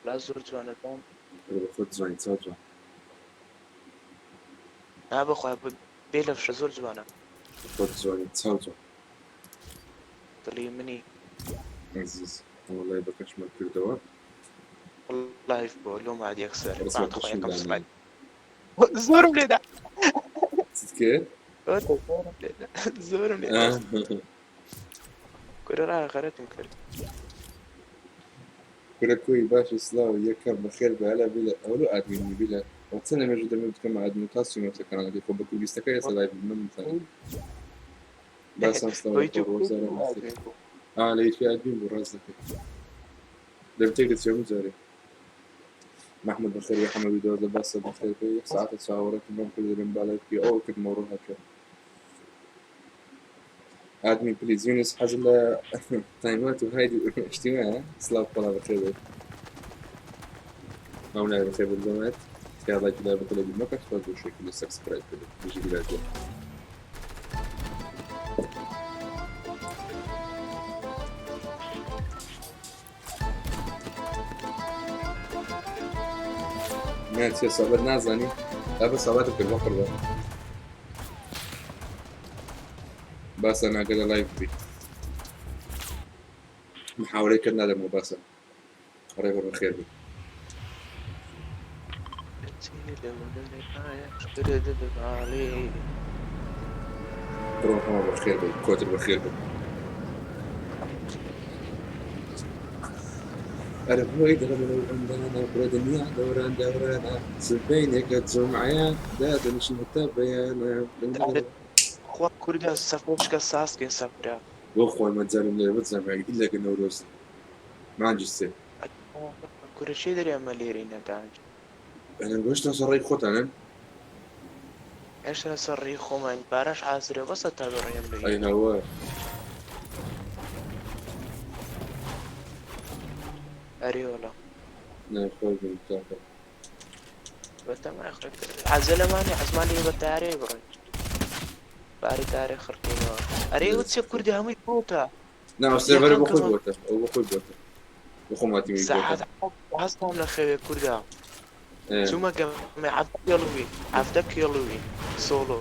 لا زۆر جوانەتان خۆت زوانی چاو جوان نا بخوا بێ لە فشە زۆر جوانە خۆت زوانی چاو جوان دڵی منی عزیز وڵای بەکەشمان کردەوە لایف بۆ لۆ مادی ئەکسەر ڕسمەت خۆ خۆشم یەکەم دامێ. سمایل زۆرم لێدا چیت کرد؟ زۆرم لێدا کورە ڕاغەرەتم کرد کورە کوی باشی سلااو یەکەم بەخێر بە هەلا بێ لە ئەوە ئادمینی بێ لە ئەو چەند ئەمێژ دەمێ بکەم ئادمیتاسیۆن کەناڵی خۆ بە کوردستەکە ئێستا لای من مزانم باسان سلااو ڕۆژارە لە یەکی ئادمین بۆ ڕاست دەکەیت دەبتێک دەچێم جارێ محمد بخير يا حمد دور بس بخير في ساعات تصاورات ممكن من بالك في او كد مروها كده ادمي بليز يونس حاجه تايمات وهايدي اجتماع سلاف طلع بخير مولاي بخير بالجامعات في هذا كده بطلب المكتب فاضل شيء كل سبسكرايب كده بيجي بلادي ماشي صابر نازاني لا بس صابرك في البحر ده بس انا كده لايف بي محاولة كنا لما بس قريب الخير بي روح ما بالخير بي كوتر بالخير بي أنا بوي دغنا عندنا بردنيا دورانا سبينك تزومعيا لا تنشي متابعيا خوا کوردە سەفۆشکە ساسکێن سەفرا بۆخۆی مەجارم لێ بزانم إلا كنوروز ما عندي سي کورە چێ دەری ئەمە لێرەی نەدان أنا گۆشتە سەڕێی خۆتانن هێشتا سەرڕی خۆمان باراش حازرە بەسە تا بەڕێم لێ ئەی هەوە ئەریۆڵە نەخۆی بنتاکە بەتەمە حەزە لەمانی حەزمانی بە تارێ بڕێن باری تارێ خڕکەینەوە ئەرێ وچێ کوردی هەمووی بۆتە ناوسێبەر بۆخۆی بۆتە ئەو بۆخۆی بۆتە بۆخۆماتی ساعات هەستان لە خەوێ کووردا چوومە گەمە هەفتە کێڵوی سۆڵۆ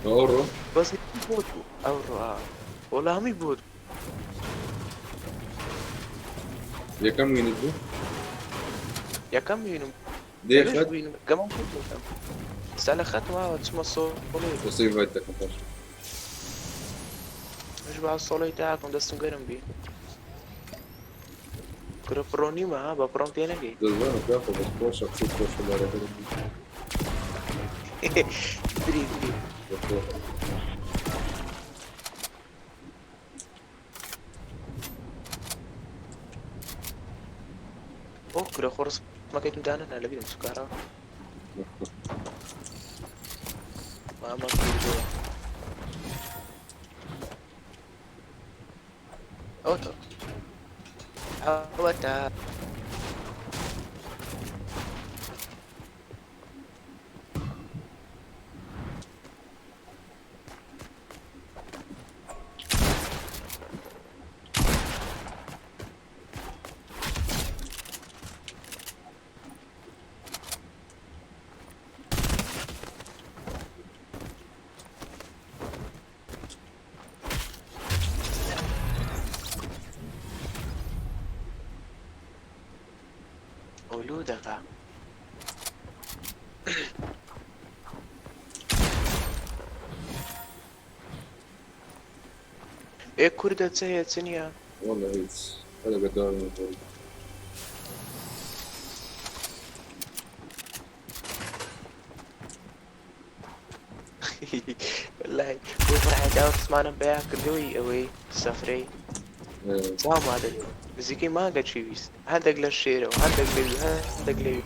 ئەوڕۆ بەس بۆت ئەو ڕۆ وەڵامی بۆت یەکەم وینت بوو یەکەم وینم دێخەت گەمە بۆتم سا لە خەتماوە چمە سۆڵی وەسەی ڤایت دەکەم باش مش با سۆڵی تاکەم دەستم گەرم بی کورە پڕۆنیمە بە پڕۆم پێ نەگەی دەزانم کاکە بەس خۆشە قسەی خۆشە لارەکەم دری ئۆ کورە خۆڕس مەکەیتم دانەنا لە بیرم سوکارە مامە کردووە ئۆتۆ ئەوەتە ئۆلوودەکە ئێ کووردە چ هەیە چ نییە والله هیچ هذا قدام المفروض والله بۆ فڕحێدا قسمانم بەیان کردەوەی ئەوەی سەفرەی چاومادە نزیکەی مانگە چویست هەندێک لە شێرەوە هەندێک لەوی هەندێک لەوی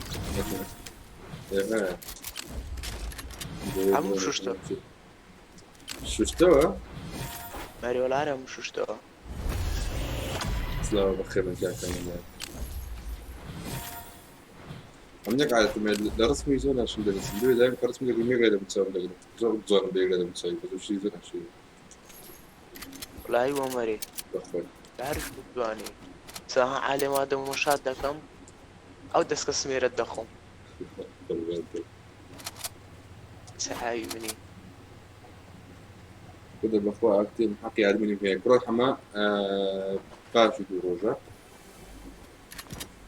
هەموو شوشتە شفتەوە مەریۆلارە هەموو شوشتەوە سلاوە بەخێر کاکەم عندك على درسمي زون عشان درس اللي دايما درسمي اللي ميغا ده بتساوي ده زون بيغا ده بتساوي بس شيء زون شيء والله ومري بخير تعرف دواني ساها عالێ دەمۆشات دەکەم ئەو دەستکە سمێرەت دەخۆم چاوی منی كده بخوا أكتر حقي عدمني فيها كروي حما قاشي دو روجا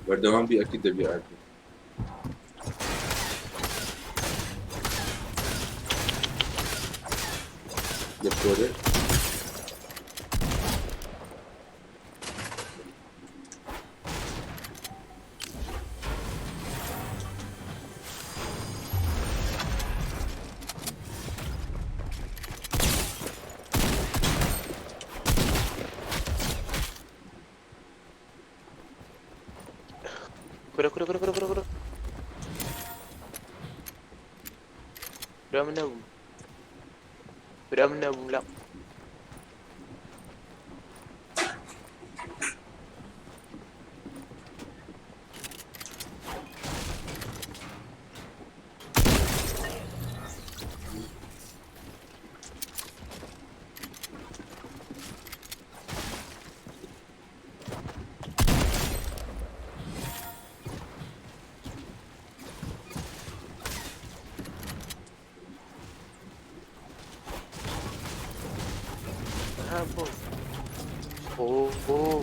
بردوام بي أكيد بي عدمي دكتوري كرة من نوم لا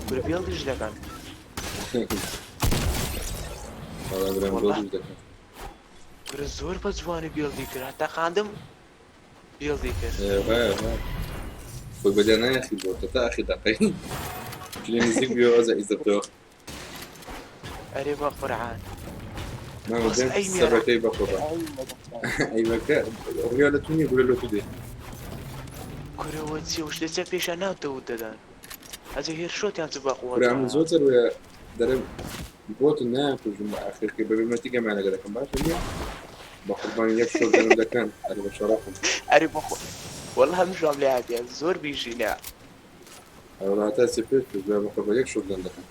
كرة بيض لكان والله برام والله. بودو دكا كرة زور بزواني بيض كرة حتى قادم بيض كرة ها فبدأنا يا أخي بوتا أخي دقيق كلين زيك بيو أزا إذا بتوخ أريبا قرعان ما بس مدين أي ميرا. سبعتي بقربا أي مكان ريالة توني يقول له تدي كرة وتسي وش لسه فيش أنا وتوددان هذا هي الشوط يعني تبقى قوة ورا عم زوتر ويا درب بوت الناك وجمع آخر كي ببي ما تيجي معنا قدر كم باش اللي بقربان يكشف ده ده كان أنا بشرفهم أريبا والله مش عامل عادي الزور بيجينا أو لا تاسي بيت بقربان يكشف ده كان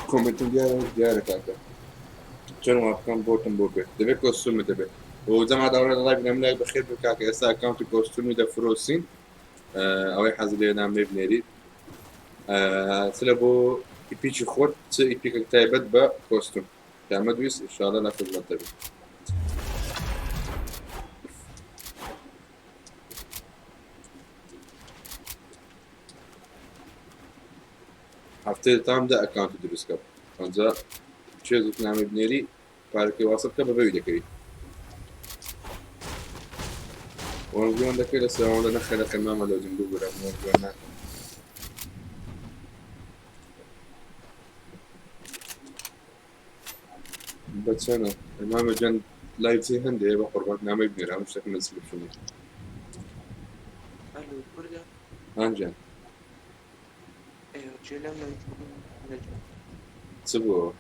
كومنتم ديارك كاكا شنو أفكار بوتن بوبي دبي كوستوم دبي وزي ما دورنا الله بنعمل لك بخير بكاكا إسا أكاونت كوستوم ده فروسين أو أي حاجة اللي نعمل بنريد سلبو إيبيتش خود س إيبيك تايبت با كوستوم تعمل دويس إن شاء الله لا تزمن تبي هفته tam da account درست کرد. آنجا چه زود نمی بنیری پارکی واسط که ببی دکری. وانجوان دکری سوام دن خیلی خیلی ما لازم دو برم وانجوان. بچه‌نا امام جن لایو زی هنده با قربان نمی بنیرم مش تکن نسبت شونی. الو برجع آنجا ايوه جيلا من سبوا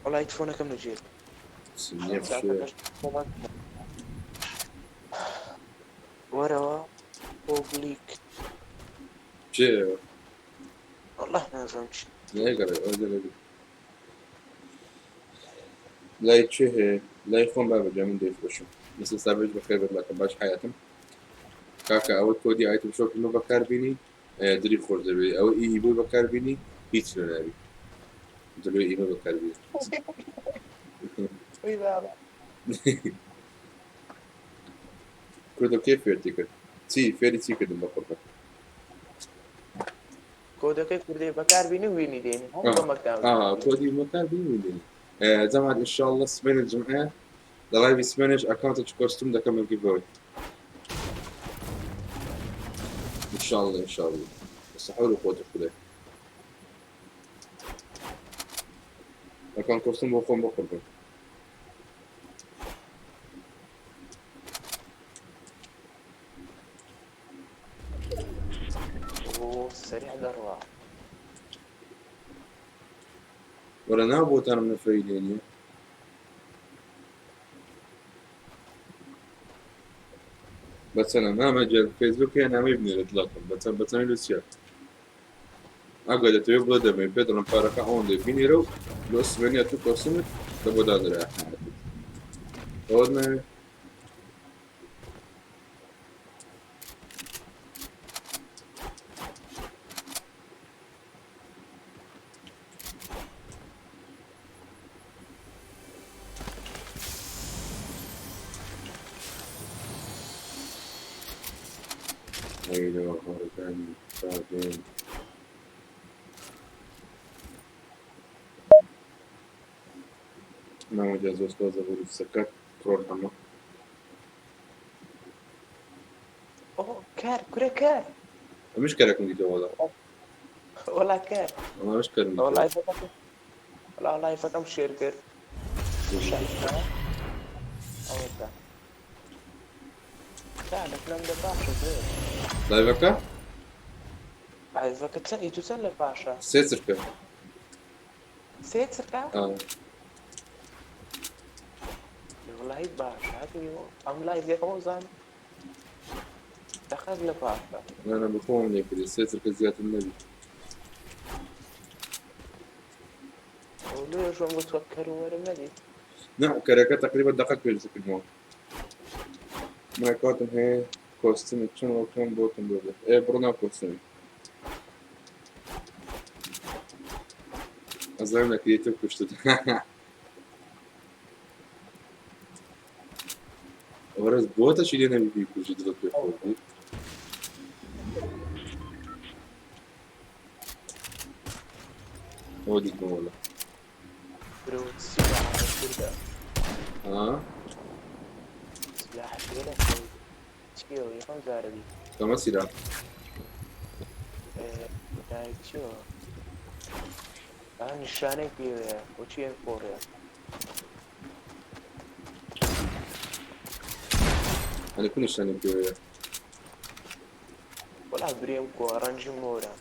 والله يدفونا كم نجيل سنيف شيء. ورا وبليك چه؟ والله ما فهمتش نه کاره آجله بی. لای چه؟ لای خون بابا جامون دیف بشم. مثل سبز بخیر بدلا کباش حیاتم. کاکا اول کودی آیتم شو کنو بکار بینی دری خورده بی. او ایبو بکار بینی هیچ نبی. دلوی ایبو بکار بینی. وي بابا كودو كيف فيرتيكل؟ تي فيري تي كده بقربه. كودك كردي بكار بيني ويني ديني هم مكان كودي مكان بيني. زمان ان شاء الله سبين الجمعة لايف سبانيش اكونت كوستوم ده كمان جيف اوي. ان شاء الله ان شاء الله. بس حاولوا قوتك كده. اكونت كوستوم بقوم بقربه. سريع الأرواح ولا نابوت انا من الفايدين. بس انا ما مجال فيسبوك انا ما يبني اطلاقا بس انا لسه اقعد تبغى ده من بيدرن باركا اون دي بينيرو بس بني اتو كوسمت تبغى ده راح اودنا هيدا هربان بعدين ما مجاز وصل زبور السكات تروح حما اوه كار كرة كار مش كارك نجي والله والله كار أنا مش كارك والله فكرت والله فكرت شيركر شايفها أودا لا نفلم ده باشا زين لا يبكى عايزك تسأل تسأل باشا سيسركة سيتسكا والله باشا هذه أم لا يجي كمان دخل لباشا أنا بفهم ليك السيسركة زيادة النبي وليش هم بتفكروا ورا مدي نعم كاركة تقريبا دخلت في جزء الموت ما كاتم هي كوستيم تشون وكان بوتن دولة إيه برنا كوستيم أظن لك يوتيوب كشتت ورز بوتا شي أنا بيبي كوجي دلوقتي بيفوتي هو دي والله برو سلاح كده سلاح كده شيو يكون زاربي كما سيرا يعني شو أنا نشاني فيه وشي فوريا أنا كل شيء نبيه ولا بريم كو أرانجي مورا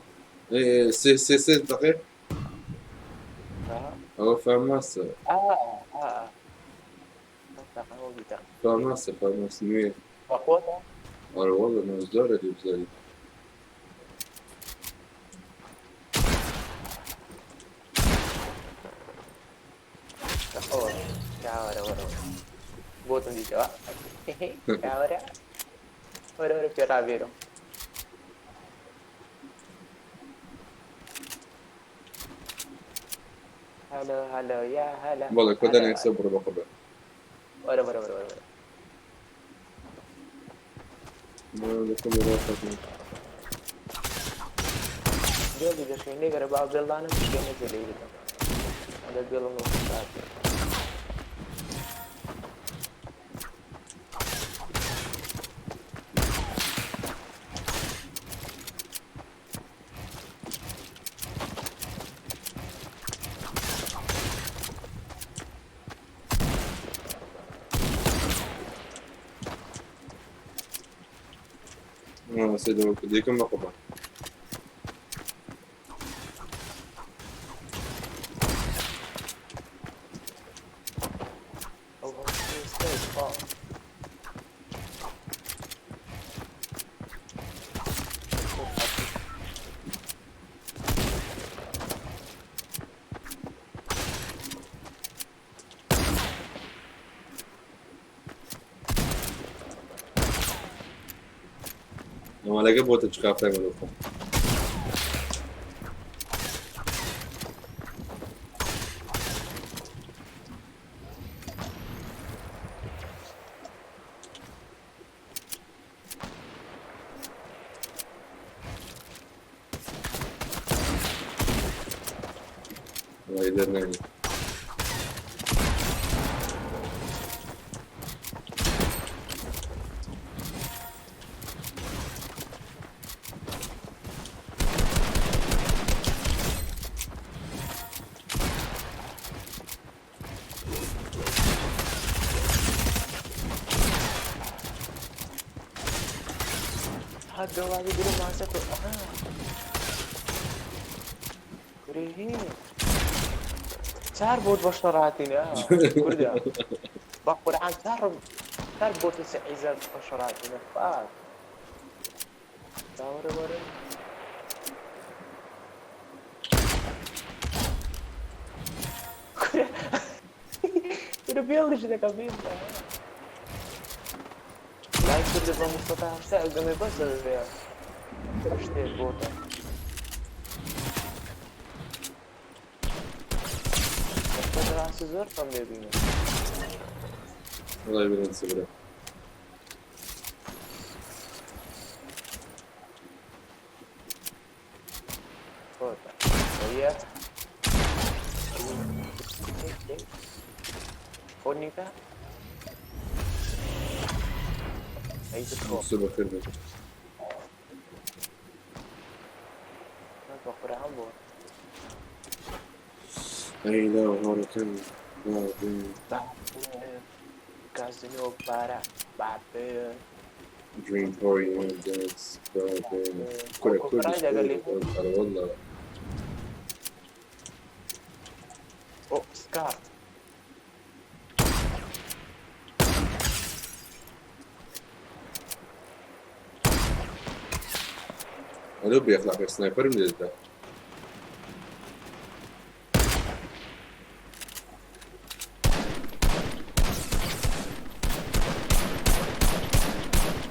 إيه سي دقيق أو فاماسة فاماسة مين أقوى أنا والله ما زارة دي بزاي Oh, ahora, bueno. Botón dice, va. Ahora que rabieron. هلا يا هلا. والله كده أنا أكسب ربع قبل. ورا. ما لكم رافقين. جالي بس إني قرب عبد الله أنا مش كنا جالي كده. هذا بيلا نوصل. سيدو كديكم نقبة. ما لقى بوت تشكافه ملوكم. الله يدرنا هذا واحد يقول ما سكت كريهين صار بود بشراتين كردا بقول عن صار بود سعيزات بشراتين فاك دور كده بيورج ده كبير لا يصير لي مستطاع سائل قام يبزر الريال ترشتي البوطة بس راس زور فم بيبينه الله يبين صبره هي خوني بقى اي بتروح سوبر خير بك. بقرا عمو أي لا هون كان بعدين بعدين كازينو بارع بعدين دريم باري دانس بعدين كل كلش فرايدا قال لي على والله. او سكار أنا بيطلع بسنايبر من الباب.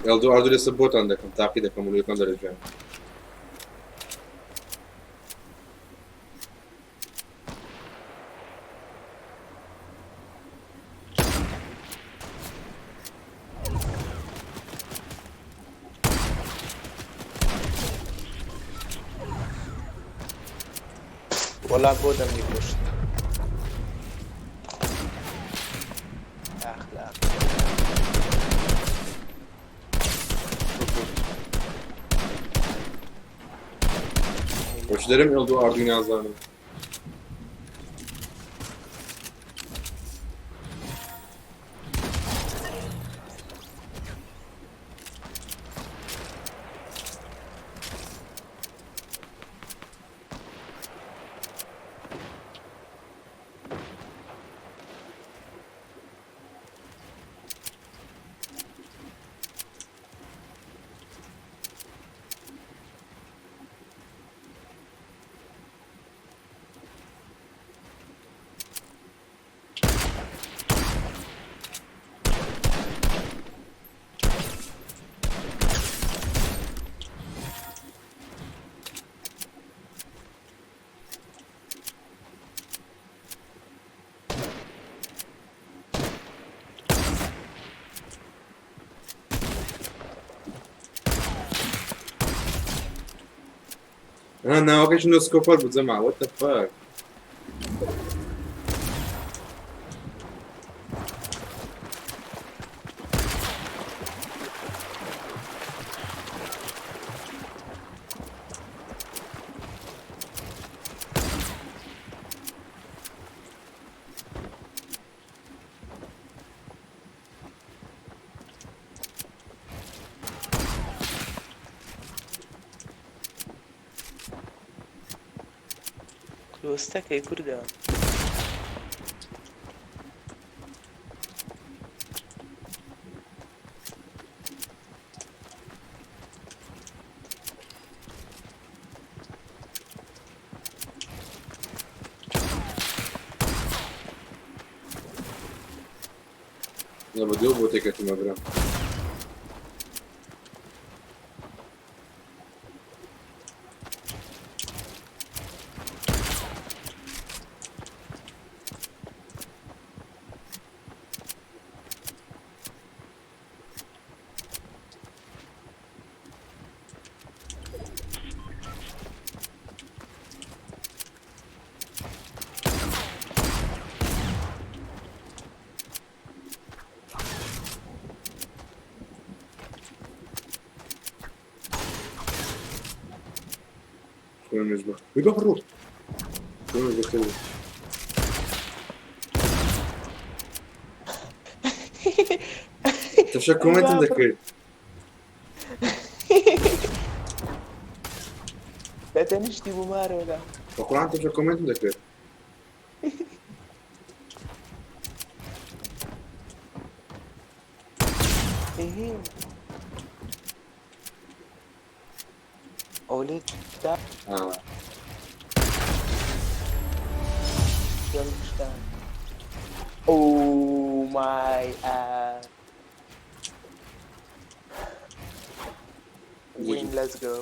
يلا عدوا لي سبوت عندكم تعقيدكم ولي كان درجة. ولا بودا من يبوش اخلاق وش درم يلدو أردوين عزانه. أنا ناوي إنه سكوبر بتجمع what the fuck. كلوستك اي كردا أنا بدي أبوتك في مبرم. شو المجمع؟ يبقى الروح. شو المجمع؟ تفشل كومنت عندك. لا تنشتي بمار ولا بقول أنت تفشل كومنت عندك. ايه اولاد ده يلا اشتغل اوه ماي win let's go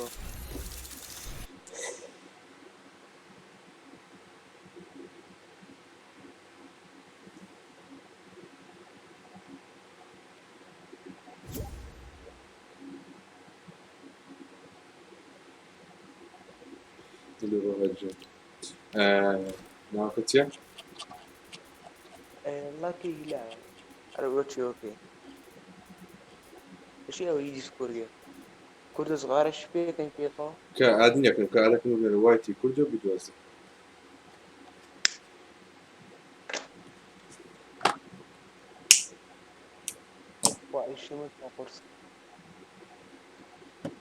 اللي هو هالجد. ناوکەچیە لاکی لا على وجهي اوكي اشي او يجي كورديا كرد صغار ايش فيه كان كيطا کە ئادنیەکەم کە ئالەکەم لێرە وایتی کوردە بدوازە وايش ما قرص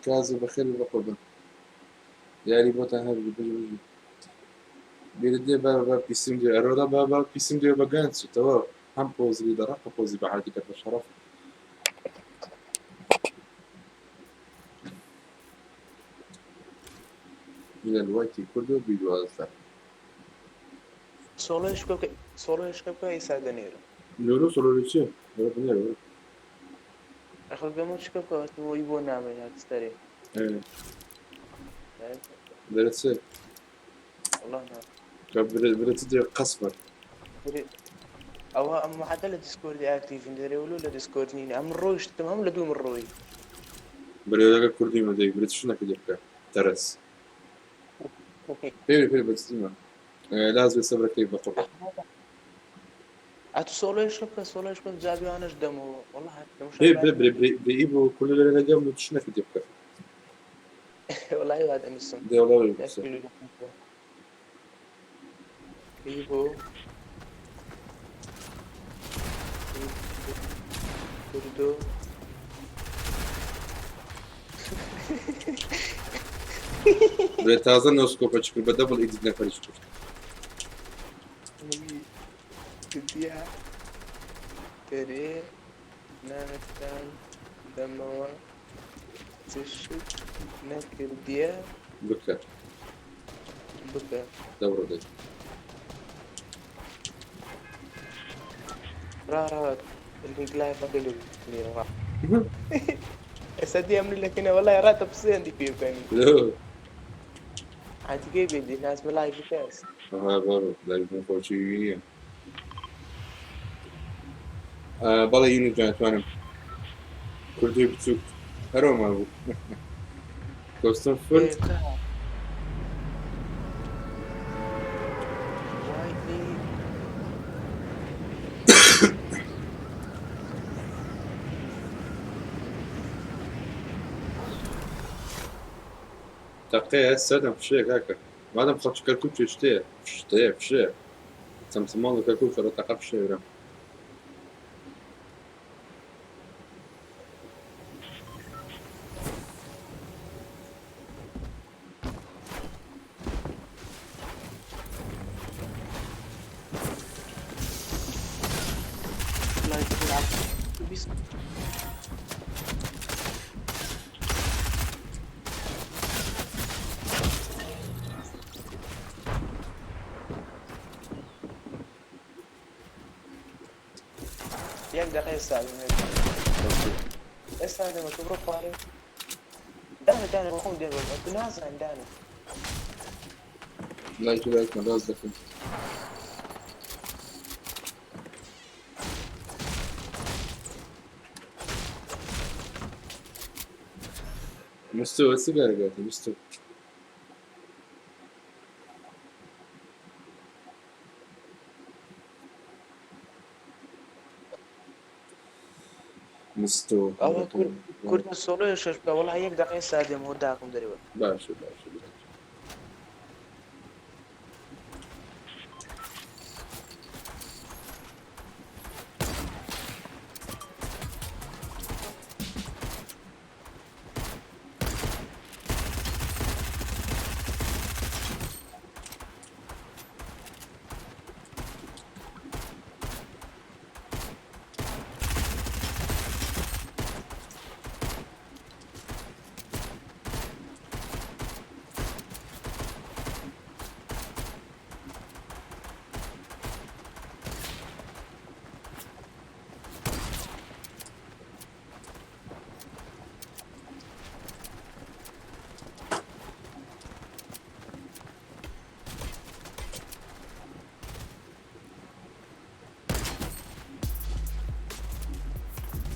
کازە بەخێر بەقۆبن یاری بۆتان هەر بژ بێرە دێ بە پیسم دێ ئەرۆدا بە پیسم دێ بە گەنجەوە هەم پۆزی دەڕقە پۆزی بە عادی کە بە شەڕەف لە وایتی کوردە بدوازە solo ايش كبكا يساعد نيرو لۆرۆ سۆلۆری چییە بنێرە اخو قاموا ايش كبكا تو يبو نعمل هاد ستاري دەرێت چێ والله ما کە برێت دێ قەسمە او اما حتى لا ديسكورد اكتيف نديري ولا لا ديسكورد نيني ام رويش تمام لا دوم الروي برێدەکە کوردی مەدەی برێت شنەکە دێ بکە تەرەس پێ بەستیمە لاز بێ سەبرەکەی بەقڕ اتو سولو ايش كبكا سولو ايش كبكا جابي انا دمو والله حتى مش برێ بۆ کورد لەرە لەگەم شنەکە دێ بکە والله هذا مسم دێ وڵاوی ايبو كردو برێ تازە نۆسکۆپە چکرد بە دەبڵ ئیدیت نەفەریش کرد كديا تري نانتان دموا تشت نكرديا بکە بكا دەبڕۆ دەی را الانقلاع فقلوا لي راح اسدي امر لك انا والله راتب سين دي كيف كان عاد كيف بدي ناس ملاي في كاس ها بەڕۆ دەبن خۆشیویە بەڵێ یونی جانتوانم کوردی بچووک هەرۆما بوو کۆستم فرد تەقەیە سەدەم فشەیە کاکە مادەم خەڵکی کەرکوب شتەیە فشەیە چەمچماڵ کەرکوب خەرە تەقە فشەیەرە لا يلعب بس يقدر يساعد يساعد ما تبرك عليه داني بقوم دير الناس عندنا لایک مەداز دەکەم مستوى سيجارة مستوى مستوى أو كرد السولو يشوف والله يقدر يساعد موداكم دريوه باشا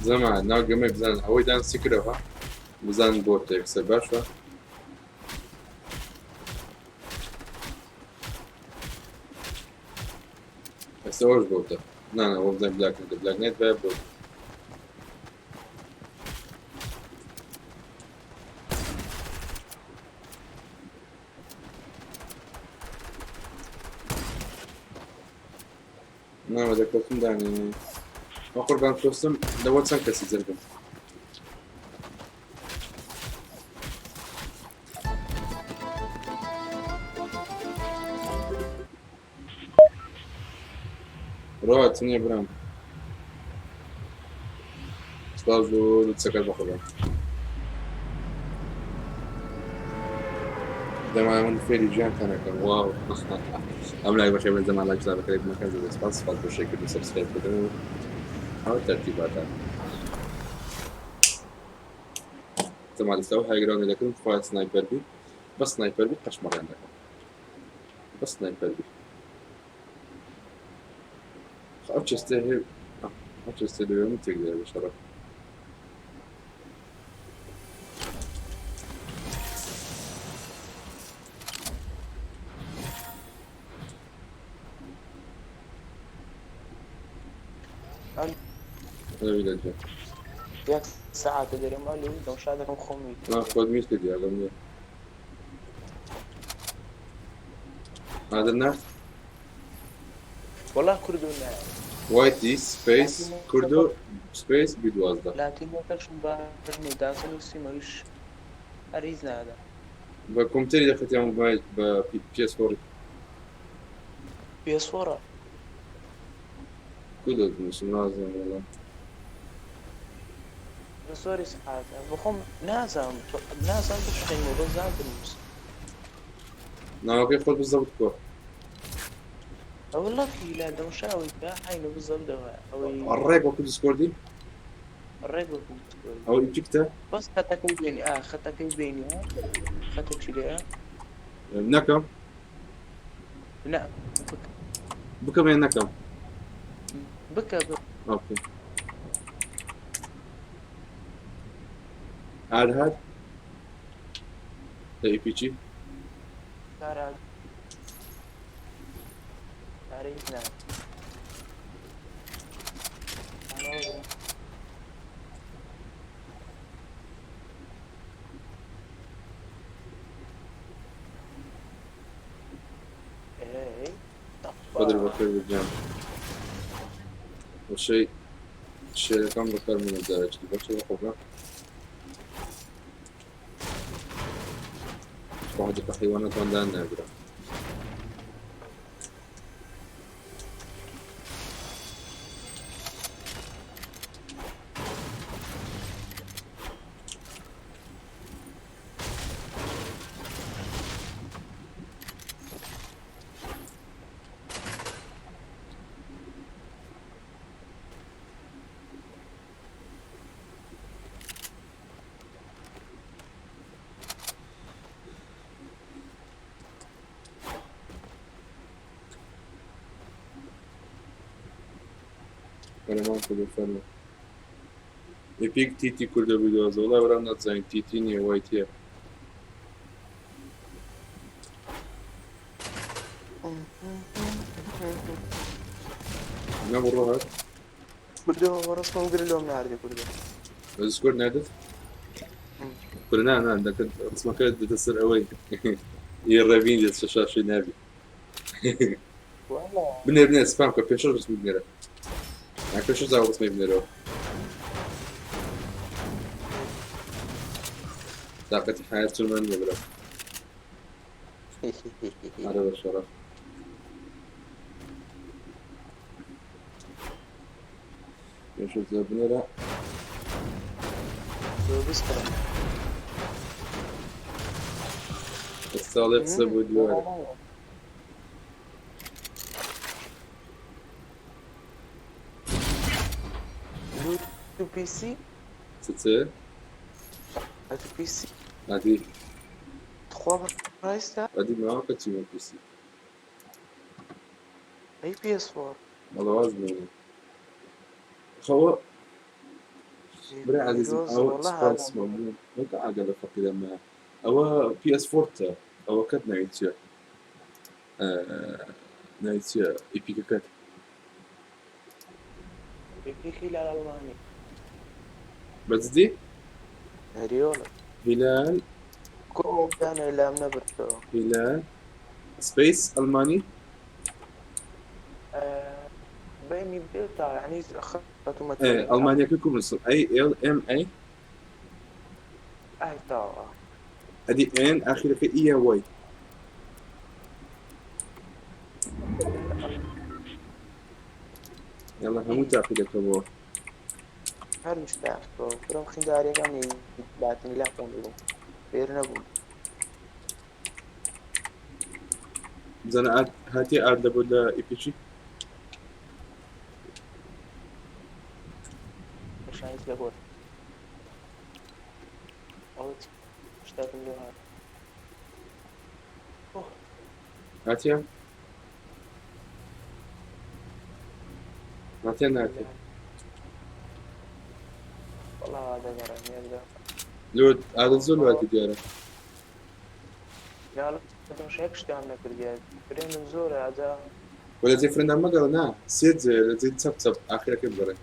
زمان ناو گەمە بزان ئەوەی دانسی کردەوە بزان بۆ تێکسەر باشە استوارش بوده نه نه وزن بلاك نت بلاك نت باب بود نه ما ذكرتم دعني ما قربان توصم دوت سنة كسي زرقم روعة ثانية برام سبازو لتسكر بخبر دائما من فيري جان كان واو عملاق بخير من زمان لايك زار بخير مكان زي سباس فاز بالشكل سبسكرايب كده أو ترتيباتها زمان استوى هاي جراني لكن فايت سنايبر بي بس سنايبر بي قشمر عندك بس سنايبر بي خاطش استهل خاطش استهل يوم تقدر بشرف هذا بيلجأ ياك ساعة تدري مالي لو مش عندك مخمي ما خذ ميت كده على مني هذا الناس والله كردو نعم وايت دي سبيس كردو سبيس بدوازده لكن ما كانش مبارني دانسل وسي مالوش أريزنا هذا بكمبيوتر دخلت يوم بي اس 4 في صورة كله مش لازم والله سوري ساعات بخم نازم بشحن وبزاد بالنص نعم كيف خذ بالضبط كور والله في لا ده مشاوي حين بالضبط ده أو الريب وكل سكور دي الرجل او يجيكتا بس خطك بيني خطك بيني خطك شلي نكم لا بكم يعني نكم بكى اوكي هذا اي بي جي كارا عرفنا قدر بخير بالجامعة والشيء الشيء كم بخير من الدرجة بس هو خبرة واحد الحيوانات عندها نادرة أنا ما أقول الفن إبيك تيتي كل ده بيجوز والله ورانا تزين تيتيني وايتيا ما بروح بده رسمه مقدر اليوم نعرف كله السكور نادت كلنا أنا عندك اسمه كده تصير أوي يرابين جالس شاشة نابي والله بني سبام كبيشر بس بني يعني كبيشر زاو بس ما بني طاقة الحياة سلمان يبرا هذا هو الشرف يشوف زي بني بس كلام الصالح سبو ديواري لو بي سي ستة هذا بي سي هذه 3 برايس ده هذه ما كنت من بي سي اي بي اس 4 والله وزني خو بري عزيز أو سبايس ممنون وانت عجل فقط لما أو بي اس 4 أو كت نايتيا نايتيا إيبيكا كت يبيك هلال ألماني. بس دي ريولا هلال كو كان إلا من برتو. هلال سبيس ألماني. آه بيني بيوتا يعني خطة ايه متولي ألمانيا كيكو بنص اي ال ام اي. أي تاوا. ادي ان اخر في اي واي. يلا هموت إيه اخذك ابو. هل مش تعرف فرم خنداري كان يبعتني لا قولوا بيرنا بول. زنا هاتي اد ولا ايبيشي. مش عايز لبول أو اشتاق له هذا. أوه هاتيا هاتيا هاتيا. بالله والله هذا قرن يبدأ. لو هذا الزول هاتي دياله. لا لا مش هيك اشتغلنا كرديات برين نزور هذا. ولا زي فرندا ما قالنا سيد زي تسب اخر كيف قال.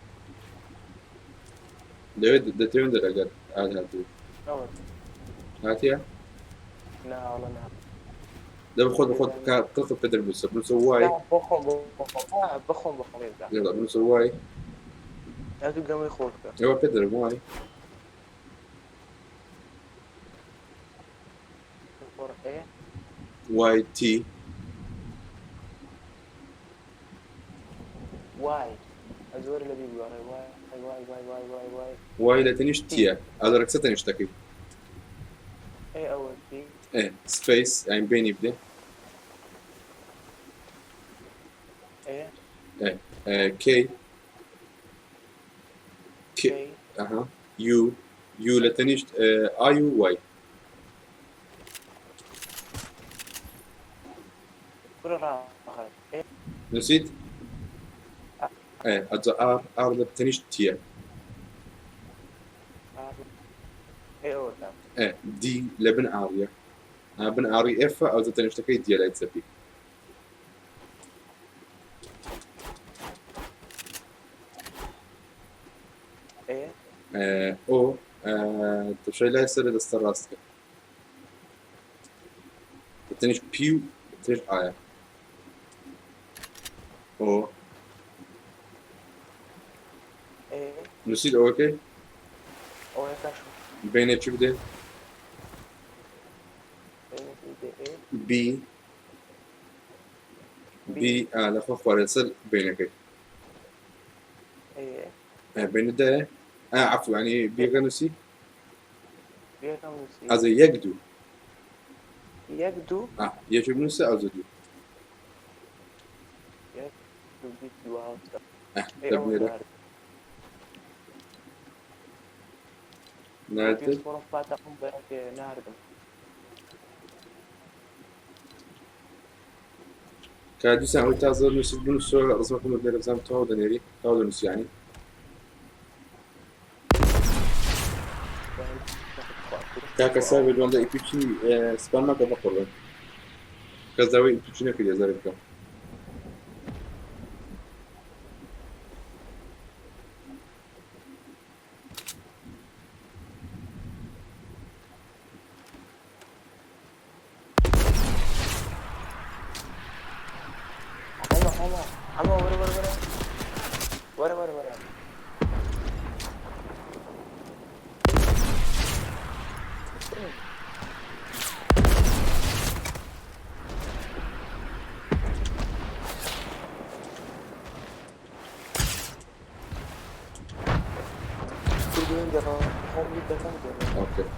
ده تيون ده قال هاتي أول هاتيا. لا والله نعم. ده بخد قطع بدل بنسواي. لا بخم بخم يبدأ. يلا بنسواي. هذا قام يخوفك. هو بدل مواي. الفرق إيه واي تي. واي أزور اللي بيقول واي واي واي واي واي واي. واي لا تنيش تيا هذا ركستني اشتكي. إيه أول شيء ايه سبيس يعني بيني بده. إيه كي كي كي اها يو لا تنيش اي يو واي. كل راحة إيه نسيت. ايه ار لا تنيش تيا. إيه أول نعم. ايه دي لبن اريا. بن اري اف او زت نشتكي دي لا تسبي. إيه او تشي لا يصير الاستراست. تنيش بيو تنيش ايا. او إيه نسيت اوكي. أو يكاشو بين شو بده إيه بي بي لا خوف ورسل بينك. إيه بين ده عفوا يعني بيغنسي بيكمل از يقدو يبدو يجب نسى او زدو. يبدو هذا. إيه تبني أول له نهار ناتل. فرص بعتقد بيك نهار كادو ساعة وتازر نسي بنسو رسمكم اللي رزام تاو دنيري تاو دنس يعني. كاكا سابل ولا إيبيتشي سبان ما كذا قرر. كذا إيبيتشي نكيد يا زاريكا. أما ورا كل يوم دفع هم يدفعون. أوكي.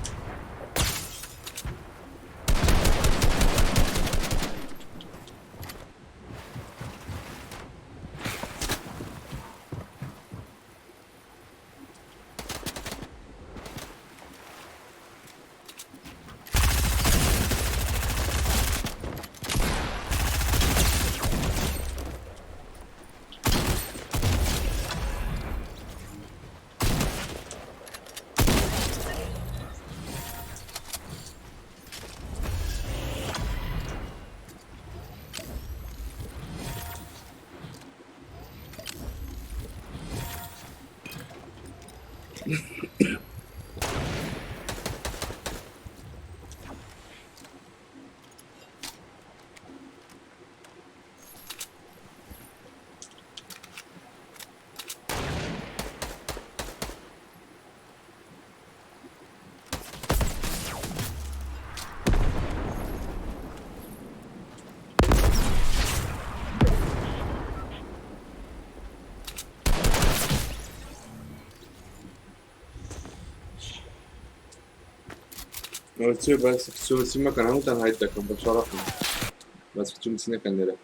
قلت بس في سيما كان هموت انا هيدك بشرفني بس في تونس كان لنا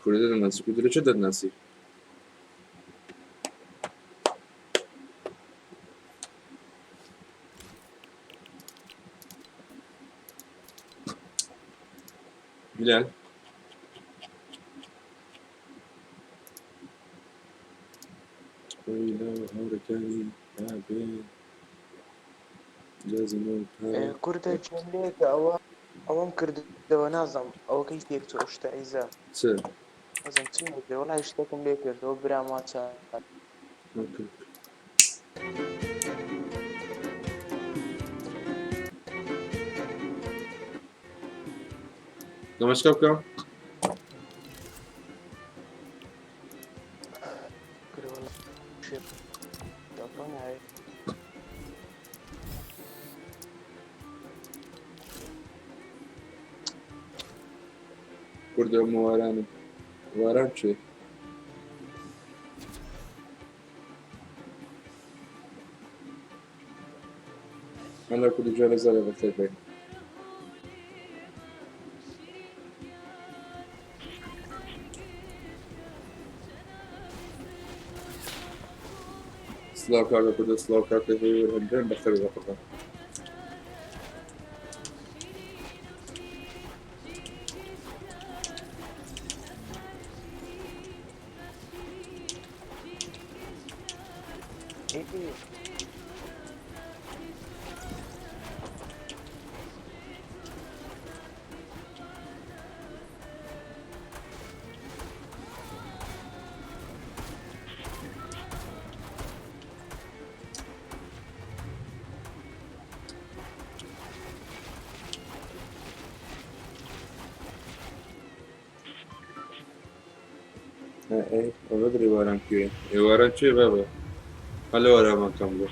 كل ده الناس كل ده شدد ناسي بلال ويلا هوركاني عابين لازم كرة جمليك أو كرة ونازم أو كيف يكتو اشتعيزا سر لازم تسمع والله يشتكم ليك هو برا ما تشاء اوكي نماش كوكب كرة والله شير تعطوني هاي كرد مواراني واران شي أنا كل جالة زالة بكتبين سلاو كاكا كده سلاو كاكا هي والهندين بختار الغفقة إيه ايه وبدري واران كي واران شي بابا هلا ورا ما كملوا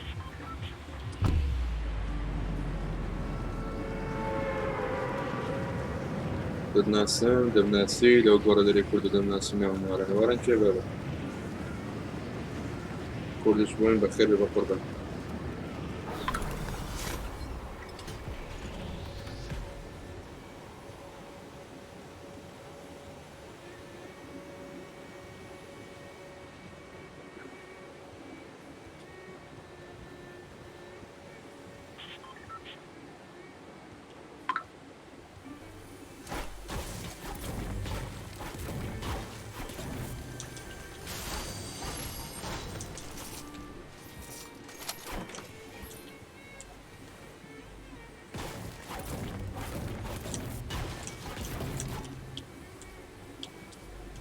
بدنا سن بدنا سي لو قرا دري كرد بدنا سمع واران شي بابا كل اسبوعين بخير بقربان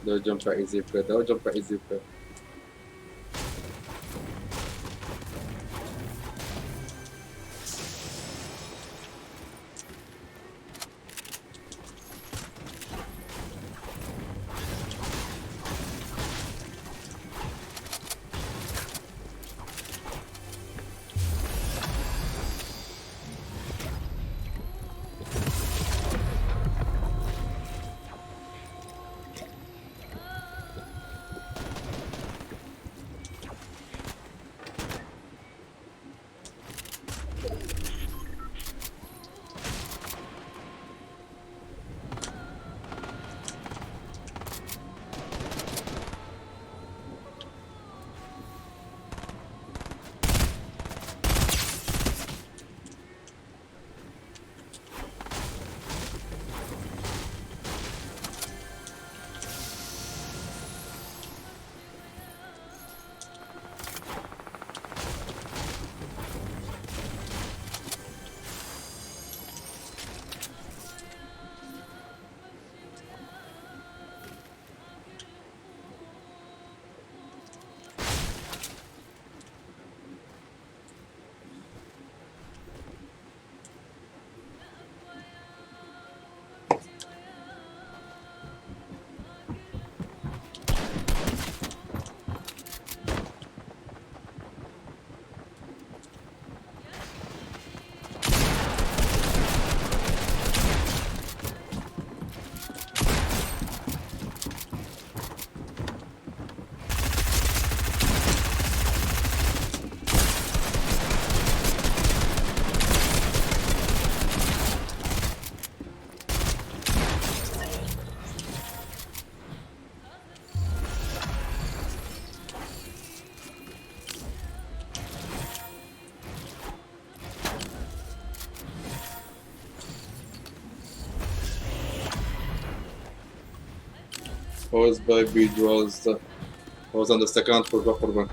Don't jump at easy play. Don't jump at easy play. فوز بە B12 هۆزان دەستەکان خۆش بە قوربان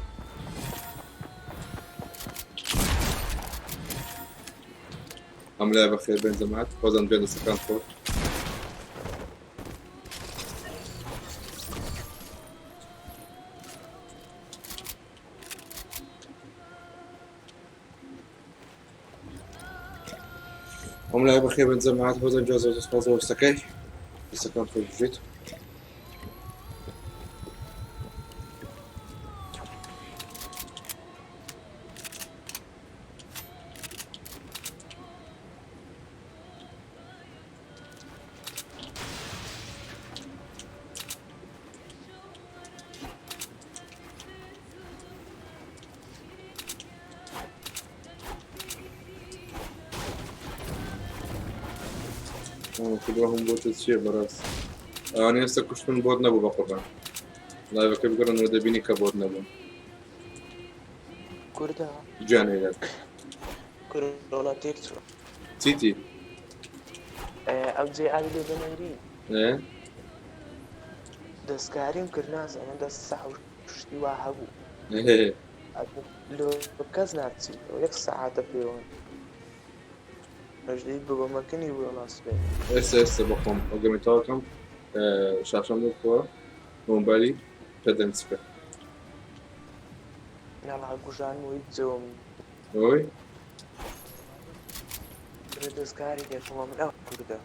ئەم لای بەخێر بێن جەماعەت هۆزان بێن دەستەکان خۆش ئەم لای بەخێر بێن جەماعەت هۆزان جوازە سپاس بۆ دەستەکەی دەستەکان خۆش بژیت كلهم بوت شيء براس أنا هسه كشتن بود نبو بقربان لا بكيف قرن وده بيني كبود نبو كوردا جاني لك كورونا تيرتو تيتي أو زي عادي بنيرين إيه دەستکاریم کردناز ئەمە دەست سەح و شتی وا هەبوو إيه لۆ کەس ناچی یەک سەعاتە پێوەن نەژدەی ببەمەکەنی وێڵاس بێ هسه بقوم أقمتاكم شاشة مكوا موبايلي بدنسكا ناڵا گوژان وی جەوم أوي دەستکاری دێکڵم ئەو کووردە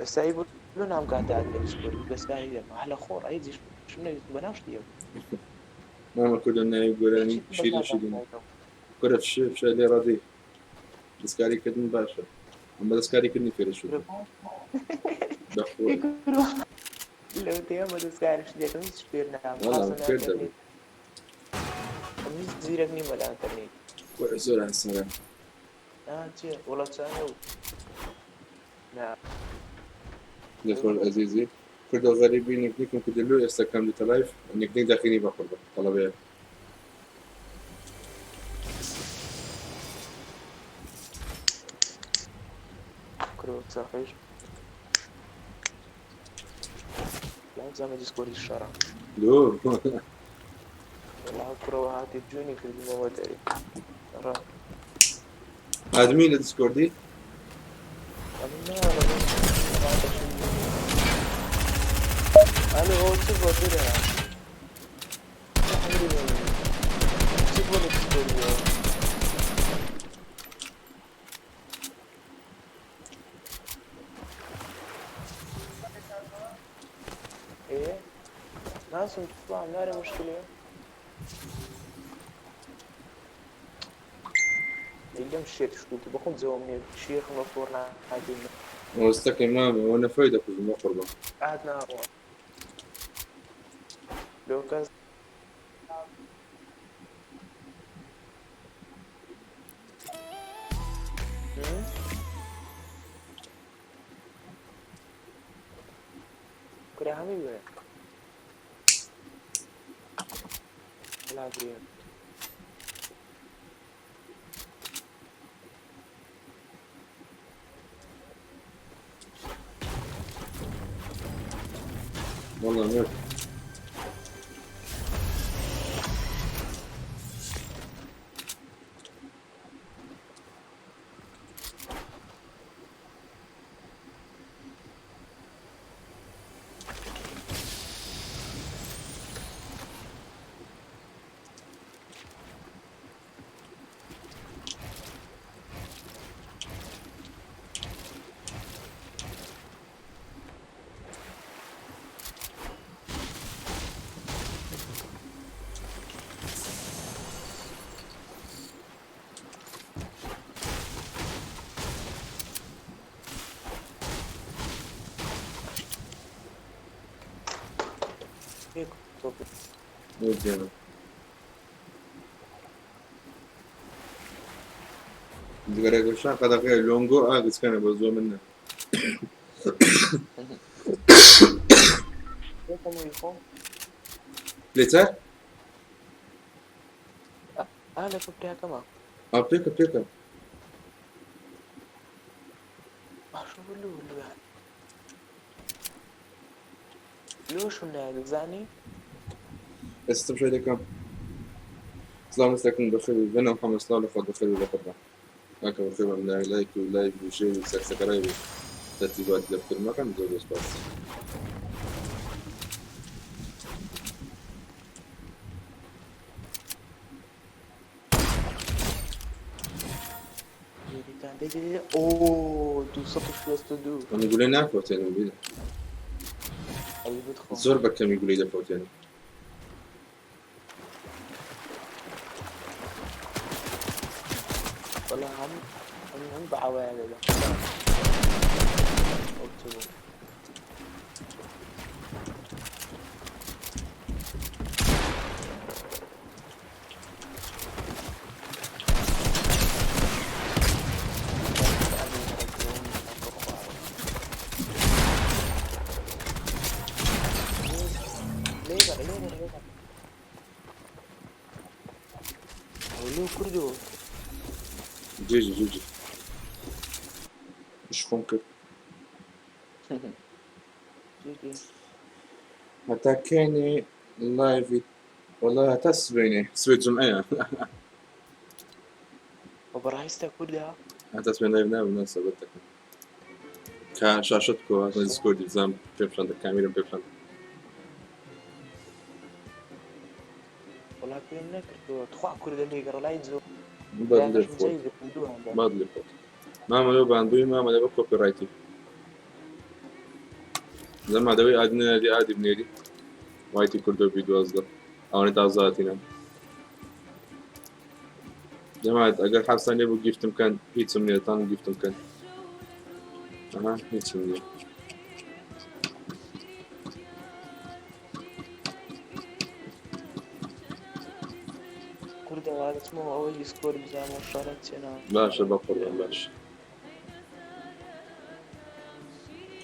دەستایی بوو لە نام کاتات بەسکوور دەستکاری دێمە هەلە خۆڕ ئەیدیش نەویست بەناوشتیە ماما كلنا يقولاني شيلي شيلين كرة في شيء اللي راضي دسكاري كدن باشا أما دسكاري كدني في رشوة دخول لەو تێمە دەستکاریش دێکم هیچ پێر والله كده هیچ زیرەک نیمە لە ئەنتەرنێت زۆر ئاسانە چێ وڵات چانە و دخول عزيزي كردو غريبين نكنيكم كدلو يستكمل تلايف نكنيك داخليني بقربة طلبية كروت صافيش لا زعما ديسكورد الشارع دو والله كرو هاتي جوني في المواد راه آدمي لديسكوردي أنا هو تبغى كده تبغى تقول إيه ناس تطلع نار مشكلة اللي مشيت شو تبغون زومني شيخ مفورنا عادي واستكي مامي وانا فايدة في المقربة قعدنا لو كان كره همي وين لا ادري والله مات ودينا دقيقة يقول شاك هذا غير لونجو بس كان بزوا منه ليتر أنا كنت كمان أبتيك شو بقول له لۆشم نایە دەزانی استم شوي لكم سلام عليكم بخير بنا محمد صلاح لخد بخير ولا خبر هكا بخير من لايك ولايك وشير وسبسكرايب ترتيبات دفتر ما كان زود بس اوه 262 انا يقول لنا فوتين بيدا اي بدخل زور بكم يقول لي فوتين والله هم بعوالي ده اكتبوا ليه كردو جيجي مش ممكن حتى كاني لايف والله هتسبيني سويت جمعية وبرايستا كردها هتسبين لايف ناو الناس سبتك كشاشتكو هذا ديسكورد إلزام كيف عندك كاميرا كيف عندك والله كنا كردو تخوع كرد اللي يقرا لا يتزو بدل فوت بدل فوت ما عملوا باندوي ما عملوا كوبي رايتي زعما دوي ادنا دي ادي بنيدي وايتي كردو فيديو أصلا أو نتعزاتنا جماعة أجر حاسة نبغى جيفتم كان هيت سمية تان جيفتم كان هيت سمية كرد هذا اسمه أول ديسكورد زي ما شاركت هنا باشا بقر باشا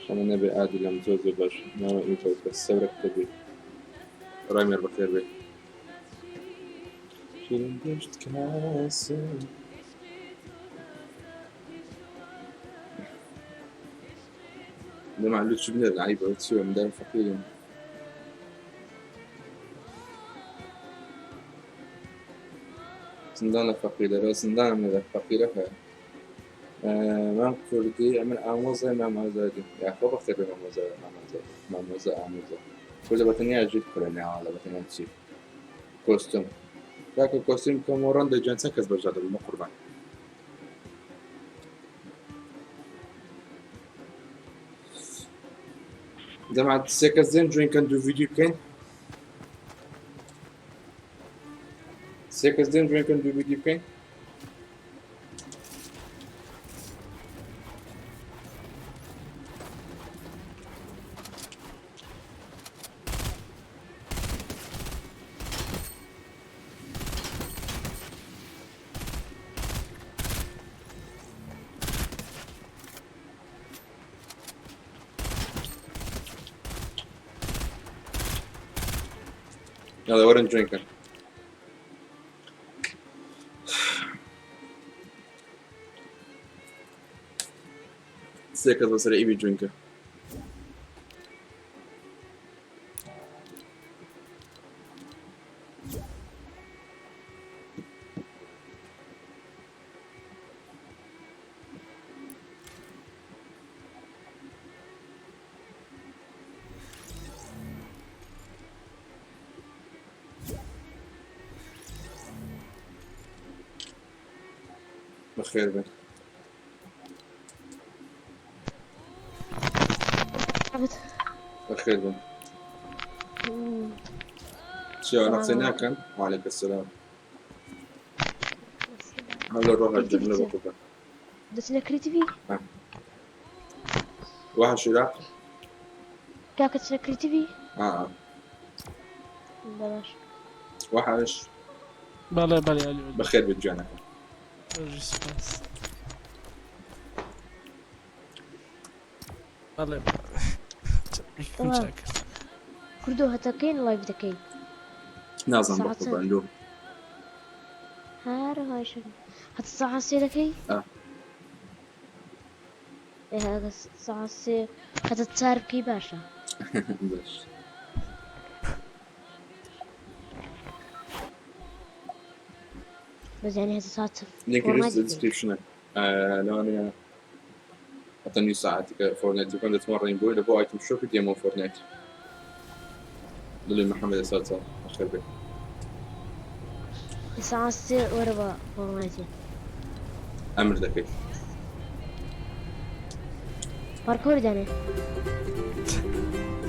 خلينا نبي عادي لما توزع باشا ما ينفع بس سبرك تبي رايمر بخير بي شلندشت كاسة ده معلوش شو من اللعيبة وتسوي من ده فقير سندانة فقيرة سندانة من الفقيرة من كردي من آموزة ما مازادي يا أخو بخير ما مازا آموزة كل بطنية جيت كلنا على بطنية شيء كوستوم لكن كوستوم كموران ده جنسا كسب جادة بالمقربان جماعة سيكازين جوين كان دو فيديو كين سيكازين جوين كان دو فيديو كين يلا ورن درينكن سيكز بس ايبي درينكن بخير بك بخير بك شو انا حسيناك وعليك السلام هلا نروح الجنة بكره دسنا كريتيفي واحد شراك كاكتنا كريتيفي بلاش واحد ايش بله علي بخير بالجنة ريسبونس بله مشاكل كردو هتاكين لايف دكين نازم بخطب عنده هاي شنو هتصعد سيركي ايه هذا صعد سير هتتصارب كي باشا باش بس يعني هسه صارت لينك فورمات جديد. الديسكريبشن لو انا اعطاني ساعة فورنايت كنت اتمرن بقول له بو ايتم شوف دي مو فورنايت لولي محمد اساد صار اخر بي هسه تصير ورا فورماتي امر ذكي باركور داني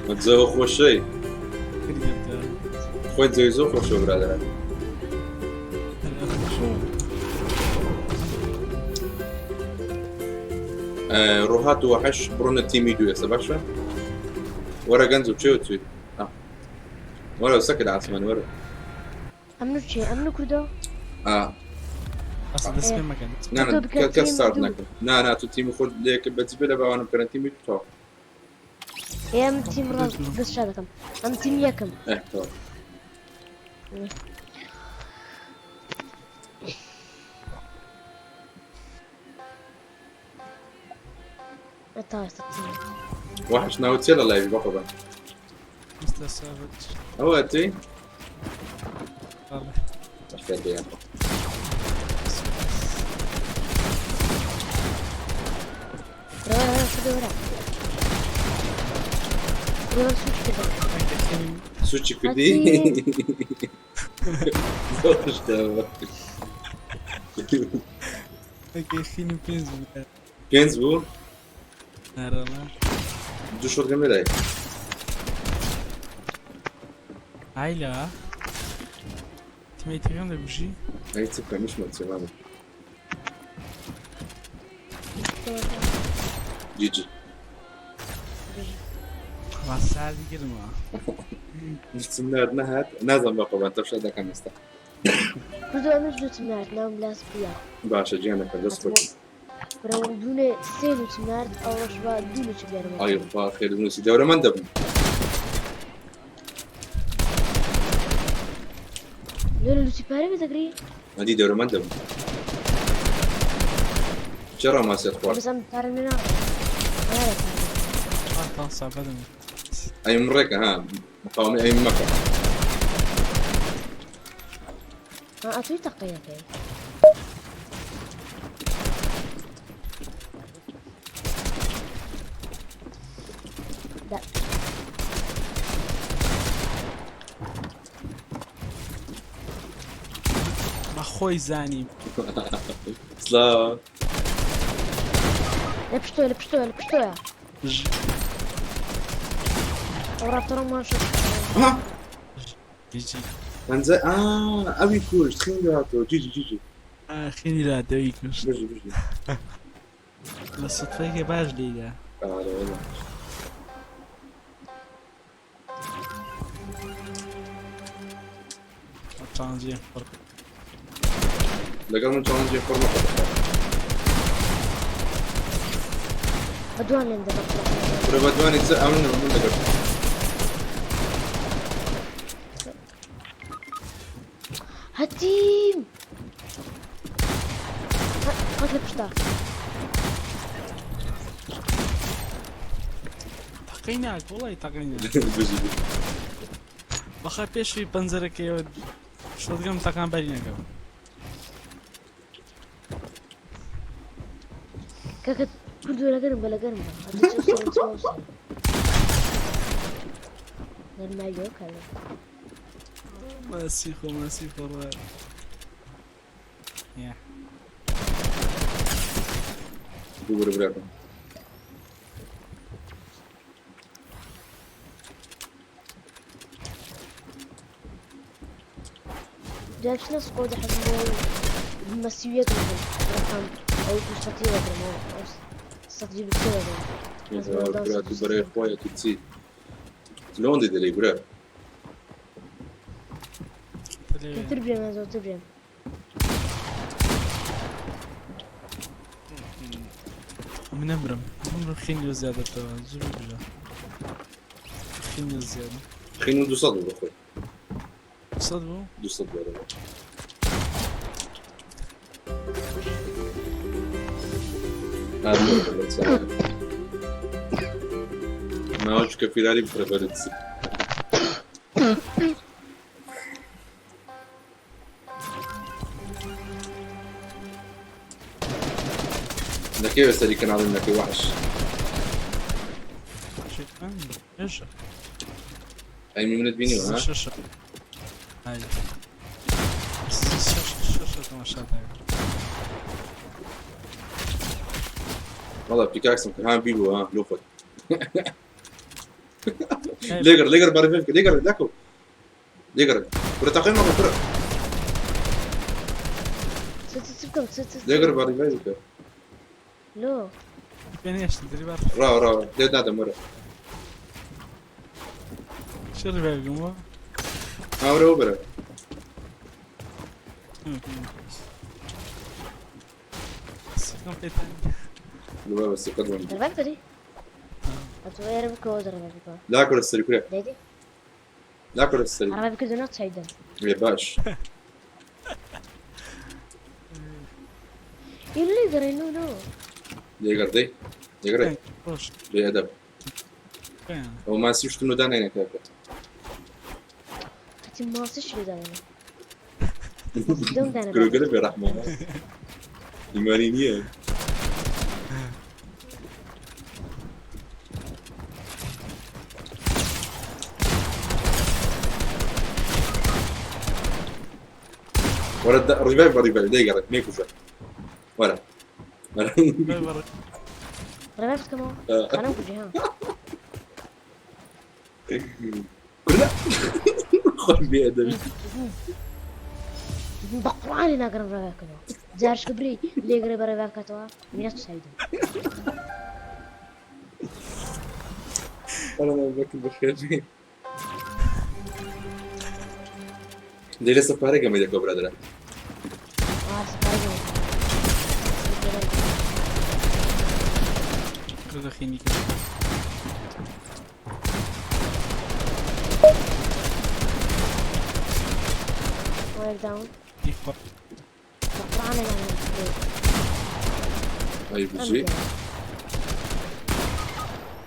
ما تزوق خوش شيء كريت خوي تزوق خوش شو برادر روحات وحش برون تيمي دو يا سباشا ورا جنزو تشوتسي ورا سكت عاصمان ورا امنو شيء امنو كردو اصلا اسمي ما كان نعم كتب كان كسرت تيم نكم نا تو تيمي خود ليك بتزبله بقى وانا كان تيمي تو يا ام تيم راس بس شادكم ام تيم ياكم ايه تو التايس التيم وحش ناوي تصير الله يبي بقى مستر سافج هو تي والله اشتري يعني ورا كده ورا ورا شوف كده سوتشي كدي زوج ده اوكي خيني بينزو كنزبو نارما دو شوط جميل هاي عيلة تميتي غير بجي هاي تسكر مش متصير جي جي خلاص ساعة دي كلمة نستنى نهات نازم بقى انت مش هذا كان مستحيل كردو امنو جو تمنات نام بلاس بيا باشا جينا كان لسه برو دونه سيلو تمنات او شبا دونه تبيرو ايوه باخر نوسي دورة مندب لولو تباري بتقري هذه دورة مندب شرى ما سير بس ام تارننا خلاص صعب هذا اي مريكا ها مقاومة اي مكة ما اتوي تقيا كي لا اخوي زاني سلا لبشتوها لبشتوها لبشتوها ج- ورا ترى ما شفت ها جي انزل ابي كوش تخيل هاتو جي جي جي جي خيني لا دويك مش بيجي بيجي بس صدفة باش ليلة تعال والله ترانزيت فرق لقى من تشالنج فورمة بدوان اللي عندك بربدواني تسأل من لقى هتيم هات لبشتها تقيناك والله تقيناك بيجي بخا پێشوی پەنجەرەکەیەوە شۆدگەم تاکان بەری نەکەوە كاكا كردو ولا قرم ولا قرم هتوصل توصل لما يجوك هذا ماسیخۆ ماسیخۆ ڕە بقول براكم جالس ناس قود حزمون بمسيويات رقم او مستطيع او استطيع بالسوى براتو برای خواه تو تسی تلون دیده لی برا تربية ما زال تربية منمرم خینی زیادە تەوە زوو بژە خینی زیادە خينو دو صدو بخوي سەد بوو دو صدو برا ما هوش كفيلاري بفرفرتسي كيف سالي كان عامل لك وحش شيء ايش اي من تبيني ها الشاشة هاي الشاشة ما شاء الله والله بيكاكس كان بيلو ها لوفت ليجر بعرف ليجر داكو ليجر كرة تقييم ما كرة ست ليجر بعرف فيك لو يعني ايش تدري بعرف را ليه نادم مرة شو اللي بقى جوا ها مرة وبرا لو بس قدر رفعت دي أتغير بكود رفعت لا كرة السري كرة ديدي لا كرة السري أنا بكود نوت سعيدا يا باش اللي يقدر نو ليجر دي ليجر وش ليه أدب فين هو ما نسيش كنو دانا هنا كاكا حتى ما صيش لي دايما دون دانا كرو قلب يا رحمة إيمانينية ورد ريفايف ليجر ميكو شوي ولا رفعت كمان أنا بكود ها كلنا خل بي أدبي بقراني ناقر رفعت كمان زارش كبري اللي يقرب رفعت كتوا مينات سعيدا أنا ما باكل بخير دي لسه فارقة ما يدك برادر سبايدر كذا خيني وير داون كيف بقراني ناقر أي بجي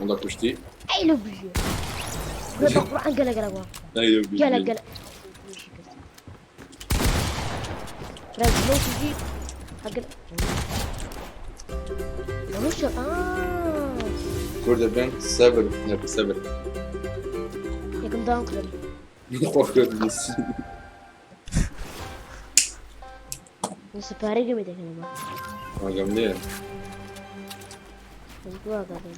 والله كشتي أي لو بيجي بقران قلق واقف أي بجي قلق راز لو تجي حق مش كورد بان سبر نبي سبر يقوم داون كلب خوف كورد بس نسى باري قمي ده كلمة ما قمني أسبوع قادم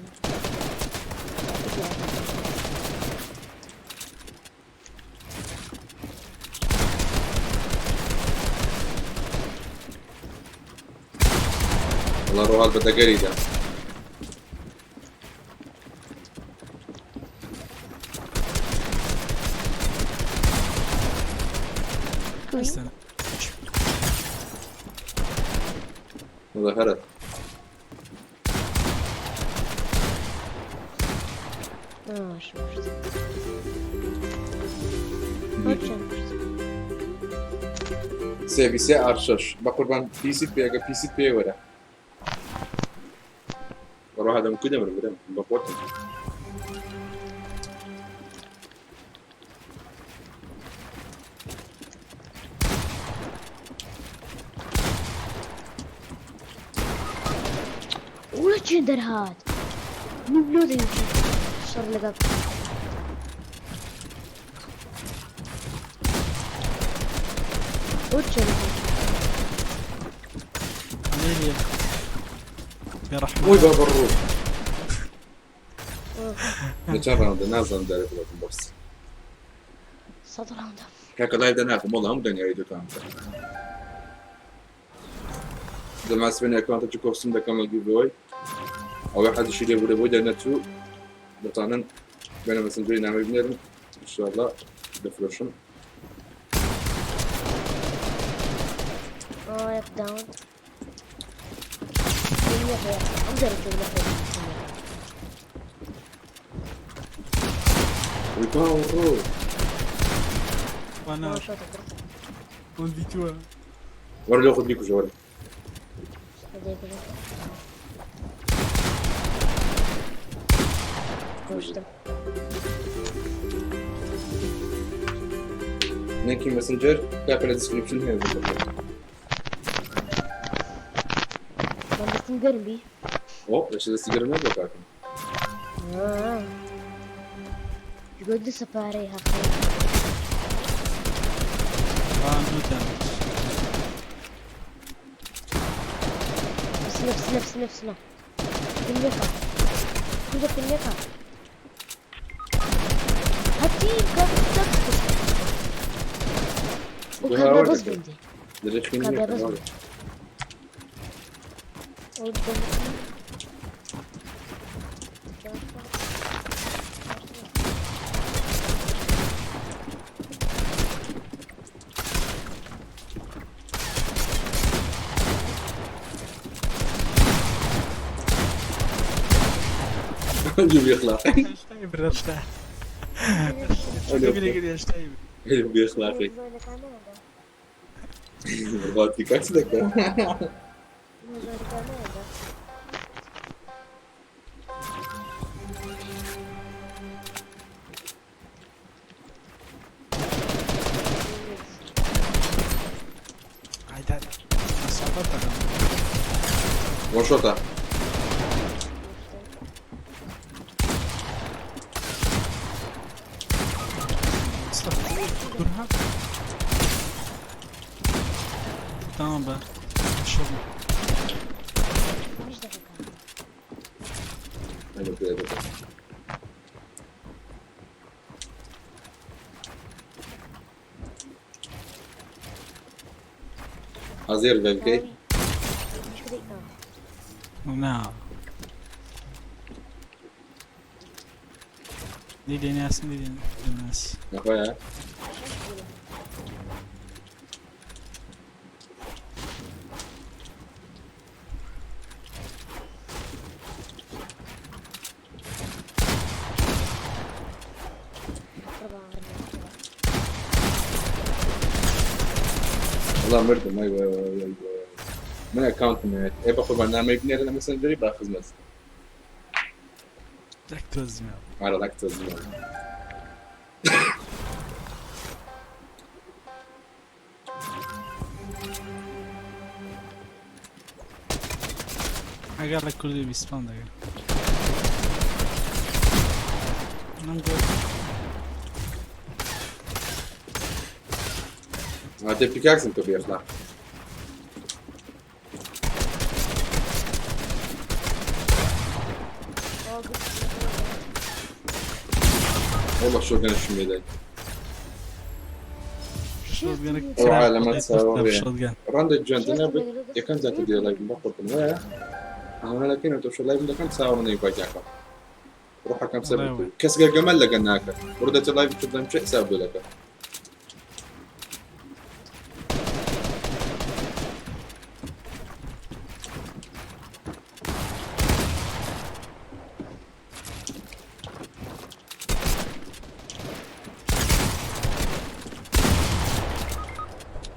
والله روح بدها قريدة استنى والله هرت شو سي بي سي ارشش بقربان بي سي بي اجا بي سي بي ورا بروح هذا كده من قدام بقوته ولا جندر هاد من بلوده يمكن صار لقاك وجه عملي يا رحمن وي بابا الروح نجرب عند الناس عند البوكس صدر عنده كاك لايف دناكم والله هم دنيا يدو كان إذا ما سمعنا أكونت تشوفوا سند كمان جيف أواي أو أحد يشيل يبغى يبغى جنتو بطانا بينما مثلا بين نعمل بنرم إن شاء الله دفرشن يب داون أقدر ويباو وانا وندي توا ورا اللي ياخذ بيكو جوال نيكي ماسنجر كاك الديسكريبشن هنا گەرم بی ئۆ لەشە دەستی گەرم نەبوو کاکەم گۆ دە سەپارەی هەفت Anladım. سنە پنێکە کورە پنێکە هەتی کابرا بەس بندێ دەرەخی کابرا بەس نییە اللي بيخلقي Şey biraz da. Ne bileyim şey. اللي بيخلقي بغاتي كاسدك Hayda. Sabah da. وشوطة Dur ha. Tamam be. Şöyle. انا كده عزير بلكي Ne? Ne denersin ne denmez. اخويا والله مردم ايوه من اكونت من ايه باخذ برنامج نير ماسنجري باخذ بس Laktoz mu? على لاكتوز Agarra kurdu bir spam da gel. Lan gol. هذا بيكاكس انت بيخلق والله شو كان شو ميدان Shotgun'ı O alamet sağ Shotgun. راند جنت انا يكن ذات دي لايف بقول لك انا لكن تو شو لايف لكن ساعه من يباجاك روح كم سبب كسر الجمال لقناك وردت اللايف تبدا شيء سبب لك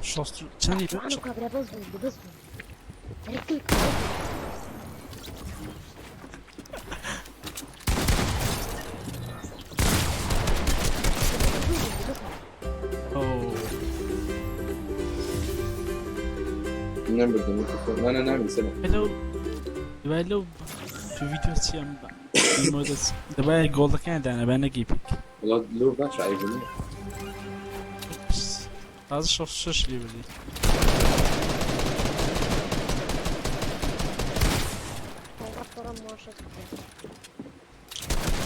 Shostru. Sen iyi أنا كابرا بس بندي ركلك Oh. نعم بدنا انا نعمل سنه Hello şu video atacağım ben. Bir modası. Da bayağı golda kendine ben ne giyip. والله لو باش عيبني Bazı şoş gibi değil. أفضل ماشط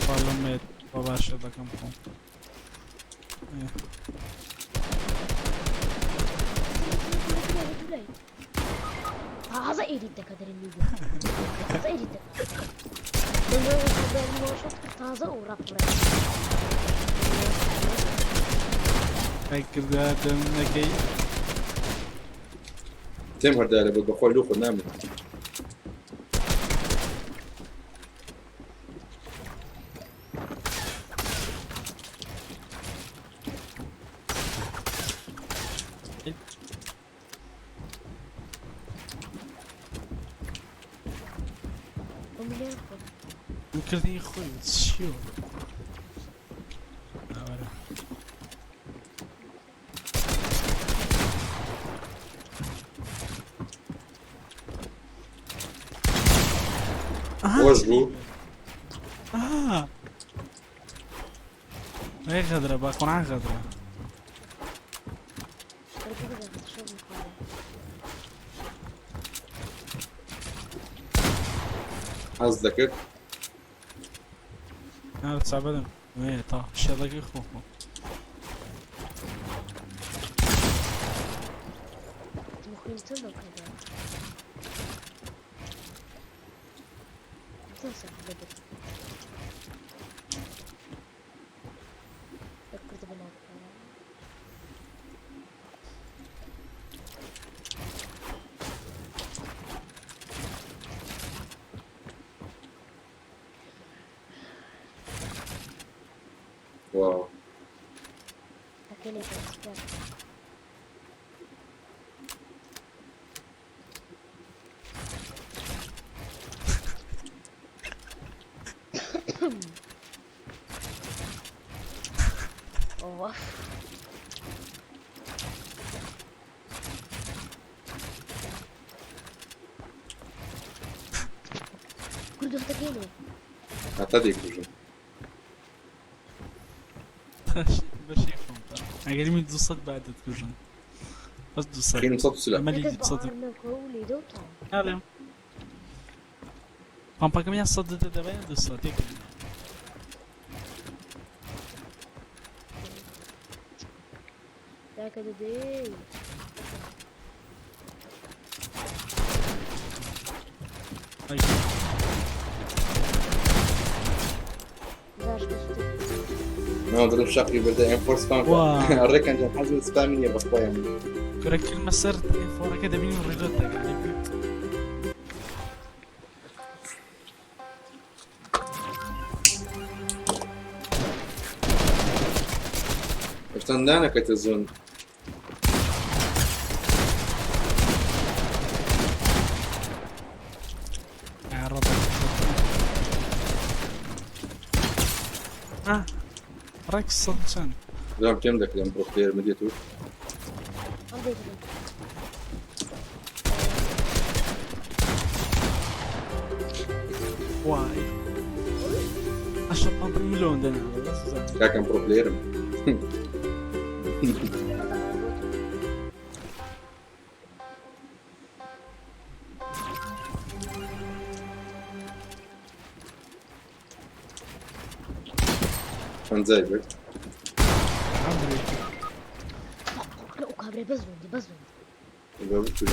Parlament başladı kampon. هذا إيريد كدر النيجا هذا إيريد لما يصير ماشط تازة ورق Bekirde dönme gey. تم هردالة بقول له نعمل Mükirde yıkıyor. Şişiyor. واش بو هي غدرة باكون عن غدرة. حظ ذكر أنا بتصعب ايه طيب ان شاء الله يخوفوا. ممكن تنك هذا تنسى بدل فكرت بنات واو أكيد أستاذ أوه كل ده تكيني اعتدي كوجو بشوفهم انا قاعدين يدوسك بعد تكوجن بس دوسك خلينا نصوت سلاح لما يجي تصدق هذا هم باكم يا صدق ده بين دوساتك ذاك دي اي داش بس ما ضرب شقي بدا انفورس فان واو. الركن كان حزم سبامية بس يعني كره كلمه سرت فورا كده بيني وريلوتك يعني استنانا كتزون يا رب ركز صدقني زعما كم داك اليوم برو بلاير مديتو عندي واي اشرب مليون ده انا بس كان برو بلاير كان زايبر عمري لا وكابري بزوندي بزوندي يبقى بتوجه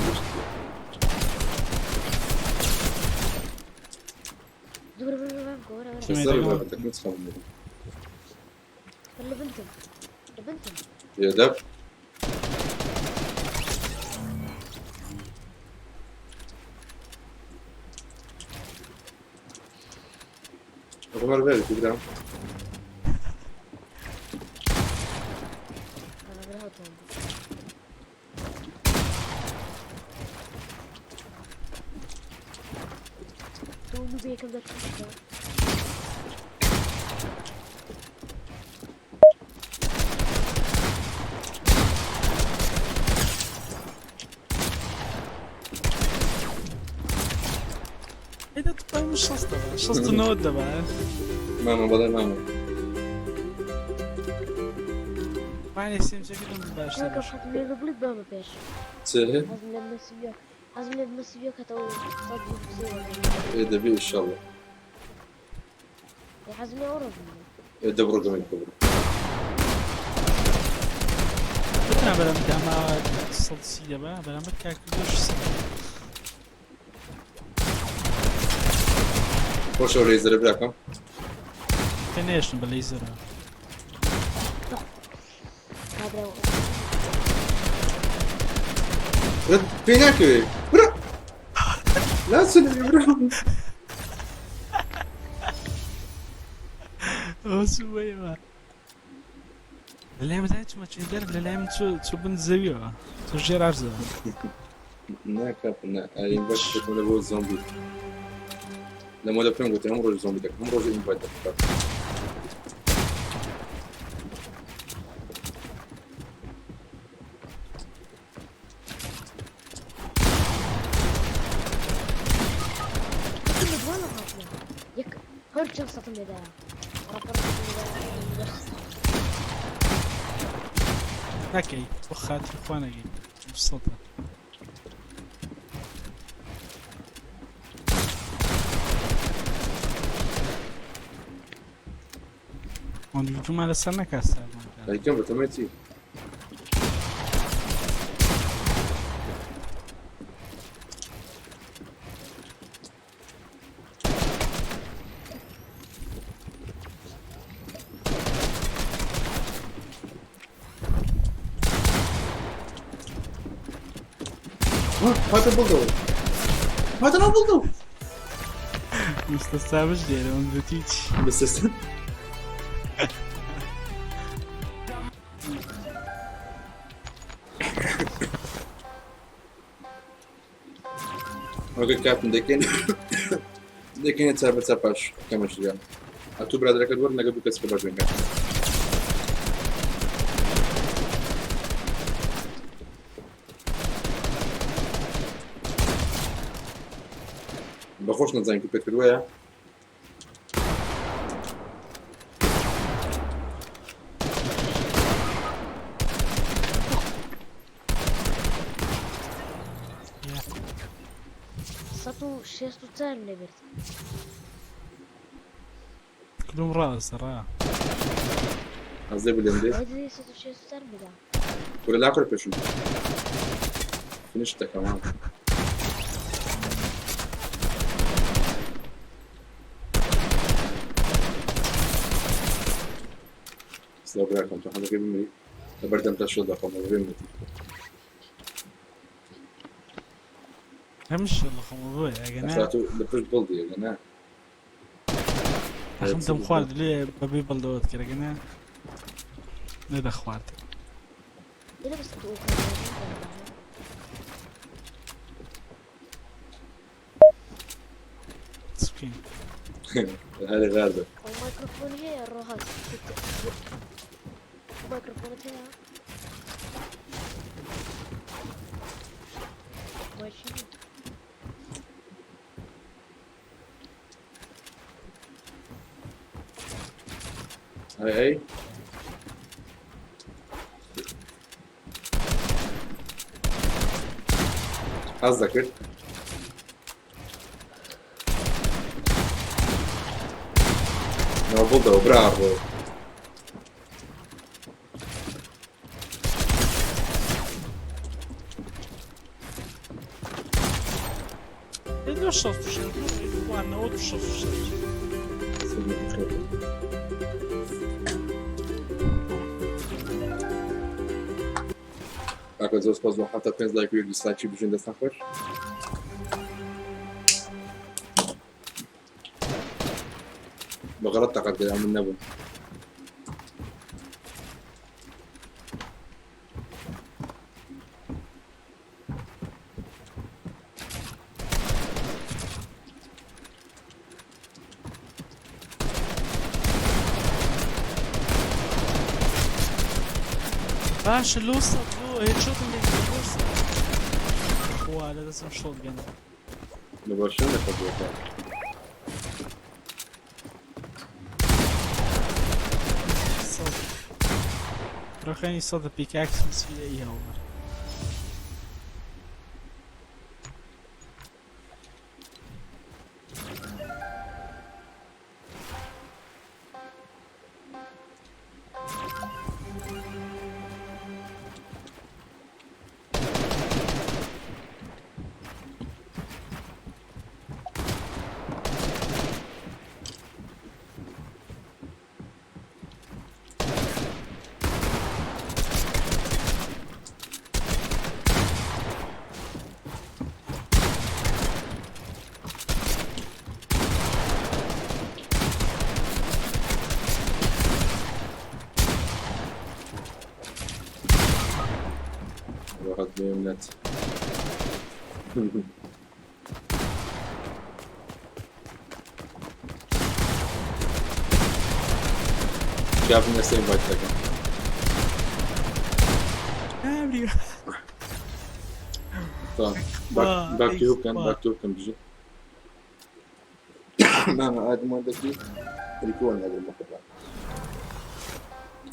دور بنكو ورا ورا الزرقاء بدك نسخة ولا بنتم بنتم يا دب عمر بالي تقدر انا بنهاتهم تو بيكم ذاك ايه ده تبقى مش شصطة بقى شصطة النود ده بقى ماما بدل ماما معني سيم شكلهم هاك مباشر حتى من البلد بابا بيش سهل لازم لما سيبيك لازم لما سيبيك هتو صدق بسيوة ايه ده بيه ان شاء الله حزمي أورد ايه ده برقم الكبرى فكرة بلا مدعمة الصلصية بقى بلا مكاك كلش خوش ولا يزرب براكم فينيشن بالليزر هذا رد فينك برا لا تسلم برا سوي بقى اللي متعتش ما تشيدر اللي شو بنزويها تشجير عرزة نا كابنا اي بس تكون ابو الزومبي لما لو كان قلت عمره الزومبي ده عمره زي انفايت ده كل ولا غاطية ميدا رابورت ميدا نكي وخاتي اخوانا جي بسطة Onde vi uma dessa na casa. Aí que eu também tive. Hadi buldum. Hadi lan buldum. Usta sabes dizer, onde eu te Nasılsın? Ok, Captain, de quem é que sabe essa parte? Que é mais legal. A tua brother que agora nega do que se acabar de vingar. بخوش نزاين كوبيت كدوية ساتو شيستو تال نبرت كلهم راس راه عزيب اللي هذه ساتو شيستو تال ميدا ولا لا أقرب بشو فينشتا كمان سلام عليكم تحنا كيف بمري لبرد أنت شو ده قام بمري همش الله خمضوع يا جماعة أخلاته لبرد بلدي يا جماعة أخمت مخوارد ليه ببي بلدوت كده جماعة نده خوارد إلا بس تقول سكين هذه غاردة الميكروفون هي الروهات الميكروفون هي ماشي هاي حظ ذكرت No, Buldeo, bravo! Ele não só fugiu, o outro só fugiu. Dacă îți o scoți o hată, pensi like eu dislike și bijin de asta faci? بغلط تقدر عم النبو باش اللوصة هيتشوت اللي اللوصة هو هذا اسمه شوت جن نبغى شنو ناخذ Trochę nie są te pickaxe z chwilę i over. واحد بيمنت شاف الناس بايت لك طيب باك تو كان بيجي ما عاد ما عندك ريكون هذا المقطع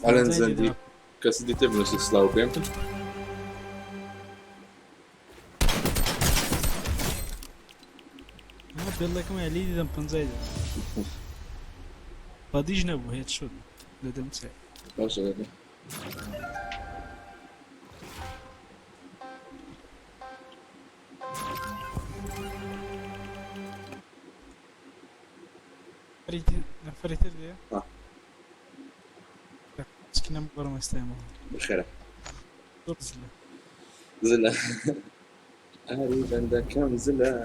ألان زندي كسدي تبنس سلاو بيمتن ما بالله كم علي دم بنزايد قد يجنبوا هيك شو لدم ساعة ماشي هذا فريت اللي آه. مسكينة مبارا ما يستعمل بالخير زلة زلا أري بندا كم زلا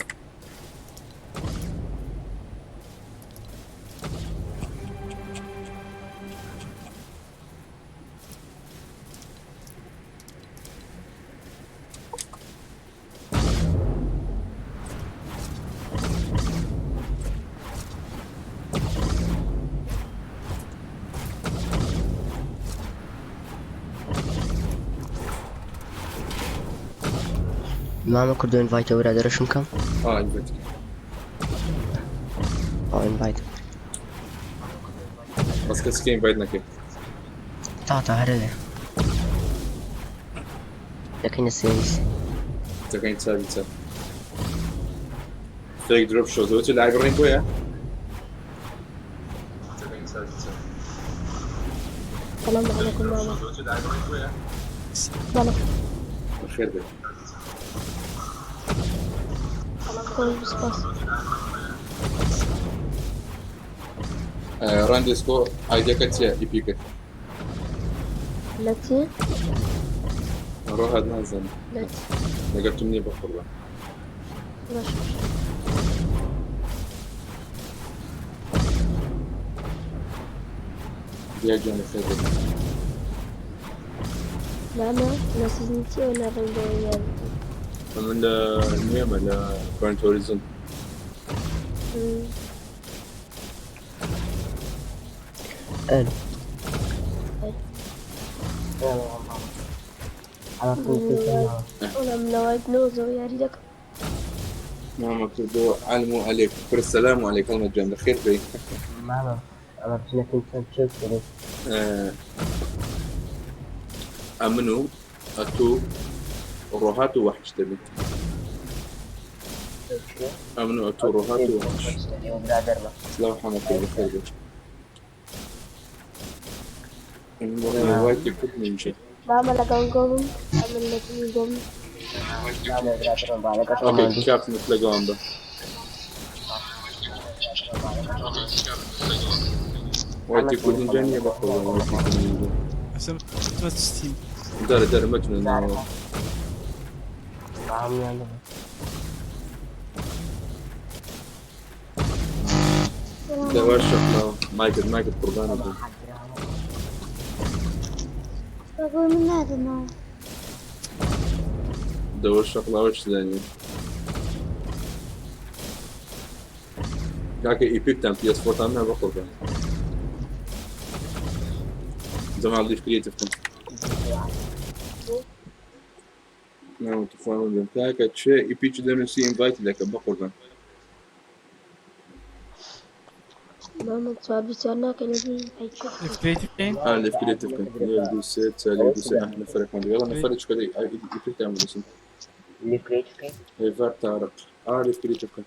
ماما كردو انفايت ورا درشم كم انفيت او انفايت بس كسكين بعدنا كيف تعطى هرله لكن السيريس تكين تساوي تساوي فيك دروب شوت وتو لاعب رينبو يا تكين تساوي تساوي السلام عليكم ماما بلا بالخير بك كويس بس راندي سكور ايديا كاتيا ايبيك التي روح هاد نازل التي لقيت مني بخبر ماشي يا جاني خير ماما نسيتي ولا الرنجوية من المهم على كورنت هوريزون الو على طول أنا من نوعي نوزو يا ريدك نعم مكتوب علموا عليك كل السلام عليكم المجان خير بي ماما انا بسنا كنت شوف امنوا اتو روحاتو وحش تبي امنوا اتو روحاتو وحش سلام حمد الله خير بي وايد كنت نمشي ماما لقاهم أعمل لك يقوم اوكي شاف نتلاقون ده وايد كنت نجاني بقول وايد كنت نجاني حسب ما تستيم دار مجنون ده ورشة مايكل قربان أقول من هذا النوع ده ورشة وش ثاني كاكي ايبيك تام بي اس 4 تام بقربان زمان اضيف كريتيف نعم تفاهم بهم كاكا تشي ايبيك دم سي انفايت لك بقربان ماما تصابت أنا كنبي هيك الكريتيف كاين اللي في كريتيف كان يلدو سيت يلدو سيت احنا فرق ما يلا نفرق شكلي ايبيك تعمل اسم اللي كريتيف كاين هيفار تارق اللي في كريتيف كان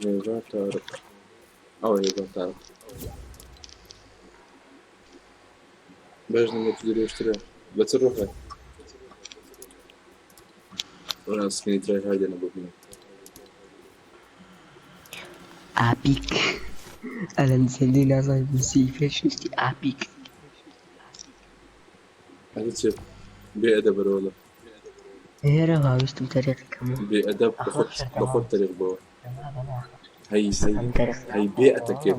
هيفار تارق هيفار تارق باش ما تقدر يشتري بتروح لك وانا سكيني تراي هاي انا بقول ابيك انا نسلي نازل بسيفه شفتي ابيك هذا شيء بأدب والله ايه راه مستم طريق كم بأدب بخد طريق بوا هي بيئتك كيف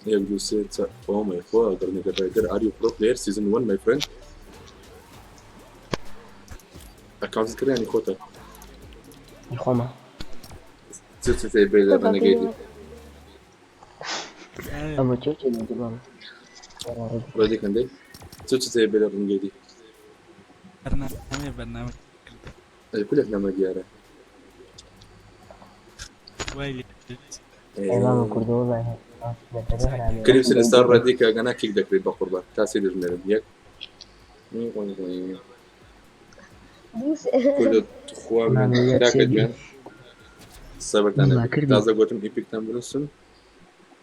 يبدو سيت oh my god are you pro player season 1 my friend account كرياني خوتا يخوما تسوتي بيلا انا قايدي اما تشوتي من دبام ودي كان دي تسوتي بيلا انا قايدي برنامج كل احنا ما دياره ويلي إمام كردوبة هي كريم سنستار رديك أنا كيك دكري بقربان تاسير الميرم يك بوس كل تخوا من ذاك الجن صبرت أنا كربي. تازة قلتم إيبك تمرسون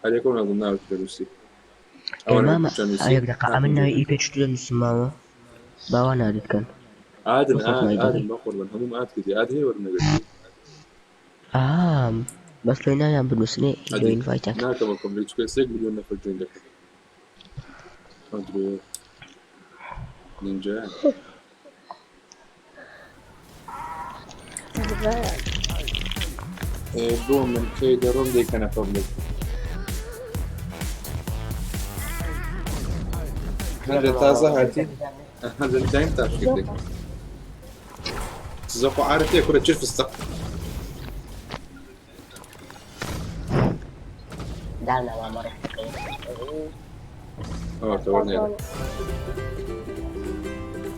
عليكم أظن ناوي تدرسي إمام أيق دقة عملنا إي بيتش تلو نسمعه باوانا أريد كان عادن بخوف ما يدري. عادن بقربان هم عاد كذي عاد هي ولا نقدر بس لو ينام بالوسنة لو ينفايتك ناك ما كملت كويس يك مليون نفر جوين دك أدري نينجا دوم من كي دروم دي كان فضلك هذا تازة هاتي هذا دايم تاشكيلك تزقوا عارف ايه كرة تشوف السقف دعنا ما مرة تورني هذا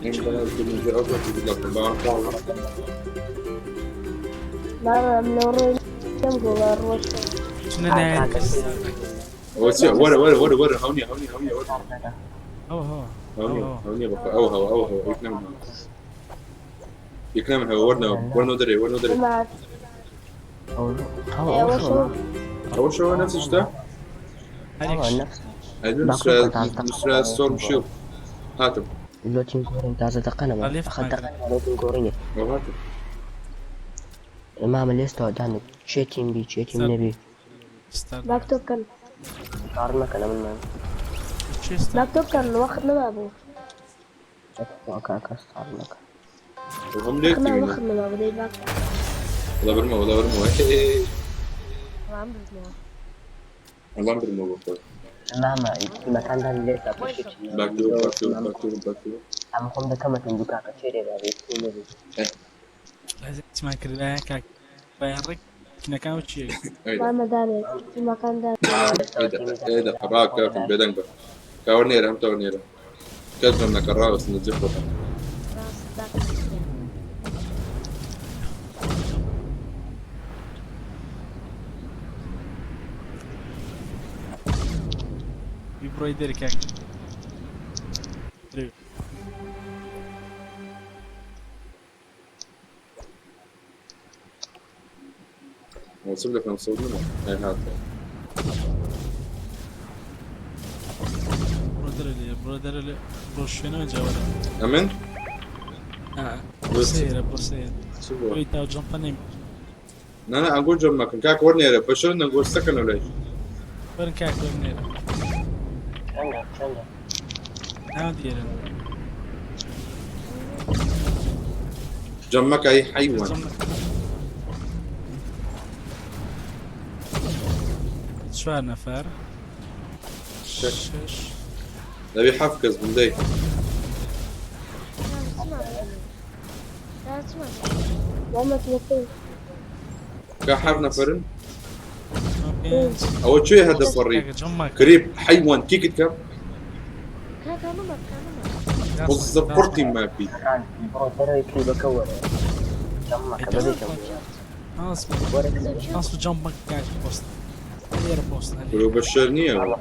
انت لازم تجي اصلا تجي لك لا من ورا كم جول الروش شنو نهاية ورا هوني هو هوني بقى او يكلم هو ورنا دري معك اول شو نفس الشيء عليك هذا نسرا ستورم شيلد هاتم لو تنكورين تازة تقنا أليف أخذ معك. تقنا لو تنكورين هاتم إمام الليستو دانو تشيتين بي تشيتين نبي ستار لابتوب كان قارنا كلام المهم تشيست لابتوب كان واخدنا مع ابوه وكاكا ستارنا وهم ليك احنا واخدنا مع ابوه لابتوب ولا برمو ما عنده اسمه والله برمو بقى ماما في مكان ده الليستو تشيتين باك أما كم ده كم تندوكا كتير بابي نبي لازم تسمع كذا كاك بيرك كنا كانوا شيء ما مداني في مكان ده ايه ده قراك في البدن بقى كاورنيرا هم تورنيرا كذا من كراس بس نزفه يبرو يدير كاك وصل لك نوصل منه هاي هات برودر بروشينا جوله امن بوسيرة شوفوا ويتا جمبانيم انا اقول جمك كاك ورنيرا بشر نقول سكن ولا ايش وين كاك ورنيرا شنو نعم ديرن جمك اي حيوان شو نفر شش نبي حفكز من دي لا تسمع لما تلفين كحر نفرن اوكي اول شيء هدف وريك جمك قريب حيوان كيك كم كان نمر وظبطتي ما في كان برودر يكي بكور جمك بدي ناس جمك قاعد بوست غير بوست ولو بشرني يا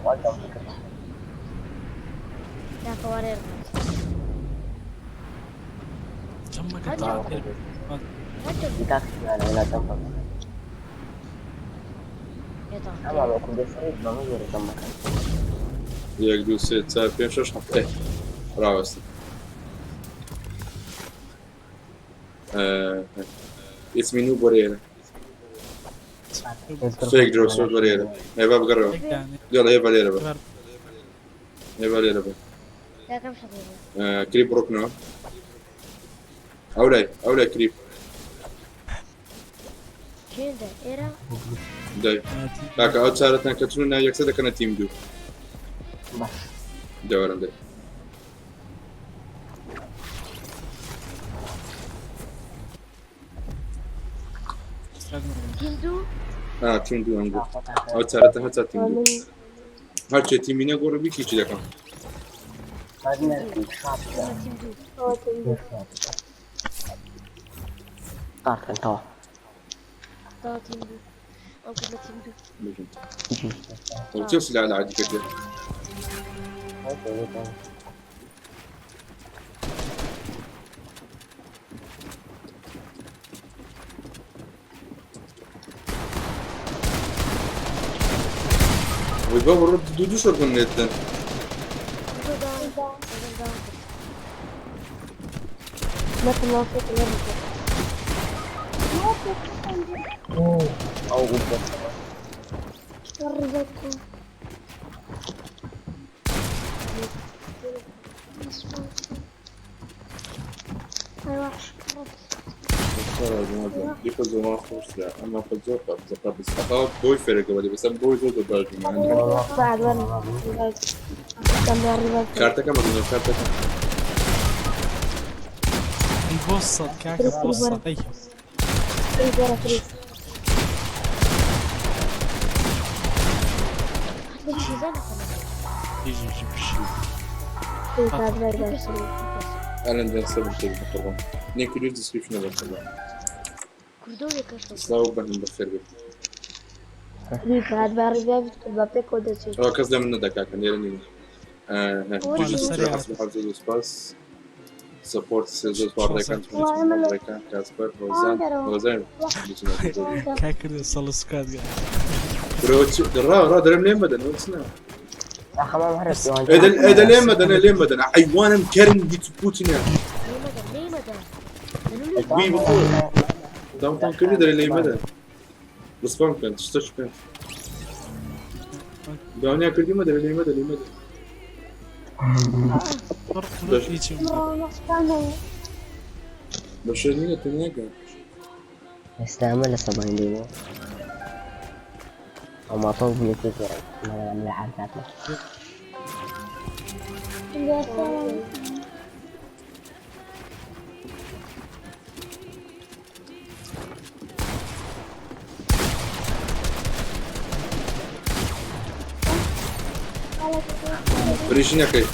كوارير جمك هجم. يتاكسي أنا جنبك يا طه أما لو كنت فريد بغير جنبك يقدو سيت صار فين شوش حط ايه راوس اسمي نو بوريرا فيك درو سو بوريرا هي باب قرب يعني يلا هي باليرا بقى هي باليرا بقى يا كم حبيبي كريب روكنا أولاي كريب شين ده إيرا داي لك أو صارت كترونا يكسد كنا تيم دو بس دوران داي هندو تيم دو أنجو أو صارت هتا تيم دو هر چه تیمینه گوره بی کیچی دکم هذا الشاط هندو طارت انت طه هندو او كنا تيمدو بجن وتوصل على عادي كده ويبقى الرد دودو شو قلنا يدن ما تنافق او بالضبط ديكو زمان خوش لا اما فزوق زقاب بس اخاف بوي فرق قبل بس بوي زود باجي ما عندي بعد وانا كان بيعرض كارتك ما قلنا كارتك البوصة كاكا بوصة أي يجي يجيب الشيء انا ندير سبب شيء طبعا نيكو ليش ديسكريبشن بس كردوي كشف سلاو بن بخير بك ليك هاد بارجع بابتك ودتي هو كذا من دكا كان يرني ولا سريع. اصبح زود سباس سبورت سيزوس باردكان باردكان كاسبر وزان كاكا صلى سكاد قاعد بروتش درا درا منين بدنا وصلنا خمام هرس اذا ليه مدن حيوان كرن دي تبوتنا ليه مدى وي بقول دام كان كل ده ليه مدن بس فهم كان تشتش كان دانيا كل مدن ليه مدن بشرني الدنيا كان استعمل سبعين ديمو وما طول بيتك من الحال ذاته بريشنا كي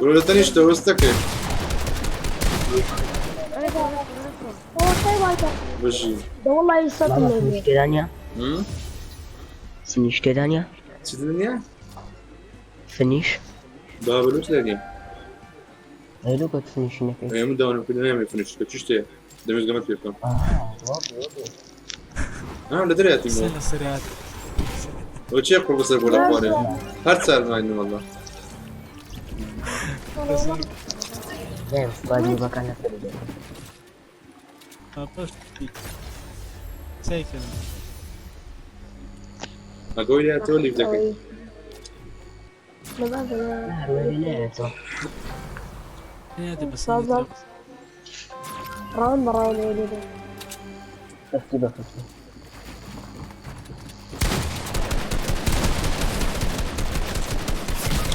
ولا تاني اشتوستك بجي ده والله يصدم فينيش كدانيا هم فينيش كدانيا سيدنيا فينيش بابلوش لانيا ايلو قد فينيش نكي ايام داون كل يوم يفنش كتشتي دمج قمت فيكم لا دري اتيمو سنة سريعات وشي يقول بس اقول اخواني هات سال ما عندي والله زين بعد مكانك زي كذا اقول يا تولي بذكي لا وينيته هذا بس بالضبط راوند وليدي افتي بفتي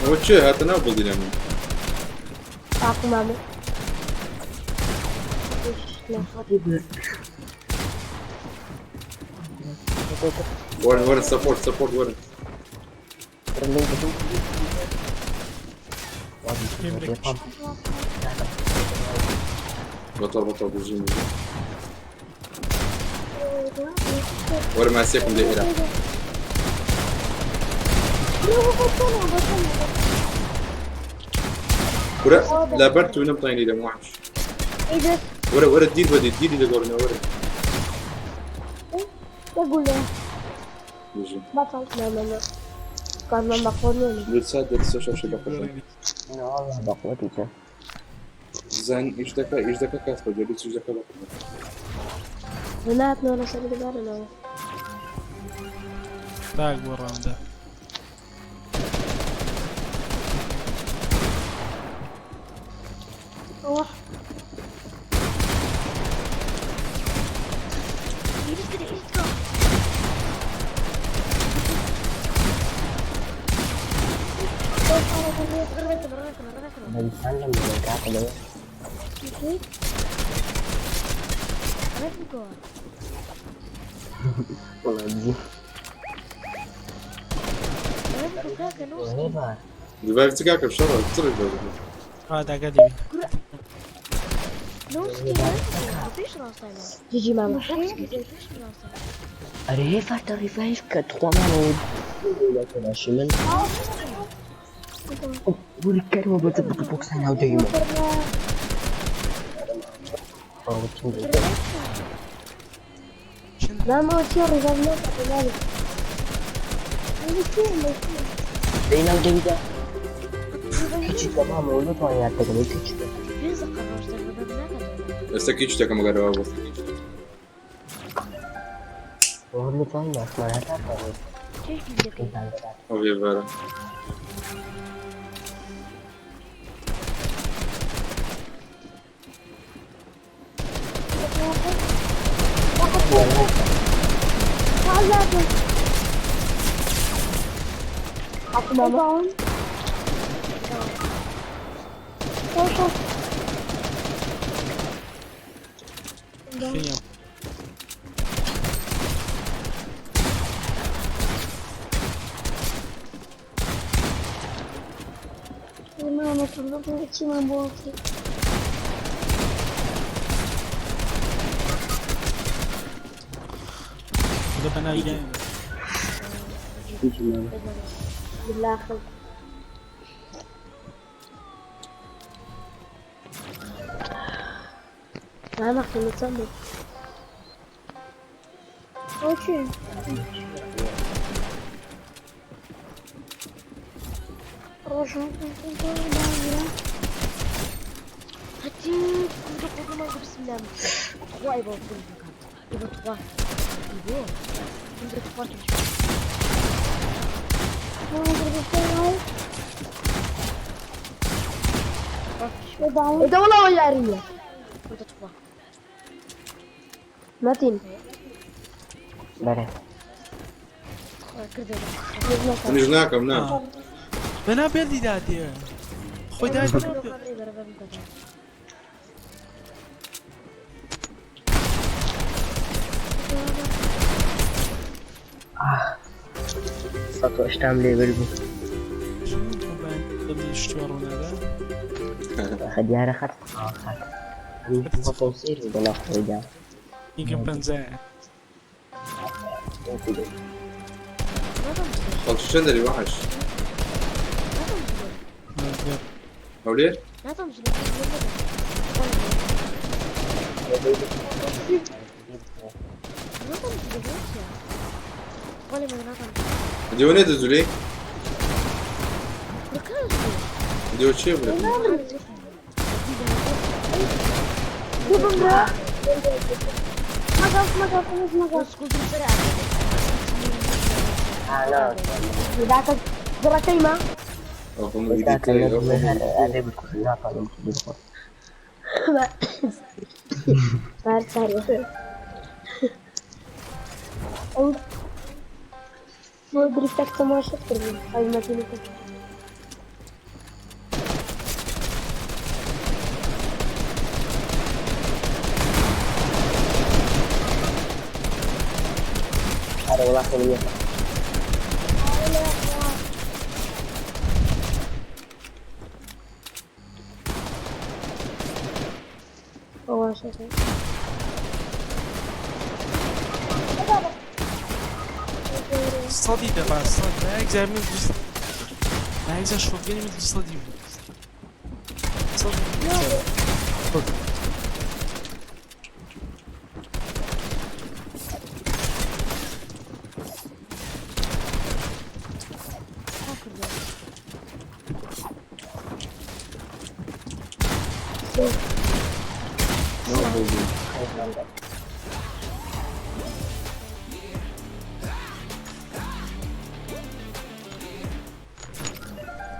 وشي هات نابل دينامو تعرفوا مامي وين سبورت وين بطل بجيني ورا ما سيكم دي إله ورا لا برت وين مطيني ده موحش ايه ده؟ ورا الديل بدي الديل اللي قولنا ورا يقول له بيجي بطل لا كان لما قولوا لسه السوشيال شبكة والله بقوتي زين ايش دكا كاسبر جلس ايش دكا بقى لا ولا سبب دارنا باق ورا ده روح بنتعلم من العقل والله دي غريبة دبي تسقاك بشرة تصير هذا قديم جيجي ماما Allez, t'arrives que 3 malades. La chemin. Vous le calmez, vous êtes pour que ça n'aille pas. Oh, tu me dis. ماما وشي رجعنا كذلك Dei não dei da. Hiç tamam onu da hayatta kalıyor hiç. رزق الرجل بدنا بس اكيد اشتكى مجربها بس Onu da yapma hayatta kalıyor. كيف بدك او في فعلا حط ماما خيام ماما طلبنا شي ما بوكي ده بنا جاي بالله خذ ماما خلي تصلي اوكي روح هاتي كنت ما بسم الله واي بابا يبغى تقوى يبغى كنت تقوى ده والله ولا ريا كنت تقوى متين Bare. كذا مش ناكم نعم بنا بيلدي دادي خوي دادي Sato işlem level bu. شنو بان اللي يشتغلون هذا خديها رخت. أنا توصيل ولا خرجة. يمكن بنزاع قلت شندري وحش او ليه؟ لا تمشي ولا من دي ونيت زولي دي وشي ولا او هم دي كاي هذا بتكون لا طالما بتكون. ما ادري تكتب ما شفت هاي ما تيجي هذا والله خليه. هو شكله صدي دابا صدي ما يكزا من ما يكزا شوف بيني من صدي صدي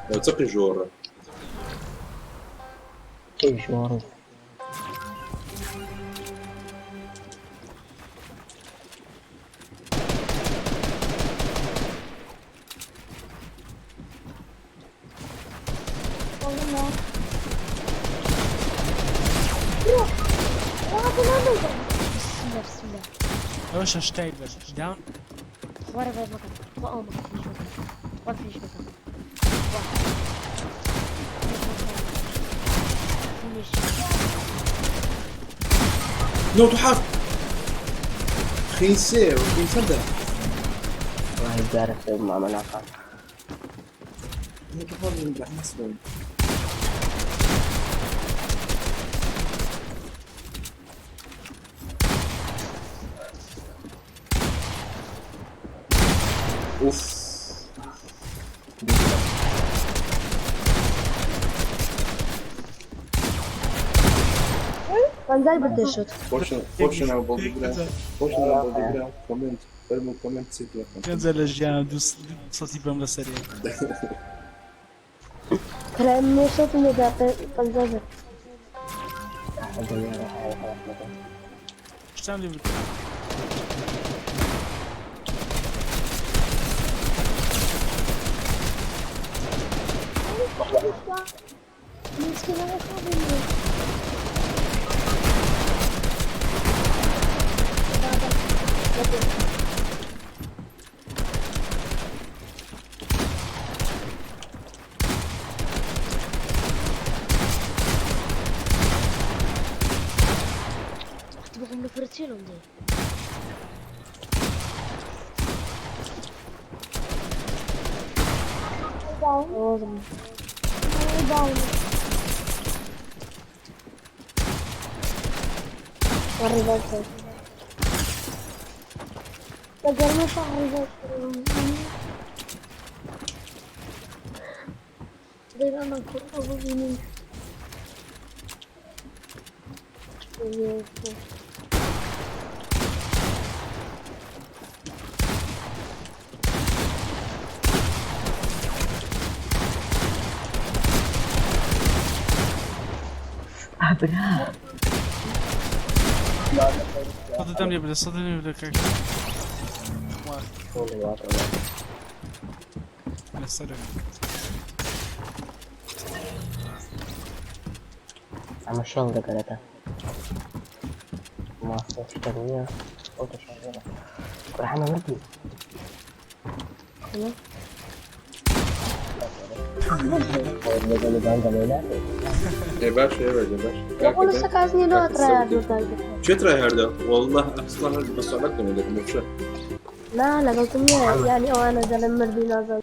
لو تقي جورة كيف شعورك؟ بسم الله واش اشتاي داون ورا بعد مكان وأول مكان ولا فيش مكان فيش نوت حاط خيسي وخيسة والله بيعرف مع مناقة. نتفضل بحسبه اوف كان زي بدي الشوط. خوشنا وبوبيبرا خوشنا وبوبيبرا كومنت ارموا كومنت سيت لكم كنزل الجيان دوس صوتي بملا سريع. ترى إنه صوت إنه ده كان زي ايش تعمل لي؟ مشكلة خالص. تبغى نفرتيلهم دي. بلا صدقني بلا صدقني بلا كيك. على السريع. أما شلون ذكرتها؟ ما صوت تنوية صوت شغالة. راح أنا ودي. يا باشا يا باشا يقول سكازني لو ترى شو ترى هذا والله اصلا بس عليكم ولا مش لا لا قلت له يعني او انا ده لما بدي نازل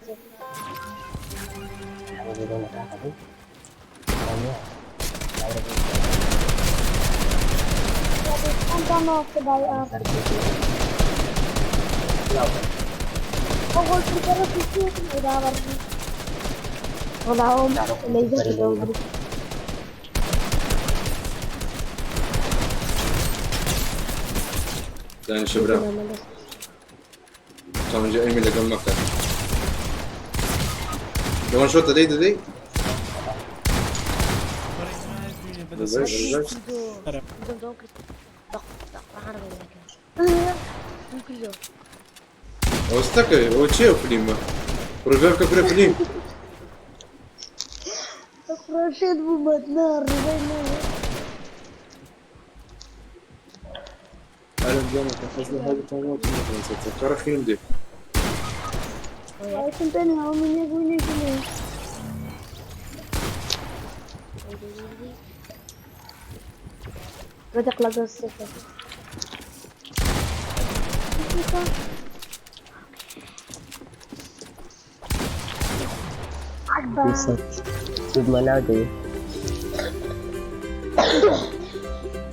انت ما في باي أقول في كذا في شيء إذا ورد وضعهم ليزر يدور ثاني شبرا طبعا جاي من اللي مكة لو شوت دي Остакай, оче флима. Проверка флим. Рашид буматнар, أهلا جامعة حصل هذا قنوات مثلا ترى خيم دي. كنت أنا ومن يقول لي ما تقلق الصفر. سيد منادي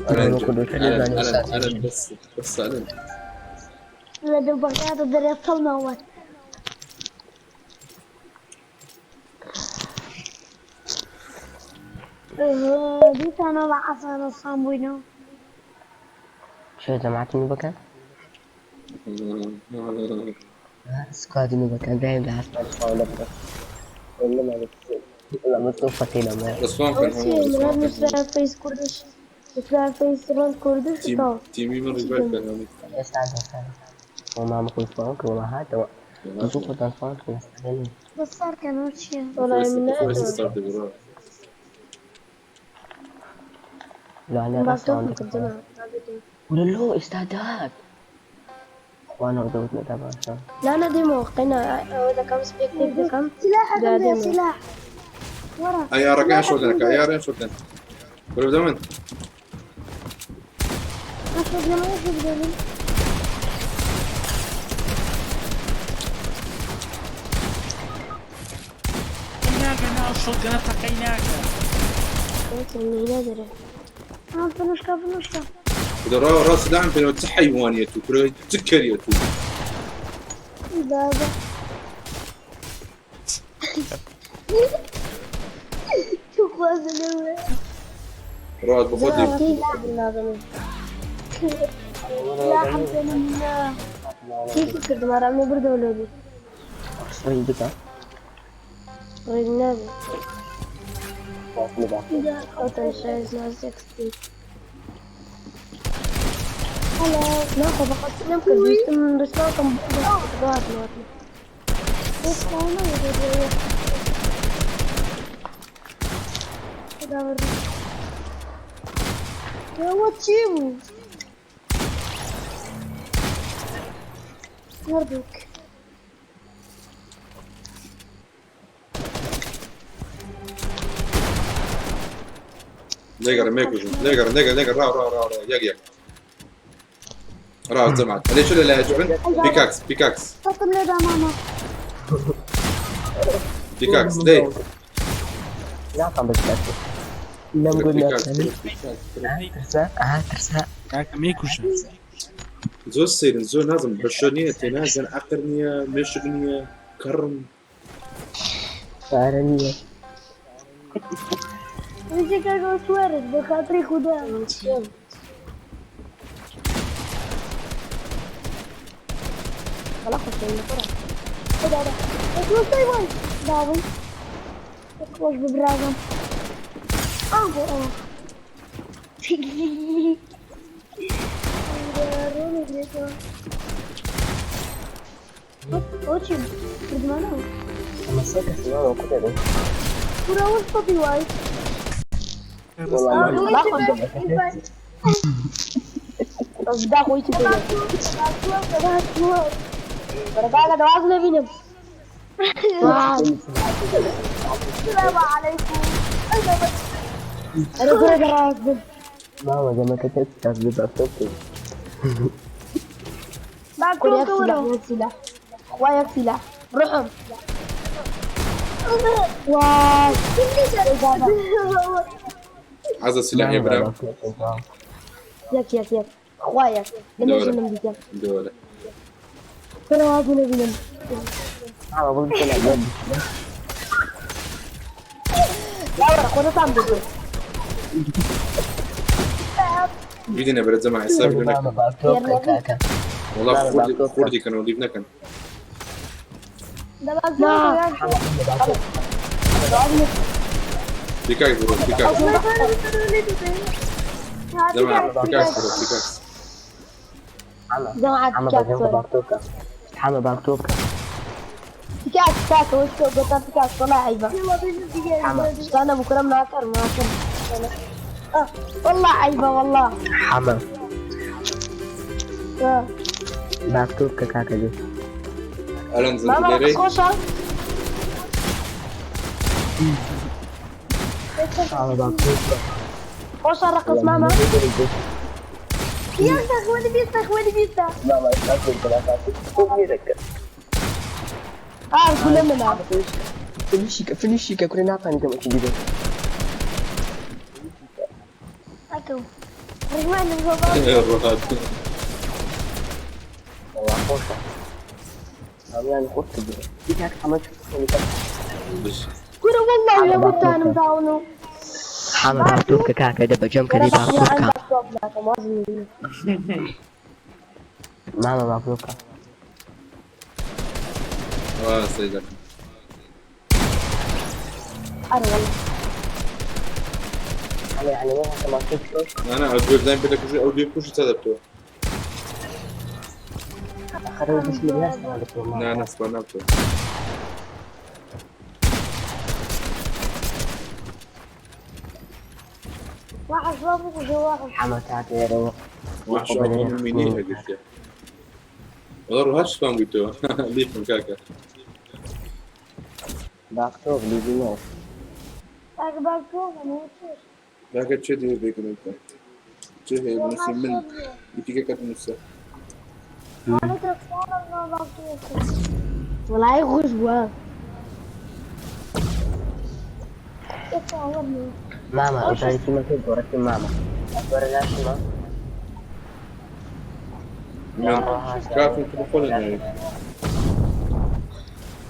أنا بس أنا لا دوبك هذا دري أصلنا أول دي أنا وعصانا الصامبوينو شو جماعتني بكا؟ سكوادني بكا دايم بعرف الفاولة بكا ولا ما لا مصطفى كده ما بس فاهم كان هو مثلا فيس كردش مثلا فيس رول كردش تيمي من رجال كان استعد وما ممكن فانك وما هذا نشوف الفانك نستعد بس صار كان وشي والله من لا أنا رسول ولا له استعداد وانا غدوت نتابع لا أنا دي موقعنا إذا كم سبيكتيف دي كم سلاح سلاح ورا أي رجع شو لك أي رجع شو لك ولا بدمن أشرب لما يشرب دولي. انا الشوط قناتها كيناكا إني نادرة. فنوشكا فنوشكا. إذا راس دعم في حيوانيته كله تكريته. بابا. شوف هذا اليوم. راد بفضل. لا حمد لله. كيف كنت مرة من برد ولدي. صحيح بك النبي. واصل بقى إذا قطع شيء اسمه 60. هلا ناخذ فقط يمكن بيستم رسالة بعد ما بس أنا يقول كذا ورد يا واتشيمو وردك ليجر ميكو ليجر را يق را زمعت ليش لا يجبن بيكاكس تطلع لي ماما بيكاكس ليه لا طبعا لا نقول لا ترسا كاكا ميكوشا زو سيرن زو نازم بشونية تنازل عقرنية مشغنية كرم فارنية ويجي كاكا سوارد بخاطري خدام خلاص خلصنا خد هذا اخلص دايما داوي اخلص ببراغم اه اوتشي بدمانه مسكت السيارة وكده ورا وسطي وايد والله لا خد ده خوي كده برجع ده واغلى بينهم السلام عليكم انا كده راكب ماما زي ما كتبت تكذب أصوتي باكل سلاح اخويا سلاح روحهم واو عايز السلاح يا برام ياك اخويا دولة ترى واغلى بينهم أنا قلت لا لا خذ تعمل جينا برد زمان حساب لنا والله فوردي كانوا ضيفنا كان لا بيكاكس برو بيكاكس زمان بيكاكس جماعة حمد باكتوكا بيكاكس وش بيكاكس والله عيبة انا بكره معكر والله عيبة والله حمد باكتوكا كاكا دي ألان زنت ماما ليري خوشة حمد باكتوكا خوشة رقص ماما يا اخواني بيستا ماما استاذ الثلاثات كبيرك كل منا فينيشيكا كوريناتا انت ما تجيبه اكو رجعنا نجوبا الرهاد والله خوشة يعني قلت كده ديك حمد كورة والله يا بوتان مداونو حمد باكتوكا كاكا دبا جنب كذي باكتوكا ماما باكتوكا سيدك انا والله انا يعني ما ما كنت أنا أقول دايم بدك شيء أو ديك وش تذبته خرج بسم الله الرحمن الرحيم لا أنا سبحانته واحد صابك وجواحد حمد كاكا يا روح وحش من ميني هديك والله هاش فاهم قلتوا ليك من كاكا باكتوك ليجينو اكبر فوق انا وشوش كاكا تشدي بيك انت شو هي بنص من يبيك كات نص والله يخش جواه ماما udah cuma ke goreng mama goreng nasi mah من كافي تدخل هنا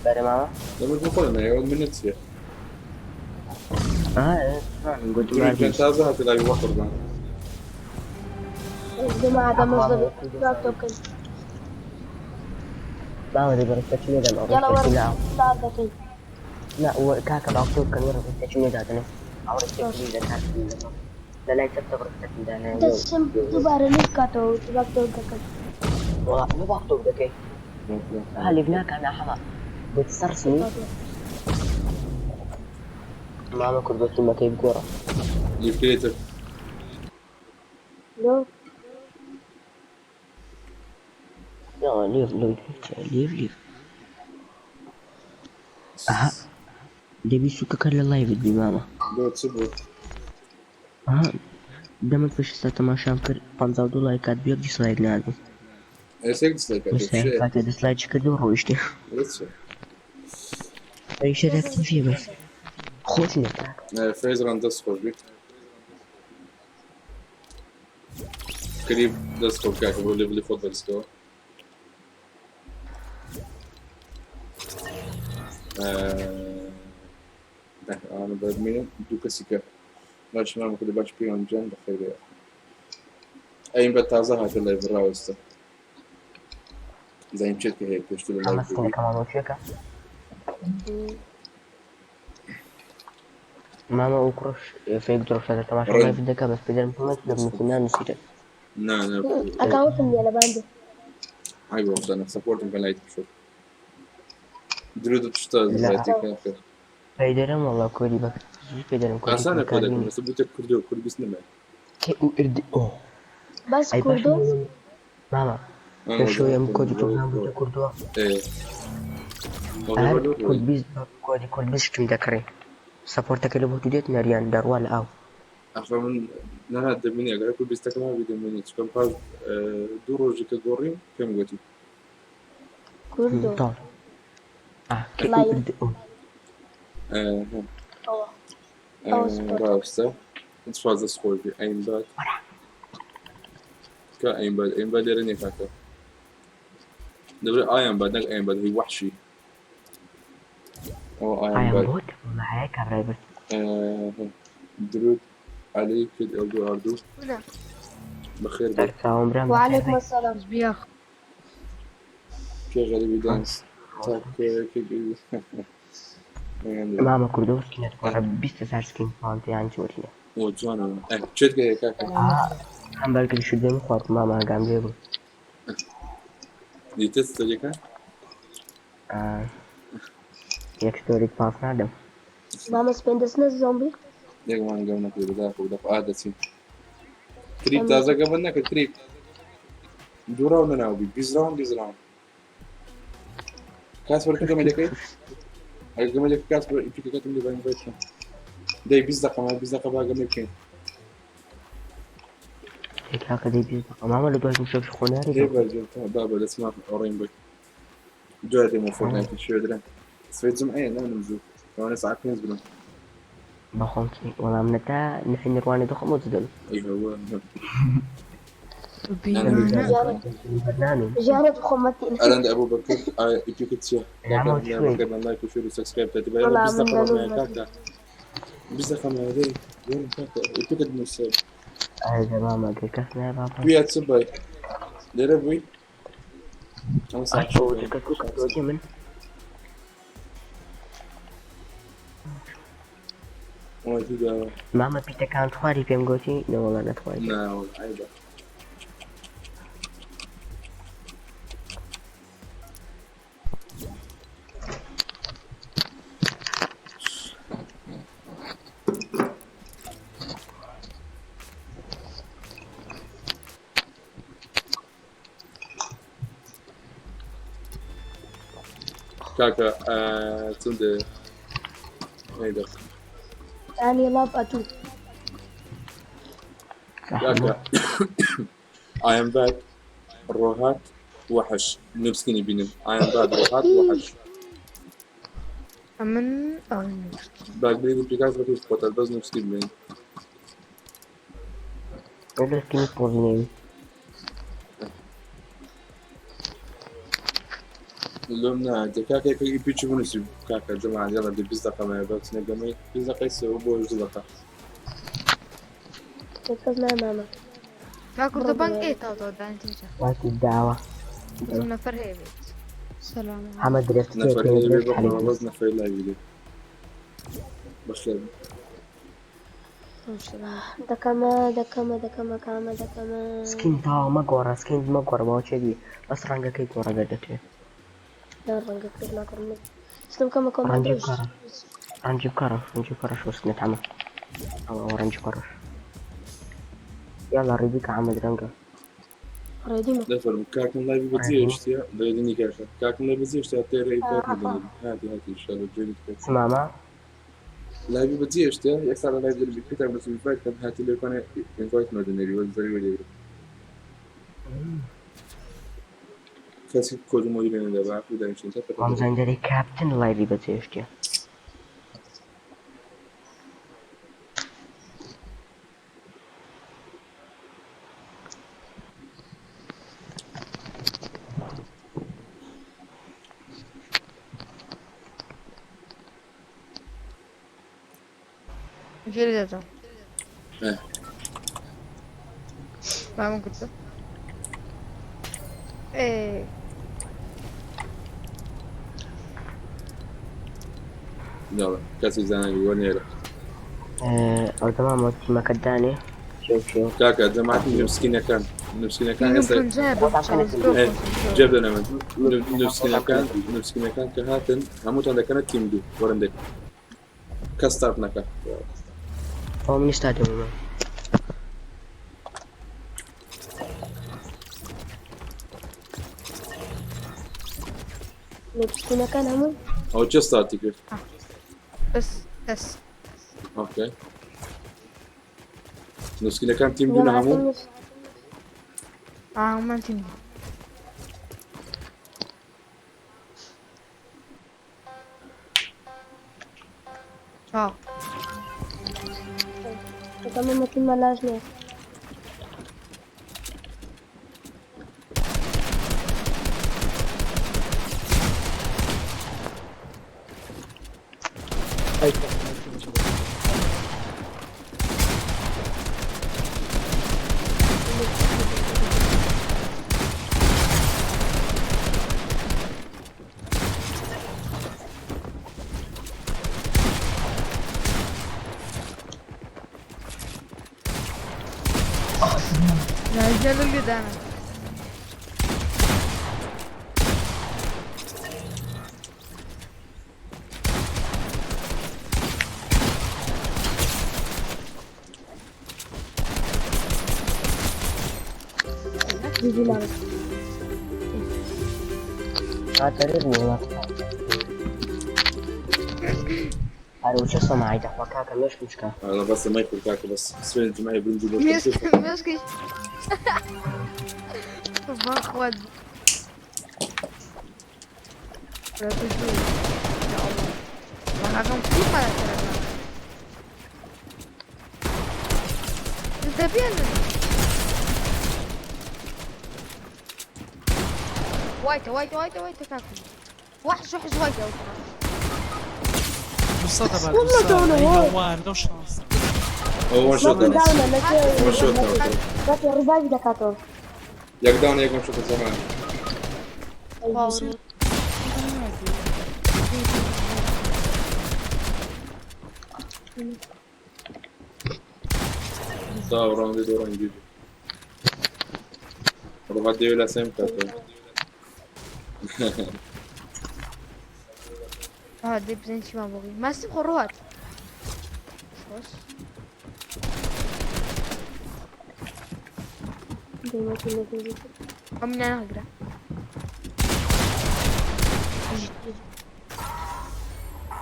dari mama لما تدخل هنا يقعد من نفسه gue تقول cuma كان تازه هتلاقي وقر بعد الجماعة ده مصدر لابتوب كده mama di goreng cumi dan orang يلا ورا kecil لا ده كده لا وكاكا دكتور كان ورا cumi dah nih orang kecil dan kaki لا لا يكتب ركبتك ده انا ده السم تبقى ريليف كاتو لابتوب ده كده مو دكتور ده كي اللي هناك انا حما بتسترسني ماما كنت بس ما كيف كورة ليفكيتر لو يا ليف aha dia suka kalla live di mama لو تصبر aha دائما فيش ستة شامكر 50 دولار كات بير ديسلايك نادي ايش ديسلايك بس هي شيء كات ديسلايك كدور ويشتي لسه اي شيء ركزت فيه بس خوشني فيزر اندسكور بي قريب دسكور كاك بقول لي فوتبول سكور انا بدمين دوكا سيكا باش ما كنت باش بيون جن بخير اي بتازه هات اللي براوست زي مشيت هيك تشتغل اما لايف سنة كمان وشيكا ماما وكروش فيك دروش هذا تماشى ما في الدكا بس بدل ما تبني فنان نسيت لا اكاونت اللي انا باندي ايوه انا سبورت بلايت شوف درود تشتغل زي كافر فايدرم والله كودي بك فايدرم كودي اصلا كودك بس بدك كردو كرد بس نما كي وردي اوه بس اي باش كردو ماما شو يوم كودي تقول بدك كردو ايه كل بيز كودي كل بيز كم ذكرين سبورتك اللي بوجودت نريان دروال او افهم انا دمني اقول كل بيستكمل بدمني تكون باز دورو جيك غورين كم قلتي كردو طال كي لاين. وردي اوه راوستا نتفاز سكول في اين باد كا اين باد يرني كاكا دبر اين باد نك اين باد هي وحشي او اين ايام باد بود والله هيك الريبس درود عليك اردو بخير بك ترساهم برام وعليكم السلام بياخ كي غريب دانس تاك كي ماما كردوس كانت كورة بيست سارسكين فانت يعني شورينا وجوانا تشد كاكا هم بالك شو دم خاط ماما قام جيبه دي تست ليكا يكستوريك باس نادم ماما سبندسنا زومبي يا مان قامنا في بدافع عادتي تريب تازه قبلنا كتريب دورا ولا ناوي بيزراون كاسبر كده ملكي هاي ملك كاسبر يبيك كاتم لي باين بايتشن داي بيزدق بقى ملكين هيك هكا دي بيزا ماما اللي دوش مشوف شخوناري داي برجل بابا الاسماء اورين باي جوادي مو فورتنايت شو درن سويت زمعين انا نزول وانا ساعات نزل بخونكي والله من تا نحن نرواني دخل مزدل ايوه برنامج جارة خمتي انا ابو بكر يبيك تسيا نعم شوي كان لايك وشير سبسكرايب تبعي والله بيزدق من ما قالوا كاكا بيزدق ما هذي وين كاكا يبيك تنسى هذا ماما كيكسنا بابا بيات سباي لربوي انا صح أشوف تكتوك أتوجه من موجودة ماما بيتا كانت خواري فيم قوتي لا والله أنا خواري لا والله عيبة كاكا تند هيدا يعني لاف اتو كاكا I am back روحات وحش نفسكني بينم I am back روحات وحش من باك بريد بيكاس بكيف قتل بس نفسكني بين Ele que me pôs لومنا كاكا كي بيتشو بنسيب كاكا جماعة يلا دي بيزا قماية بس نقمي بيزا قيسي وبوش دلقا ركز معي ماما ما كنت بنك ايه تاو ده انت مش وقت الدعوة كنا فرهي بيت سلام محمد درست نفر هي درست بيبقى حليب مرض نفر لا يجي بخير دكما كاما سكين تاو ما قورا ما وشي بس رانجا كي قورا قدتي لا رنجة كتير ما كرمت اسلم كما كوم رانجيب كرش شو سكنت عمل أو رانجيب كرش يلا ريبيك عمل رانجا ريديما نفر كاكن لا بيبزي اشتيا دايدني كاكن لا بيبزي اشتيا تيري يفوت هاتي ان شاء الله جيني اسمع ما لا بيبزي اشتيا يكسر لا يبدل بكتير بس بيفايت كان هاتي اللي كان انفايت مدنري ولا كاسي كود مديرين ده بقى كده مش انت رمزان جدي كابتن لا يبي بتشتي جيل ده ايه ما ممكن ده ايه يلا كاسي زاني ونيرة أردما موتي ما كداني شوف كاكا جماعتي نفسكينا كان يمكن جاب جاب لنا من نفسكينا كان كهاتن هموت عندك كانت تيم دو ورندك كاستارت نكا هو من استاديوم لبسكنا كان همون او جست ارتيكل بس اوكي نفسكينا كان تيم دو همو ما انت اه كمان مثل ما لازم نزلوا اللي ده انا يجي لعبة اعترضني أنا وش اسمه معي ده وكاكا مش مشكلة انا بس ما يكون كاكا بس سفنت معي بنجي مسكي باخد لا تجوز يا الله ما هاكم كيف على كلامك انت فين وايت كاكو وحش وايت بالصدى بعد نوار لو شانس هو شوت هو شوت كاتو رباعي دكاتور ياك داون ياك شوت زمان صار راوند دوران جديد روح ديو لا سيم كاتو دي بزنتي ما بغي ما سيب خروات بس أمي أنا هقرأ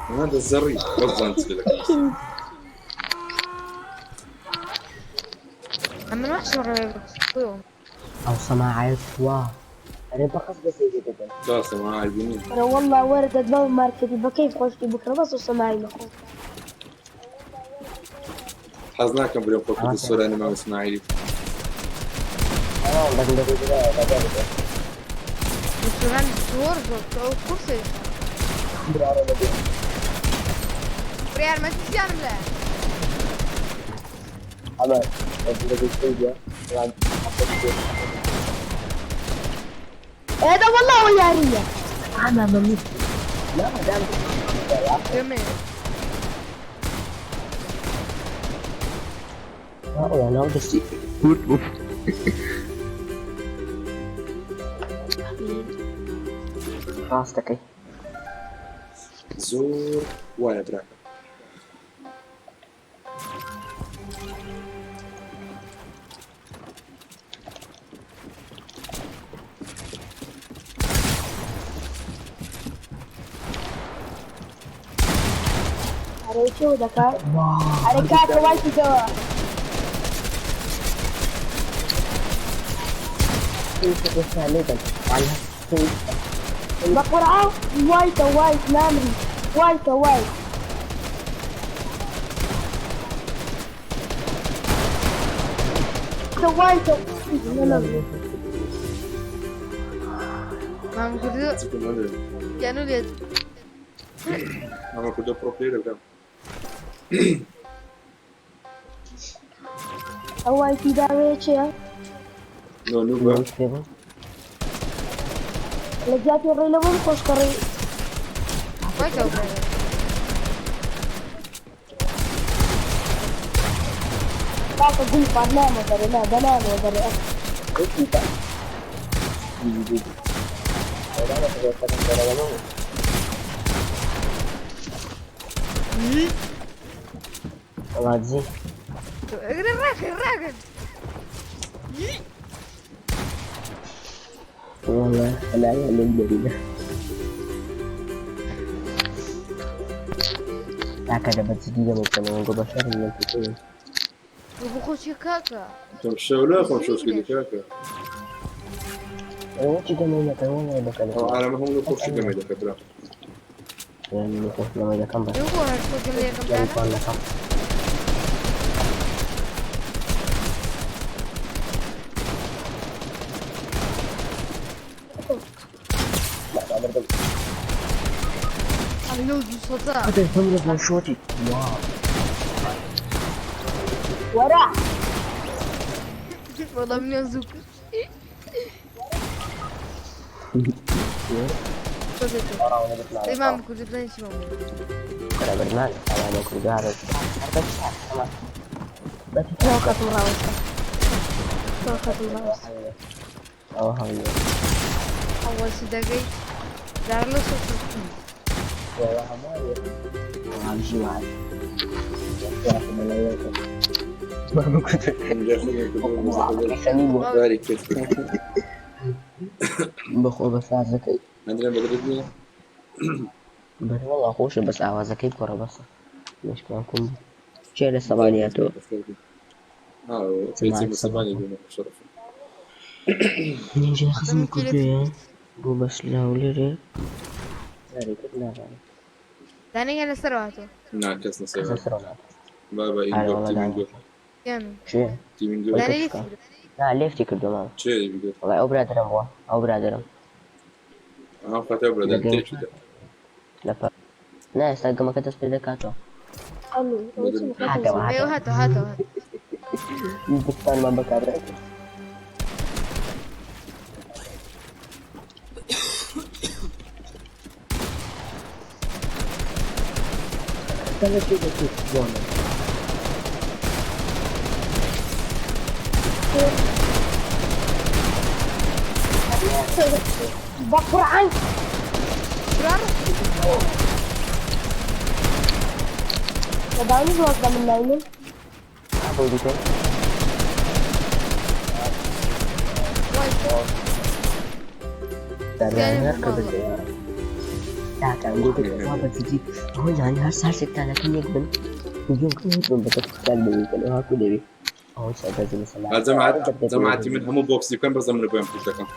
هذا الزري وزنت كذا أما ما أحسن رأيهم أو سماعات واه أنا بخص بس يجي كده لا سماعة عايزين أنا والله وردت باب ماركتي بكيف خوشتي بكرة بس وسماعي لكم. حظنا كم باليوم فوق الصورة أنا ما إسماعيلي لكن ده كده السودان صور أو كرسي ريال ما تجي أنا لا أما ده كده يعني هذا والله يا ريا. أنا مميت لا دام جميل يعني هذا الشيء راستك ايه زور ولا دراك أري شو ذكر؟ أري كات وايد جوا. كيف عليك على بقرعة وايد نامري وايد ما مكردو جانو ليد أنا كده بروفيل كم وايد في داويتش يا لو نوبة لجاتي الريلابون خوش كري. ما يتوقع لا تقول فنان وذري لا بنان وذري غادي الراجل والله انا يعني الجريمة هكذا بتجي ممكن نقول بشر من الكتير وبخش كاكا تمشي ولا خمسة كده كاكا أنا وش كمان كمان بكلم أنا ما هم نخش كم إذا كبر يعني نخش لما إذا كم بس يقول هتفوت اللي كم يعني سنة فانا كم عملوا صوتا هذا يفهمني من شوتي واو ورا والله من يزوك تمام كنت بتنسى شو كنا برنامج أنا كنت جالس بس توقت مراوسة توقت مراوسة هاي أول دقيقة دار له صوت والله ما أمشي معك يا أخي ملايين ما كنت خليني بارك كيف بخو بس ذكي عندنا بدرتني بس والله خوش بس ذكي كورة بس مش كمان شيء الثمانيات بيتي مسباني بما شرف نيجي خصم كله بو بس لا وليري ساري كده ثاني أنا سرواته نعكس نسوي سسرنا بابا أيوة إنجو والله تيمينجو جامد شو تيمينجو ثاني ليف لا ليفتي كده ما شيء بيقول والله أو برادرم بوا أو برادرم أنا فاتح برادر تيجي ده لا لا استاق ما كنت أسبي ذكاته أمي هاتوا أيوه هاتوا بستان ما بكرر كان كده كده بقر عنك تدعوني بوضع من نايمين أقول لك ترى نركب السيارة لا كان يقول لك ما بتجي هو يعني هالسهل ستة لكن يقبل يجون كل يقبل بس تقبل يمكن هاكو دبي أول شيء لازم يسمع. جماعتي من همو بوكس يكون بس من بوين بوشكم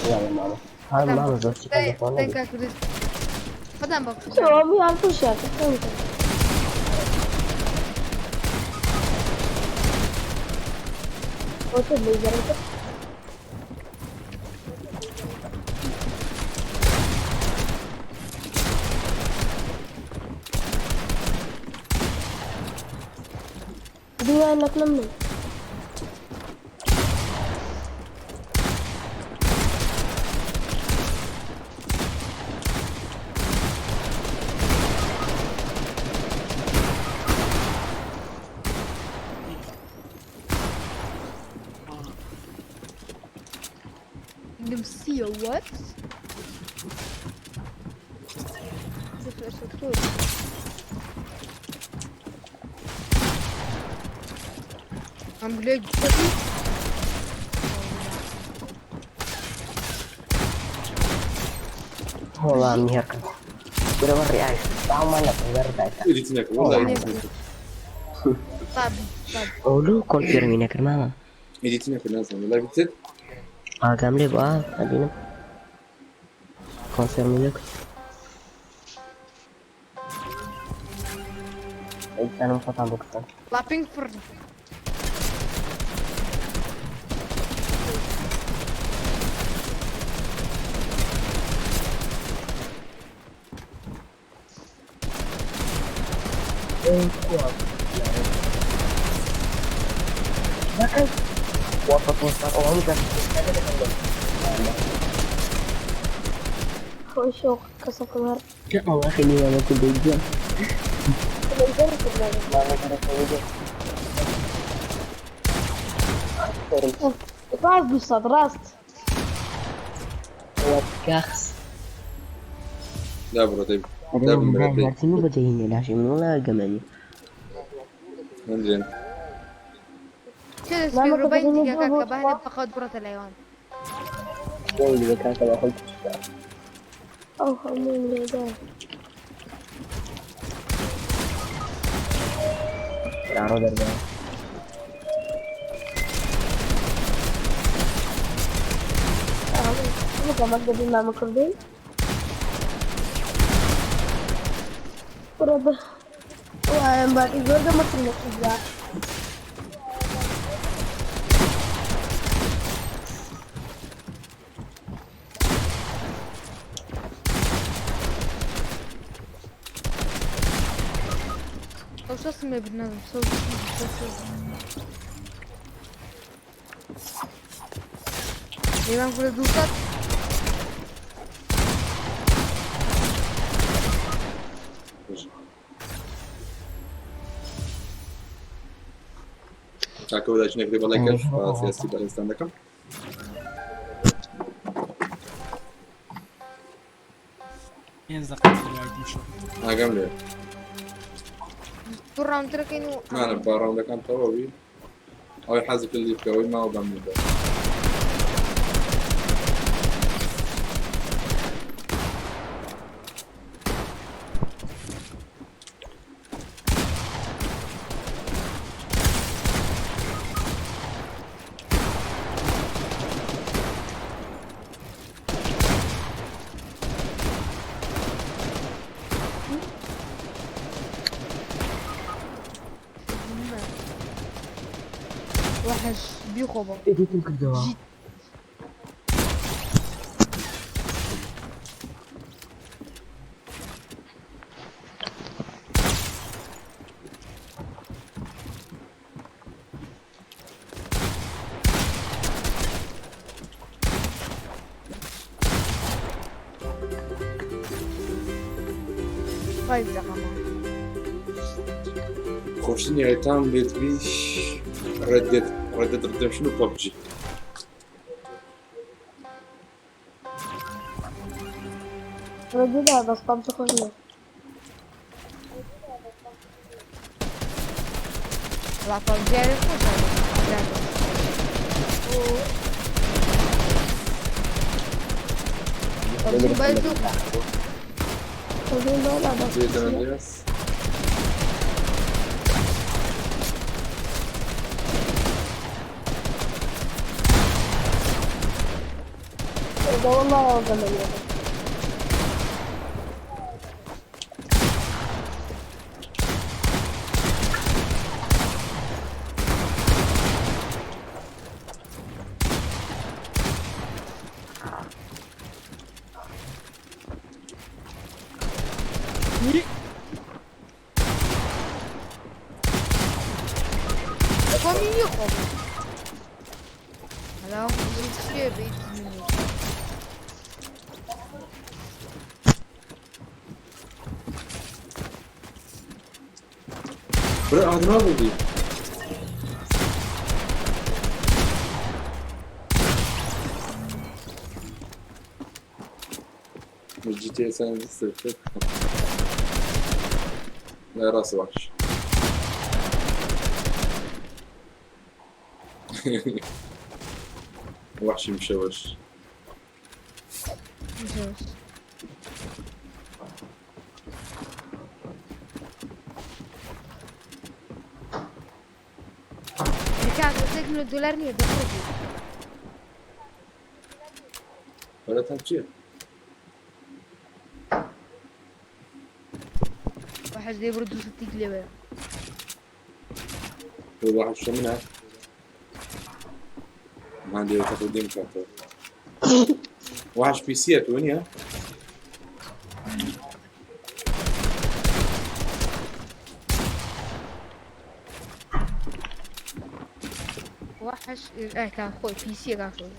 يلا ماما. هذا ماما زوجتي كان يقول لي. Tenka kırız. Adam bak. شو أبي على طول شاكر فهمت. وصل لي جريته. بما انك مني Nimsiyo what? I'm glad. والله منير كنت. كده وري عايش. تعال ما لك وري عايش. إديتناك والله طب. أولو كل كيرمينا كرماما. إديتناك الناس والله بتسد قام لي بقى أدينا. كونسير ميلك. أنا مفتح بكتة. Lapping for. Bakın. Water orang kan. هو شوق قصة كبار. Ya Allah ini mama aku bego. بنزل في الموضوع. Mama aku bego. تعرف بالصد راست. Kaks. لا برو طيب Ada yang bilang sini baca ini lah sih mula agamanya. عندي Şöyle Ben bir bakabilirim, rubayın tiga bu- kakak bahane bakal berat alayon. Yang juga kan kalau aku أو خليني ده. taruh dari bawah. أنا كمان بدي ما مكردين. ورده. وأنا بعد الجودة ما كنا كذا. O şası mı bilmem. Sol. Divan kule dusat. Dacă vă dați cine câteva like-uri și să iasă pe Instagram de cam. ينزل قاعد مشروع Agam le. Bu round tira kaynu. ما أنا بارون ده كان طوابي. أو يحذف اللي في كوي ما هو بعمل ده. Wahaş bir kova. Editin kedua. Vay zaman. خوشني ايتام بيت بيش ردت ريدمشن وببجي. رديدها بس طب تخرج. La pagare cosa? Pagare. Pagare. خذين دولة بس. زي تمام الناس. هذا والله هو زمن يا Komik yok mu? Hala yetişiyor be. Bırak adına buldu. GTA San Andreas'ta. لا راسي وحش. وحش مشوش. Riccardo, sai che $1 niye bakıyor? ولا تنشير. واحد زي برضو 60 ليرة. هو واحد شو منها؟ ما عندي تقديم كاتو. واحد بي سي اتونيا. واحد كان خوي بي سي كان خوي.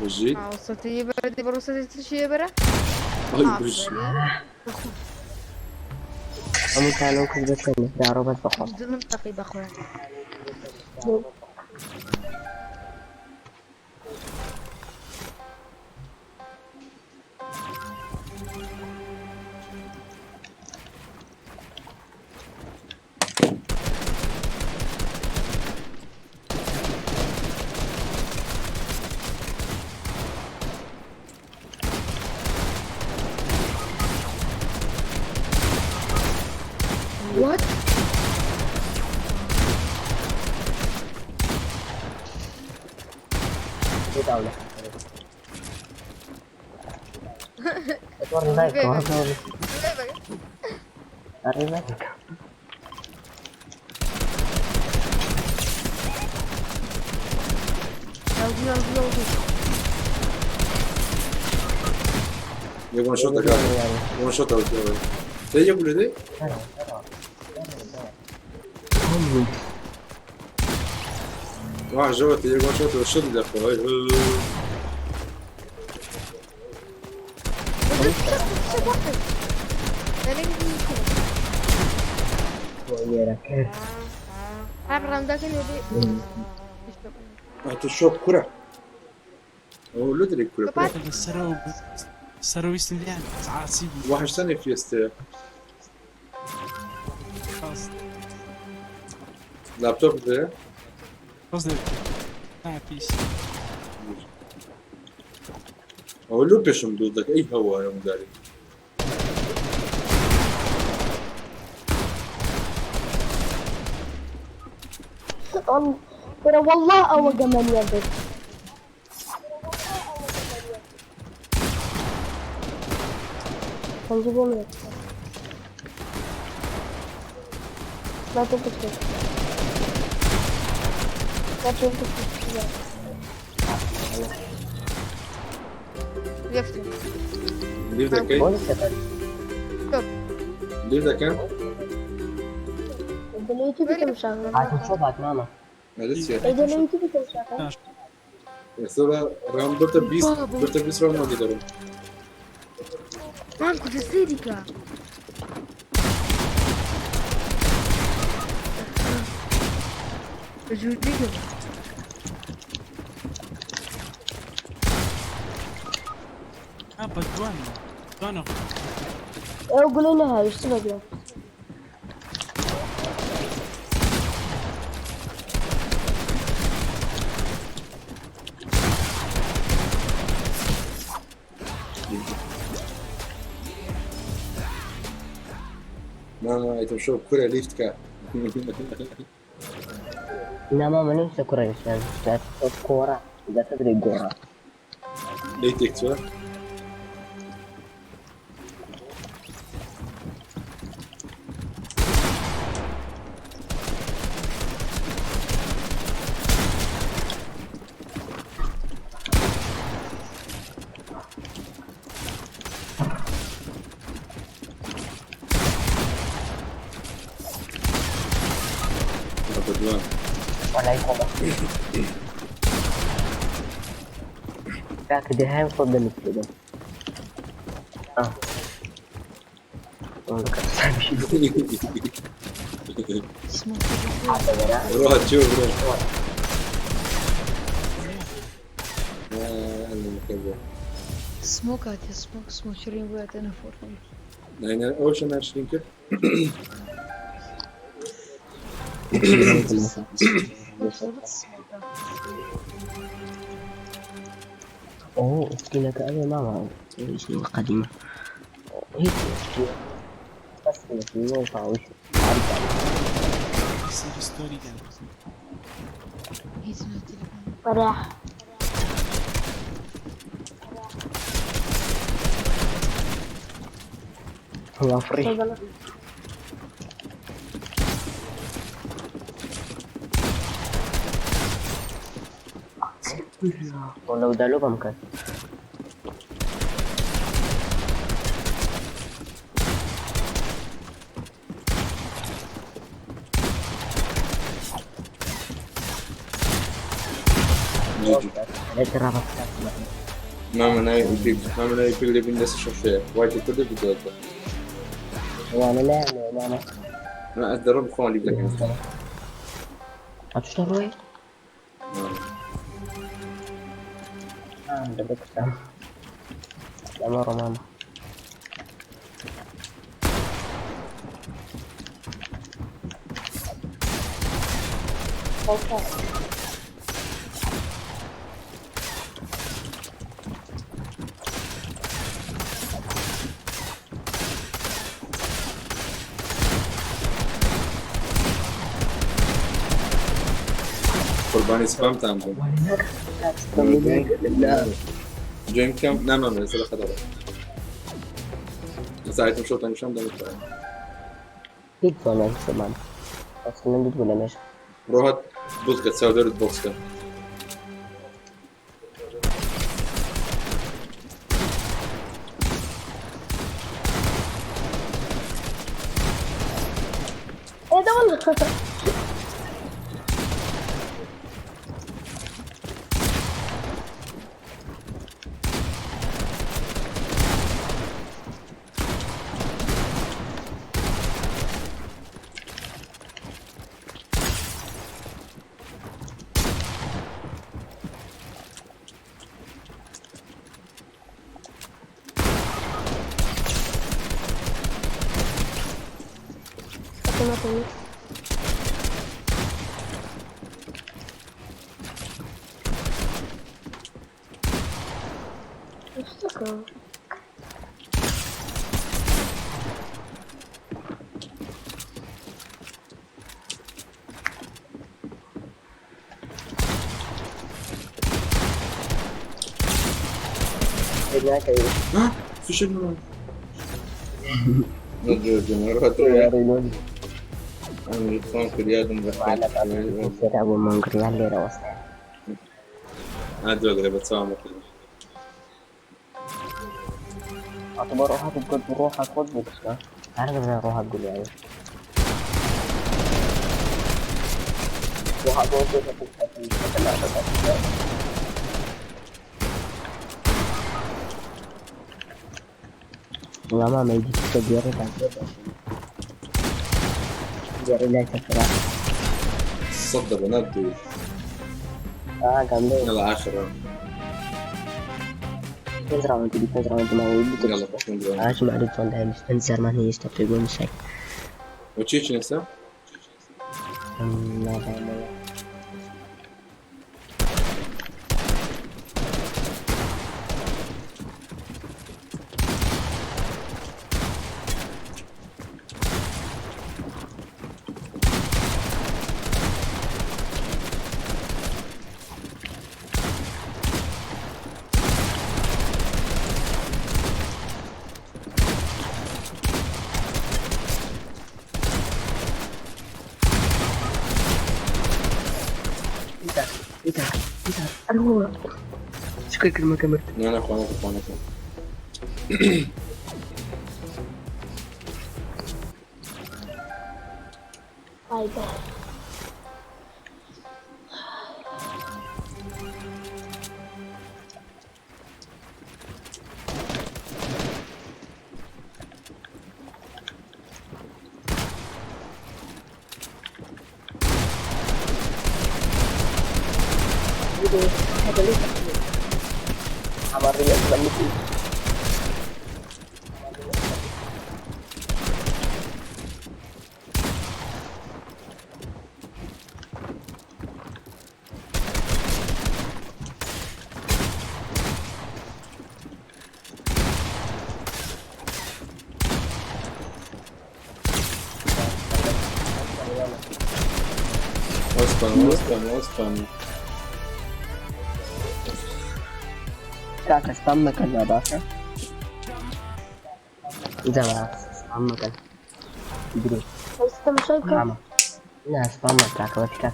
وجي. وصلت يبرة دي وصلت شي يبرة. هاي برج. هم كانوا كذا كذا داروا بس فقط. جدا منطقي بأخويا. What? Dia tahu lah. Itu orang naik kau tu. Hari naik. Lagi. يبغى نشوطه قاعد. يبغى نشوطه ولا تيجي ولا دي؟ واحد جوا تيجي نشوطه وشد يا اخوي. Iya rakyat. Ramda kan jadi. تشوف كرة. هو لا تدري كرة. سرو يستنيان عاصي واحد ثاني في است. خلاص لابتوب ده. قصدي ما فيش هو لو بيشم ضدك اي هوا يا مداري. ترى والله أوقع من يدك هنجيبه منك ما تنتشر ما تنتشر Лефти. ليف ذا كي. Boleh sekali. ليف ذا كان. إذا لقيتي بكم شغل Aku coba mama. لسه. إذا لقيتي بكم شغل يصير رام دوتا بيس رام ما قدروا. Manco de Sírica. Ajuda. بس دوانه قول لنا هاي ايش تبغى؟ ماما يتمشوا كرة ليفت كا Nama mana Sakura Islam? That's Kora. That's a very Gora. ليه تكتور بدوان Waalaikumsalam. Kak, dia yang problem itu. Ah. Oh, dekat sabi. Apa ya? روح تشوف روح اهلا كذا سموكات يا سموك شيرين بويات انا فورتنايت. يعني اول شيء 20 كيف Oh, istilah ke ada mama. Istilah قديمة. هي istilah. بس istilah tahu. يصير ستوري قال هيزم التليفون. راح هو فري. تفضل. Kalau udah lupa kan? Ada cerah ماما ناي يقول لي بالناس الشخصية واجد كله بدوته وانا لا ماما ما أدرب خوالي بلك هتشتغل ايه؟ ده بكتب لا مرة ماما قرباني سبام تعمل جيم كم نعم من سلا خضرة ساعة مشوط عن شام ده هيك وانا سمان اصلا ندي ولا ماشي روحت بوسكا تساوي دورة بوسكا ايه ده والله مات. افتكر ها في شنو نجوز روحت أنا الفون في اليد وعلى كده ابو منقر يالي روست عاد وقت بتسامح اعتبر روحك تقول بروحك خد بوكس عارف ازاي روحك تقول يعني روحك تقول lama ما يجي تجاري بعد جاري لا تفرح صدق بنات جامدة يلا 10 defense round ما هو يلا بكون دلوقتي. عاش مع الفون ده defense زرمان هي يستطيع يقول شيء وتشيش نسا لا أروح شكرا كلمة كملت انا اخوانك. باي باي. هذا ليس عمرية لمتي وسطا كاك استمك النظافة إذا ما استمك يدري استنى شايفك. نعم لا استمك كاك وتكاك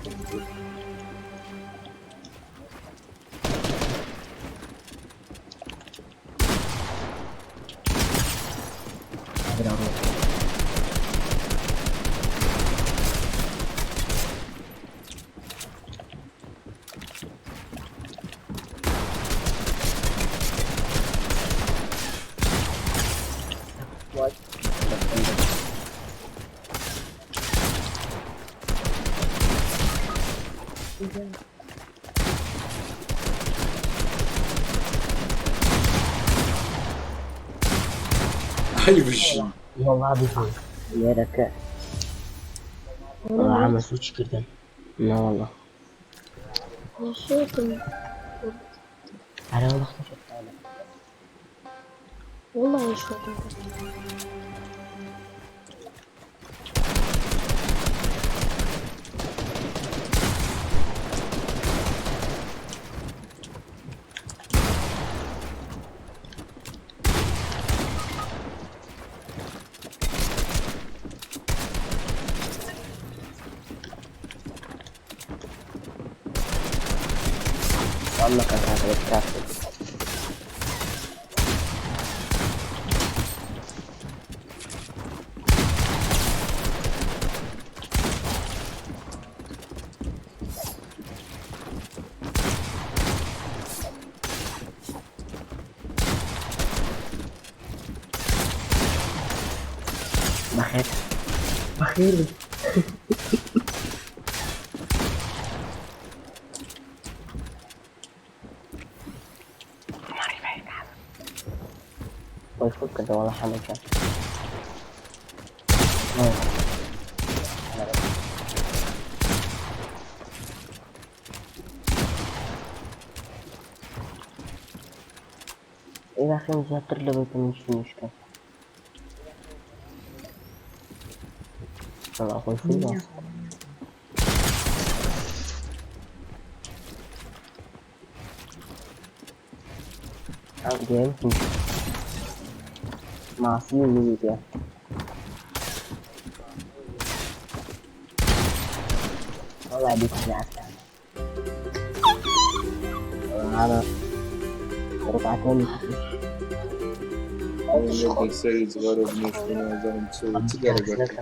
حي بالشي والله بيفهم يا لك والله عمل سوتش كده لا والله أنا شوت أنا والله اختفيت والله شوت. والله كان هذا الكافي بخير بخير ويفك كده والله حمد كان إذا أخي مزاتر لبيت مش مشكلة والله أقول في الناس يمكن معصية مني ده والله بيك العسل أنا ركعتين يبدأ سيد صغير وبنشوفنا زي ما تسوي تسجل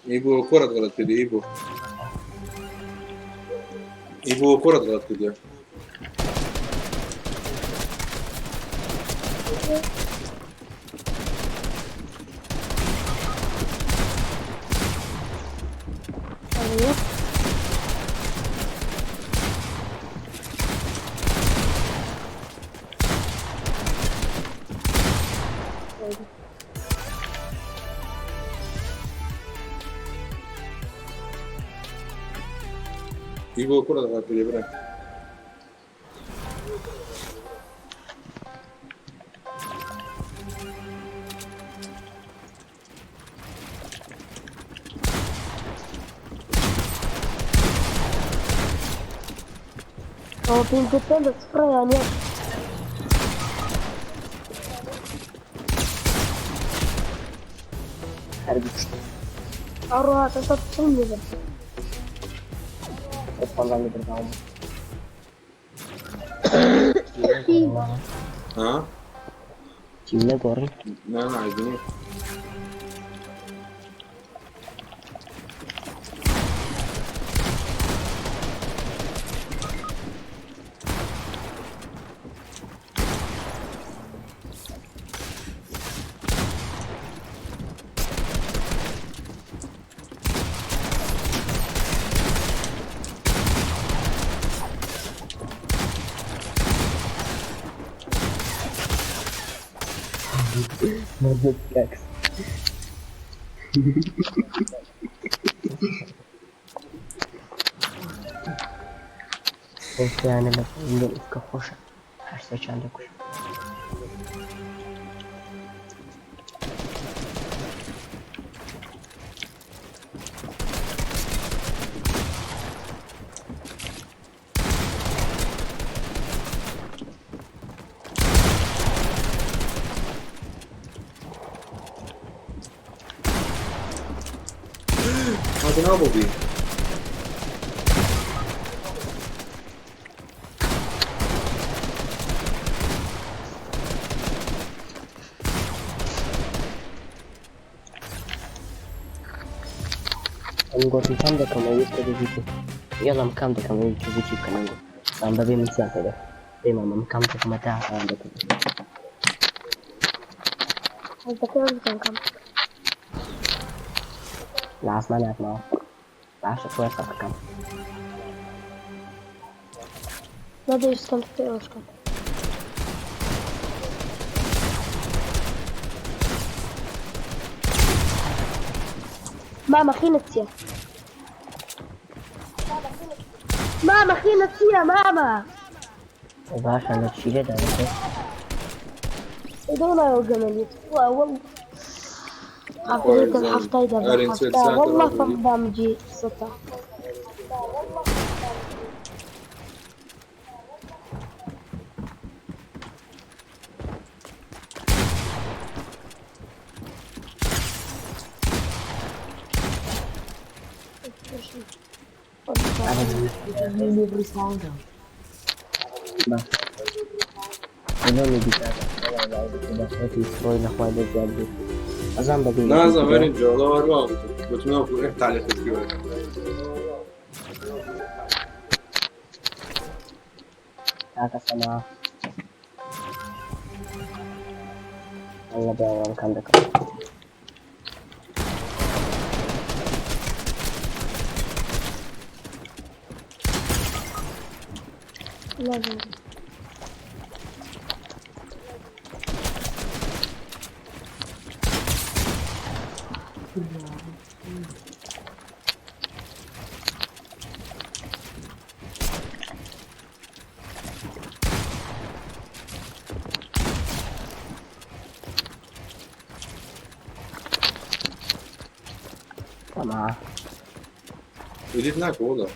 يبو كرة غلط كده يبو كرة غلط كده يبغى كرة في اليابان. هو في انتين بس فرق يعني أروح تتصل بس والله بالبعض. ها؟ جينا قرن. ما عايزين. Mother Flex. بس يعني بس عندهم كفوشة حسيت عندك وش هذا نابو بيه. نقول مكان ده كمان يكتب فيديو يلا مكان ده كمان يكتب فيديو كمان نقول ببي مسافة ده دايما مكان ده كمان تعرف عندك أنت كيف كم العاصمة نعرف معه العاشر كويس كم ما أدري إيش كنت في إيش كنت ماما خينتي ماما خينتي يا ماما وباش أنا تشيله ده دولا يا جمالي والله عبيت الحفتة إذا بالحفتة والله فقدام جي ستة Ini bisa sudah saya destroy nak wajah jadi azam bagi نازم وين الجو الله أرواح وتناف ورحت على فكرة. atas sama Allah bayangkan dekat لازم sama بديت هناك والله.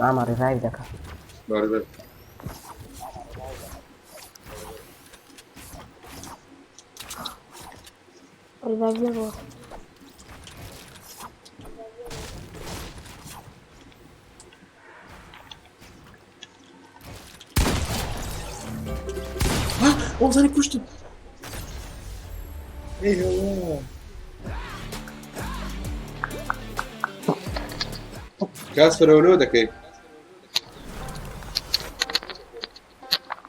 mama revive dekat بارد. ريفايفر أوه ثاني كشت. إيه والله. كاسبر أولو دكي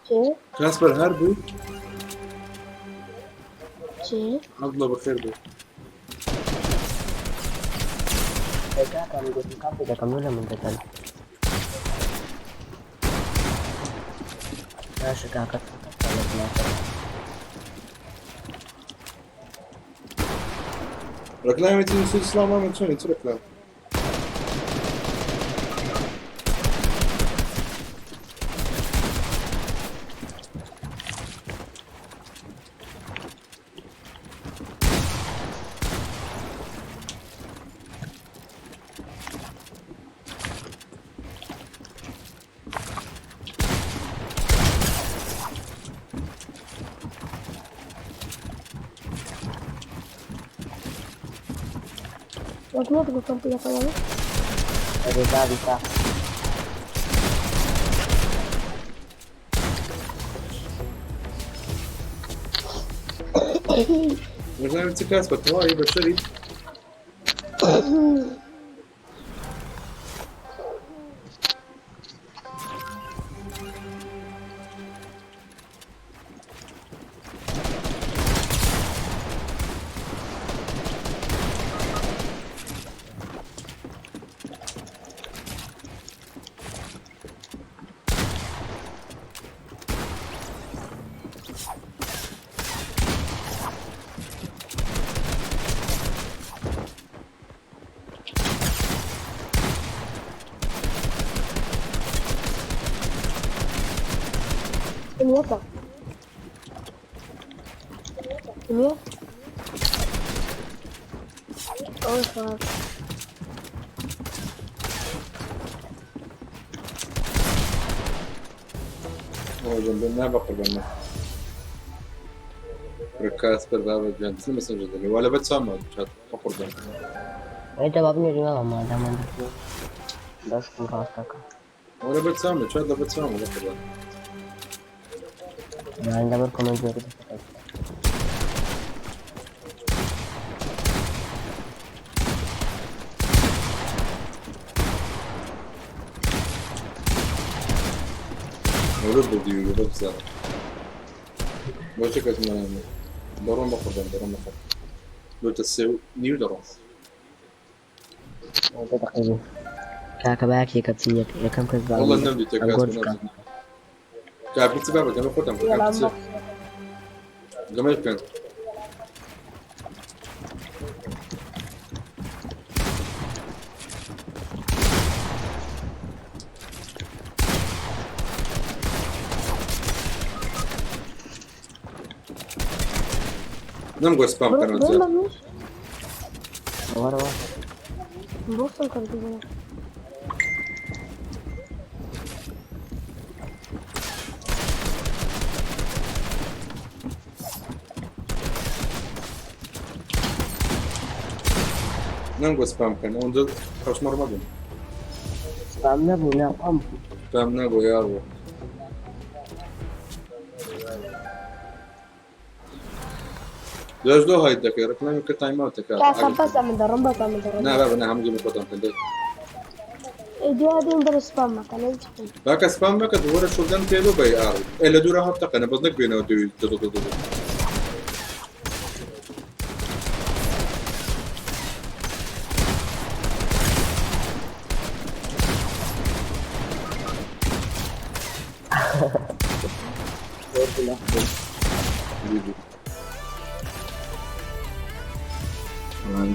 چه؟ كاسبر هربو چه؟ الله بخير بو Mereka akan menggunakan tidak kamu lah mendekat. Nah, sekarang kalau kenapa? ركلام يتم يصير إسلام ما شلون يصير ركلام Maksudnya tuh bukan punya kamu? Bisa. ركلام يتم كاسبر تواي بشري Ini apa? Ini ya? Oh, fuck. هو جنبنا بقربنا كاسبر بابا جنب سلم سنجد ولا بتسمع شات بقربنا Ada babnya juga lama ada mana? 10 kakak. ولا بتسمع شات بتسمع بقربنا Nah, anda berkomentar itu. ولد بدي ولد زار بوشك اسمه درون بقربنا لو تسوي نيو درون Itu tak ini. Kakak baik sih kapsinya. Ya kan kes banget. والله النبي تكاسبر كاب بتسبب كم قدام Ya كاب lama. بتسبب جمال كان نمغو سبام كانوا Belum زين bagus. War. Bosan kalau gitu. نمغو سبام كان وندل خوش مرمدن Spamnya punya om. سبام نمغو يا الله ليش لو هاي الدكيرة كنا يمكن تايم اوت Ya sampai sama dorong bapak mendorong. لا لا انا هم جيب قدام كده Dia ada yang berspam makanya itu. باك سبام باك دور شو دم كيلو بي ار الا دورا هبطة انا بضنك بينا ودو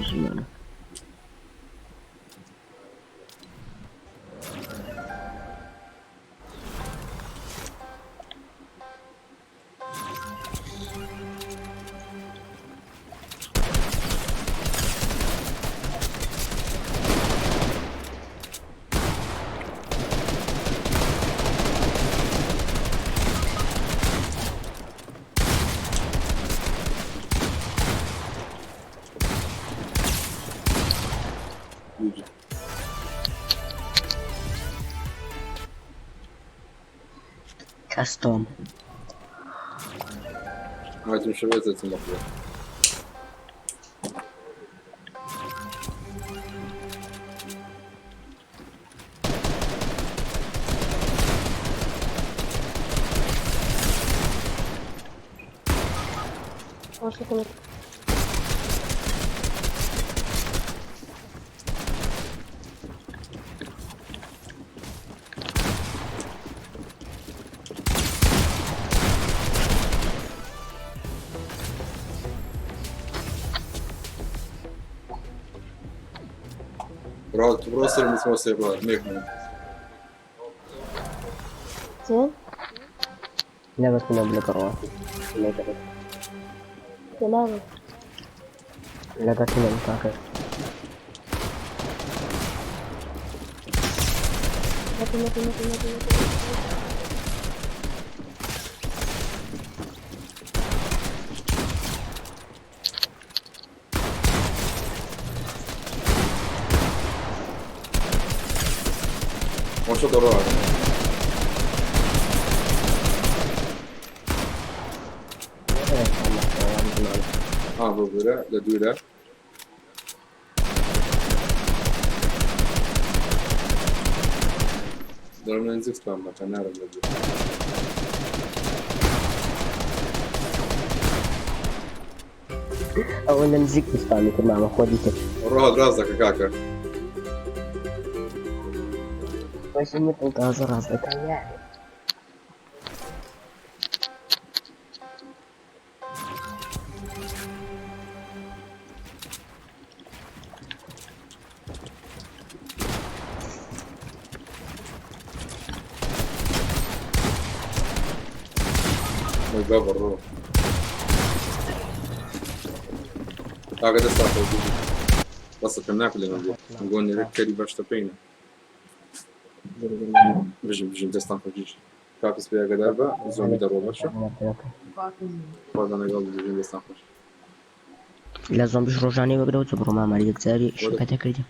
Gimana? Custom. هاي مش بيزة المفروض شكرا. برات بروسر مسوسر برات ميكمن زين. لا بس من بلا قروات لا قروات سلام. لا قتل المفاكر متي. وشو برات بوبرا لدولا ضروري ننزل فما كان نعرف لدولا أولا نزيك بستاني كل ما خوديتك روح راسك يا كاكا بس إنك أنت هزر هزرك يعني الباب الروح قاعد استعطي بس كنا ناكل نقول نركب باش تبينا بيجي تستنفع جيش كاكس بيا قدابة زومبي دروا برشا بعد أنا قبل بيجي تستنفع لا زومبيش روجاني وقدروا تبرو ما مريك زاري شبكتك ريدي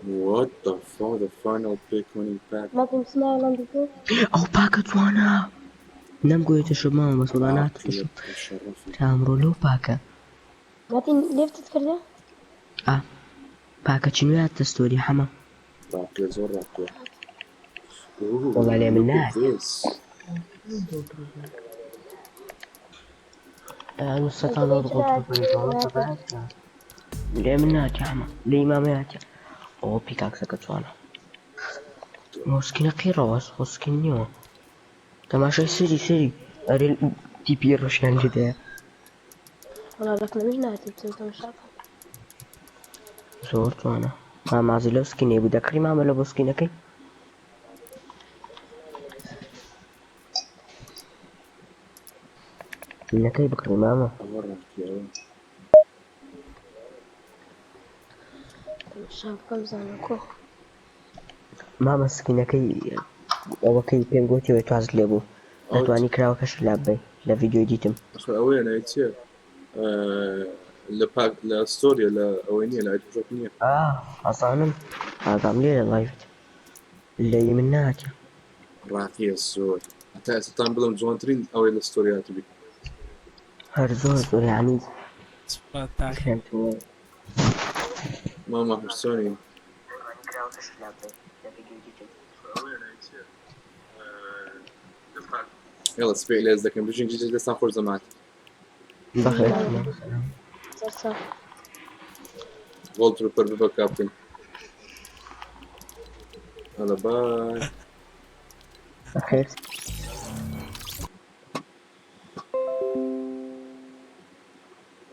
What the fuck the final pick winning pack ما تسمع ولا ندير. أو باكت وانا نم قويت الشباب بس ولا أنا تشوف تامرو لو باكا ما ليه تذكر ده؟ باكا شنو يا تستوري حما باك زور راكو والله ليه من هناك المستطان اضغط ليه من هناك يا حما ليه ما مات أو بيكاك سكت وانا موسكين قيروس موسكين نيو تماشي سيري أري تي بي روشان جدا والله لك مش ناتي انت مش عارف. زورت وانا ما زلوسكي نبي دكري ما عملوا بوسكينكي إنكي بكري ماما مش عارف كم زانكو. ماما سكينكي وكي بينغوتي ويتواز ليبو نتواني كراو كش لابي لا فيديو ديتم أخي أوين أيتير لباك لستوري لأوينية لأجوبنية أصلا هذا عملي لايف اللي مناك راقية الزور حتى ستان بلهم جوانترين أوين الستوريات بي هرزور يعني سباتاك فهمت ماما هرسوني يلا سبيع لي ازدك بيجي جديد لسان خور زمات بخير صار فولت روبر بيبا كابتن هلا باي بخير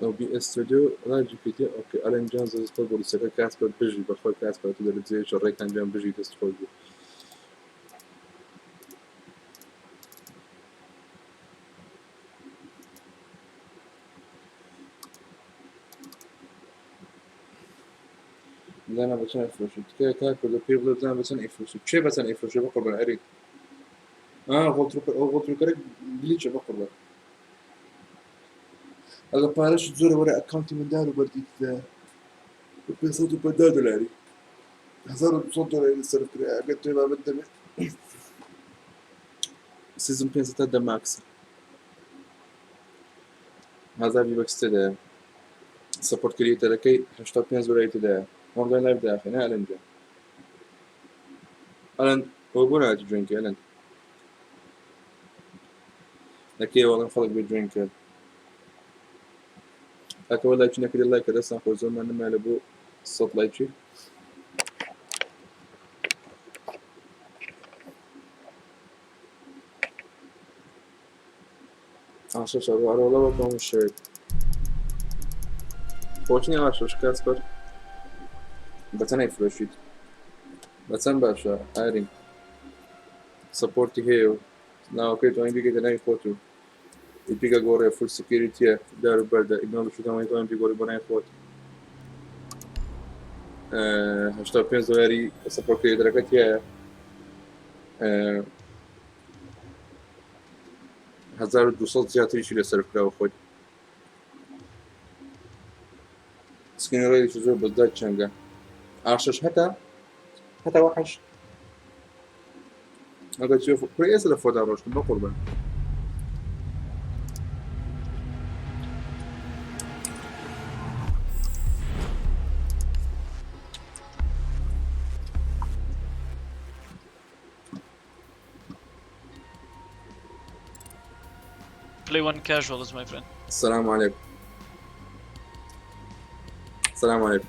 او بي اس ستوديو لا جي بي تي اوكي الين جونز استول بولي سكا كاسبر بيجي بخوي كاسبر تقدر تزيد شريك كان جنب بيجي تستول زين بسن افرش كي تاكل بيبل زين بسن افرش شي بسن افرش بقرب العري غلط روكر جليتش بقرب هذا بارش تزور ورا اكونتي من دار وبرديت ذا بيصوتوا بدادو العري هزار بصوتوا العري السرف كريا قلت ما بدنا سيزون بينس تادا ماكس هذا بيبكس تدا سبورت كريتا لكي هاشتاج بينز ولا يتدا والله لايف داخل أنا ألن جا ألن هو بونا تدرينك ألن لكي والله نخلق بدرينك ئەکەوە لای چنەکەی لای کە دەستان خۆ زۆرمان نمایە بۆ 100 لایکی ئاشە شەڕوارەوەڵەوە بۆ شێت خۆچنی ئاشۆش کاسپەر بەچەند ئەیفرۆشیت بەچەند باشە ئارین سپۆرتی هەیە و ناوەکەی توانین بگەیتە ناوی خۆت و ئیپیکە گۆڕێ فول سکیوریتیە داروبەردە ئیگنۆڵشی توانین بگۆڕی بۆ ناوی خۆت 85 دلاری سپۆرت کریدەرەکەت هەیە 1200 زیاتریشی لەسەر کراوە خۆت سکینەڕێکی زۆر بەزداد چەنگە ئاشەش هەتا وەحەش ئەگەر چێ کوڕی ئێستا لە فۆدا ڕۆشتم بە قوربان Play one casuals, my friend. السلام عليكم السلام عليكم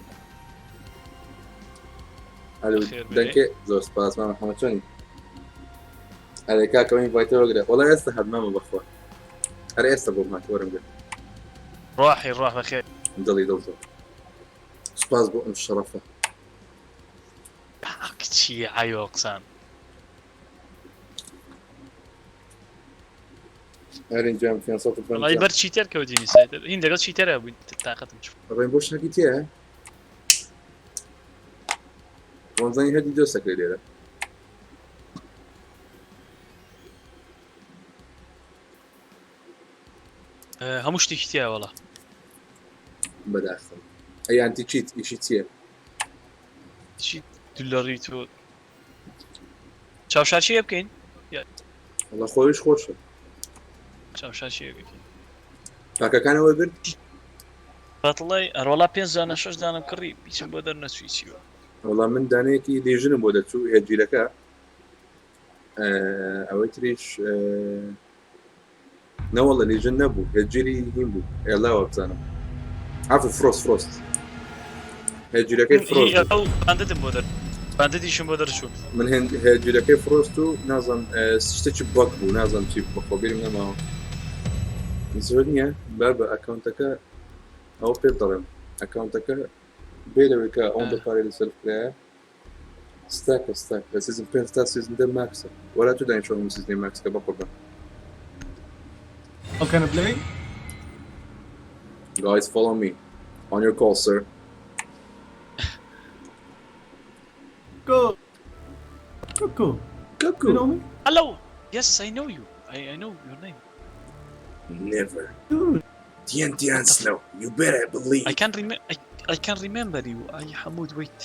الو بخير دنكي زور سباس ماما محمد شوني عليك كمان فايتر وقرا والله يستحب ماما بخوا أنا يستحب معك ورم قال روحي روح بخير ضلي دوزو سباس بو ام الشرفة شي عيو اقسام هارين جام في صوت والله الفن يبرد شيتر كوديني سايدر هين دقت شيتر ابو طاقتهم تشوف رين بوش حكيتيها وانزاني هدي دوسك ليلة هموش تشتيها والله بداخل اي انتي تشيت ايشي تيه شي دولاري تو چاوشار چی بکەین والله خۆیش خۆشە چاوشار چی بکەین کاکەکانەوە برد بەڵێ ئەرۆڵا 5 دانە 6 دانم کڕی بیچم بۆ دەرنەچویچیوە والله من دانەیەکی لێژنم بۆ دەچوو هێجیرەکە ئەوەی تریش نەوەڵە لێژن نەبوو هێجیری هین بوو ئێڵاوە بزانم عفو فرۆست هێجیرەکەی فرۆست باندتم بۆ دەر باندتیشم بۆ دەرچوو من هێجیرەکەی فرۆست و نازم شتێکی بەک بوو نازم چی بخۆ بیرم نەماوە زۆر نییە با بە ئەکاونتەکە ئەو پێ دەڵێم ئەکاونتەکە بێ لەوەی کە ئەوەن بەپارێ لەسەر کرایە ستاکە لە سیزن 5 تا سیزن 10 ماکسە وەلا تو دانیشەوە سیزنی ماکسەکە بە قوربان How can I play? Guys, follow me. On your call, sir. Go. Cuckoo. Cuckoo. You know me? Hello. Yes, I know you. I know your name. Never. Dude. Tian Snow. You better believe. I can remember you. Hamoud, wait.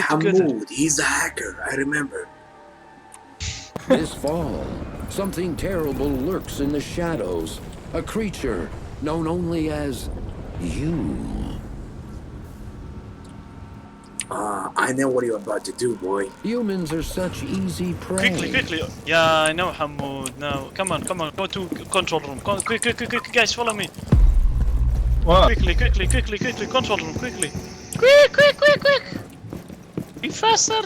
Hamoud. He's a hacker. I remember. This fall, something terrible lurks in the shadows. A creature known only as you. I know what you're about to do, boy. Humans are such easy prey. Quickly. Yeah, I know, Hamoud. Now, come on. Go to control room. Quick, guys, follow me. What? Quickly, control room, quickly. Quick. Be faster.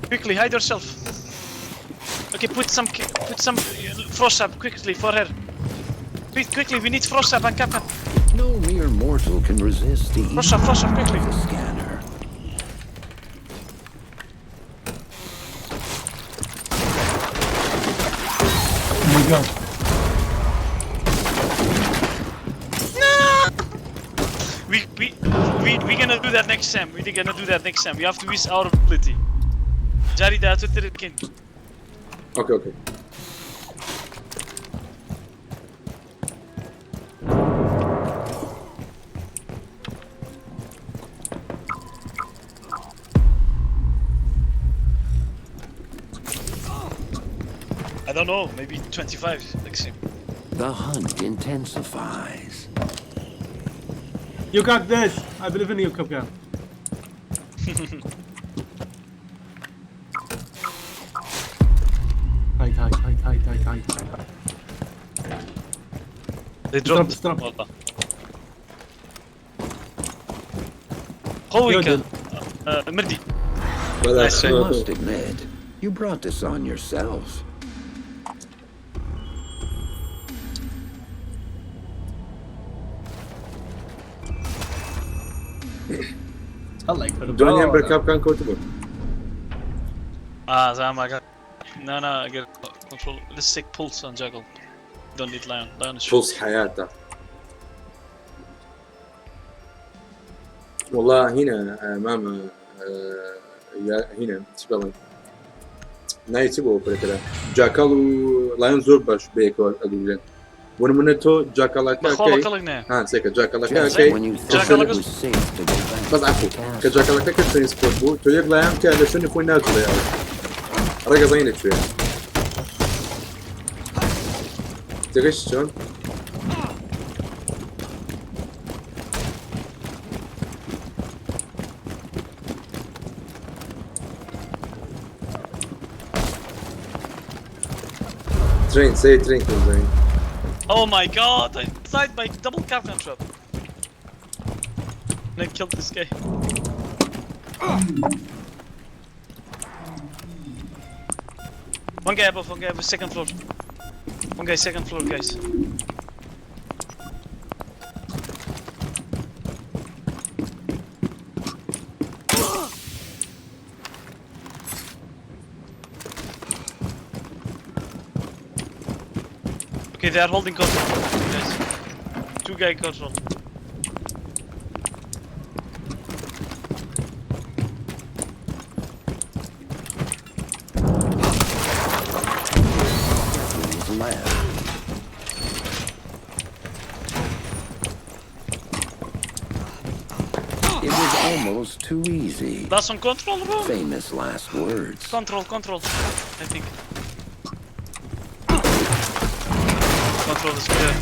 Quickly, hide yourself. Okay, put some frost sap quickly for her. Quickly, we need frost sap and cap. No mere mortal can resist the Frost sap, quickly. the scanner. Oh my god. We gonna do that next time. We have to use our ability. Jari da tuttirken. Okay. I don't know, maybe 25 next time. The hunt intensifies. You got this. I believe in you, Cupcake. Hide. They dropped. Stop. والله. قوي كان. مردي. Nice I try. must admit, you brought this on yourself. هلا يكبر جوني امبر كاب كان كوتبه. زي ما قال. No, get control. Let's take pulse on juggle. Don't need lion. Lion is فوز حياته. والله هنا ماما هنا تبغى ناي تبغى كذا جاكالو لاين زور باش بيكو أقولين ونمنتو جاكالا كاكي سيكا جاكالا كاكي When you thought it was safe to go back بس عفو كجاكالا كاكي ترانسبورت بو تيجي لاين كذا شنو فوي ناتو يا رجع زينك شوية تقش شلون train say train train Oh my god! I died by double captain trap. And I killed this guy. One guy above, second floor. One guy second floor, guys. Okay, they are holding control, guys. Two guy control. It was almost too easy. Last one control, bro. Famous last words. Control, I think. Control is clear.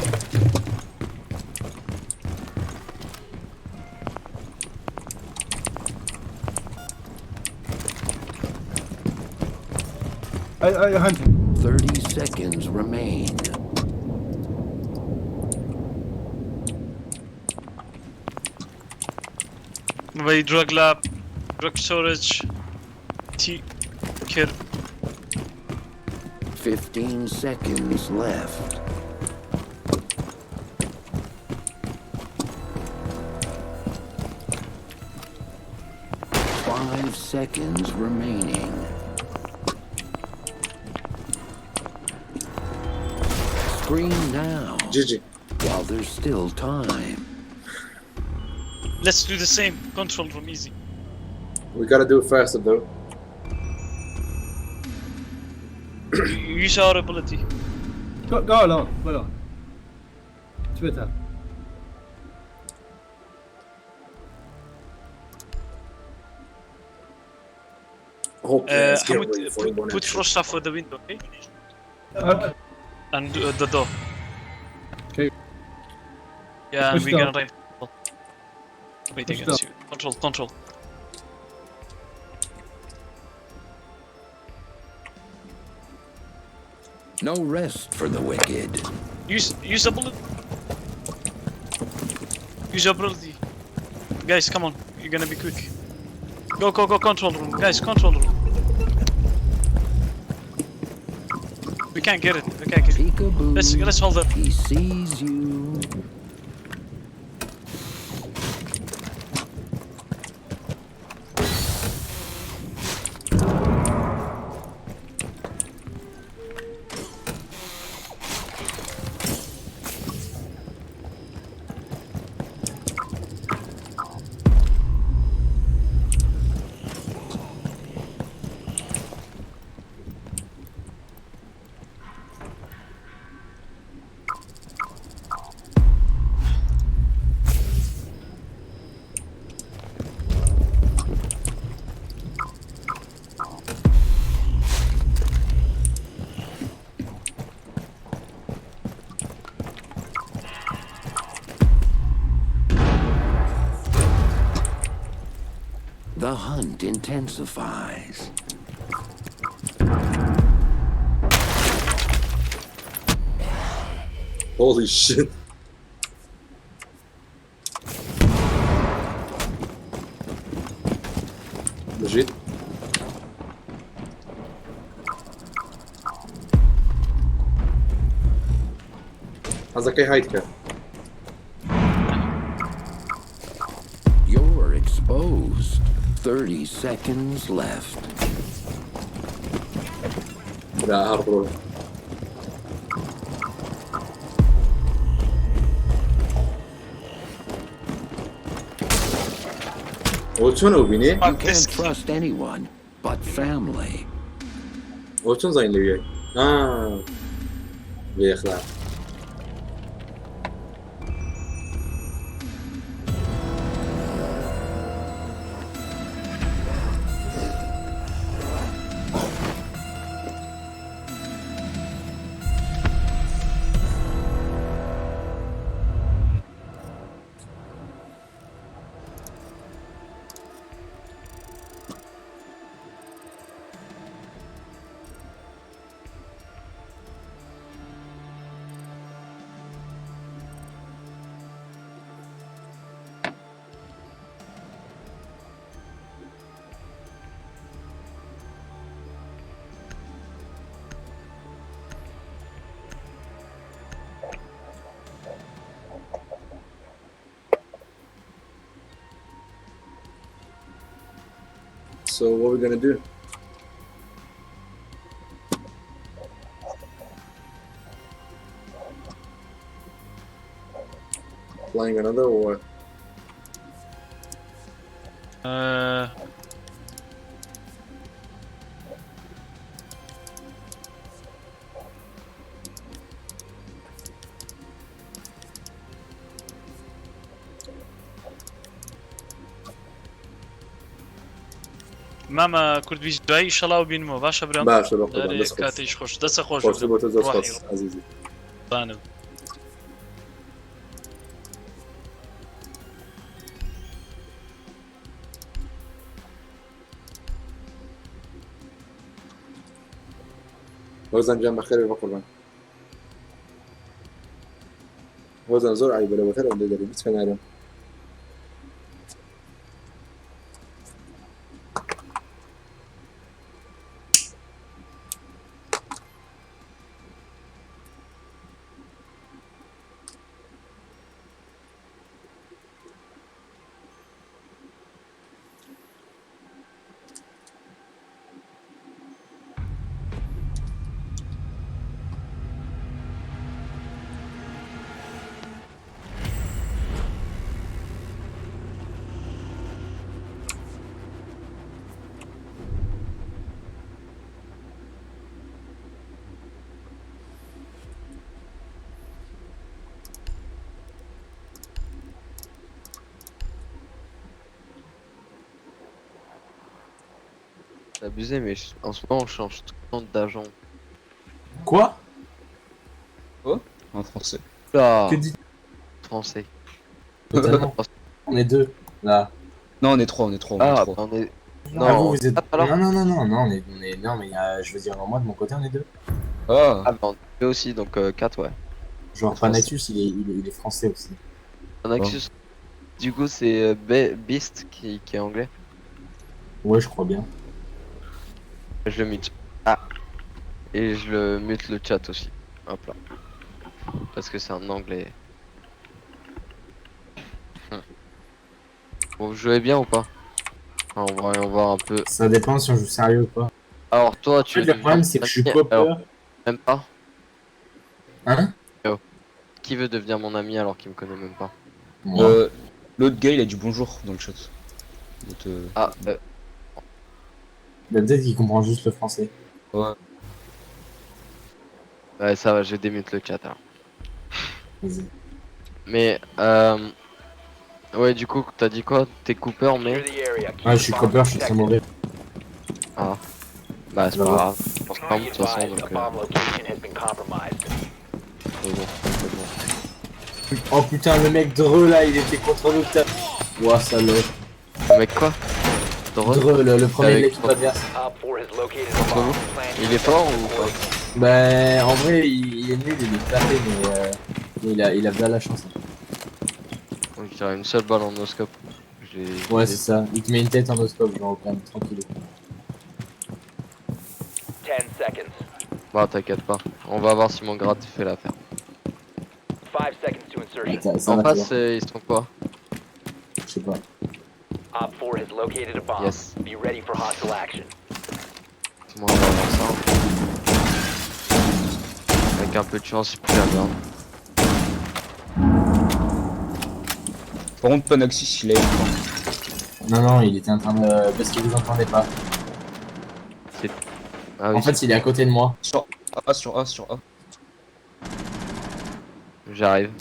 I hunt him. 30 seconds remain. By drug lab, drug storage, kid. 15 seconds left. Five seconds remaining. Scream now. GG. While there's still time. Let's do the same. Control room easy. We gotta do it faster though. Use our ability. Go along. Twitter. Hope put frost stuff for the window, okay? Okay. And the door. Okay. Yeah, and Push we're gonna down. rain. Wait Push against you. Control. No rest for the wicked. Use a bullet. Use your ability. Guys, come on. You're gonna be quick. Go, control room. Guys, control room. We can't get it. Peekaboo. Let's hold it. He sees you. The hunt intensifies. Holy shit. Legit. قصدك ايه هايد كان؟ You're exposed. 30 seconds left. لا هارد وشنو بيني؟ You can't trust anyone but family. وشنو زين اللي وياي؟ بيخلع. So what are we gonna do? Flying another or what? ماما كرد بيش دوای شەڵاو بینمەوە باشە برام باشە بە خودم دەست خۆش. کاتیش خۆش دەستە خۆش خۆشی بۆ تۆ دەست خۆش عزیزی. بانم هۆزان گیان بەخێرێ بە قوربان. هۆزان زۆر عیبە لەوەتر ئەوەندە دەری هیچ نارم. C'est abusé, mais en ce moment on change tout le temps d'agent. Quoi? En français. Là, Que dit français. Totalement. On est deux, là. Non, on est trois, on est trois. Ah, on est trois. on est. Non, ah, vous êtes. alors Non, on est. Non, mais je veux dire, moi de mon côté, on est deux. Ah, bah on est deux aussi, donc 4, ouais. Genre, Panatus, il est français aussi. Panatus, du coup, c'est Beast qui est anglais. Ouais, je crois bien. Je le mute. Ah, et je le mute le chat aussi. Hop là. Parce que c'est un anglais. Bon, vous jouez bien ou pas? On va voir un peu. Ça dépend si on joue sérieux ou pas. Alors toi, tu. Le problème, c'est que je suis copper. Même pas. Hein? Qui veut devenir mon ami alors qu'il me connaît même pas? L'autre gars, il a dit bonjour dans le chat. Ah, peut-être qu'il comprend juste le français. Ouais. Ouais, ça va, je démute le chat alors. Vas-y. Mais, ouais, du coup, t'as dit quoi? T'es Cooper, mais. Ouais, je suis Cooper, je suis très mauvais. Ah. Bah, c'est pas grave. Je pense pas de toute façon, donc. Oh putain, le mec Dreux là, il était contre nous putain. Ouah, salaud. Le mec quoi? Dreux, le premier mec qui adverse. Il est fort ou pas? Bah, en vrai, il est nul, il est tapé, mais Il a bien la chance. Donc il y a une seule balle en no-scope. Ouais, c'est ça. Il te met une tête en no-scope, genre quand même, tranquille. 10 seconds. Bah t'inquiète pas. On va voir si mon gratte fait l'affaire. 5 seconds to insertion. Ça En va, face, ils sont quoi? je sais pas. Op 4 has located a bomb. Yes. Be ready for hostile action. Moi on va voir ça. Avec un peu de chance, il peut la merde. Par contre, Panaxis, il a eu Non, il était en train de... Parce qu'il vous entendait pas. Ah oui, En fait, il est à côté de moi. sur A, sur A, sur A. j'arrive.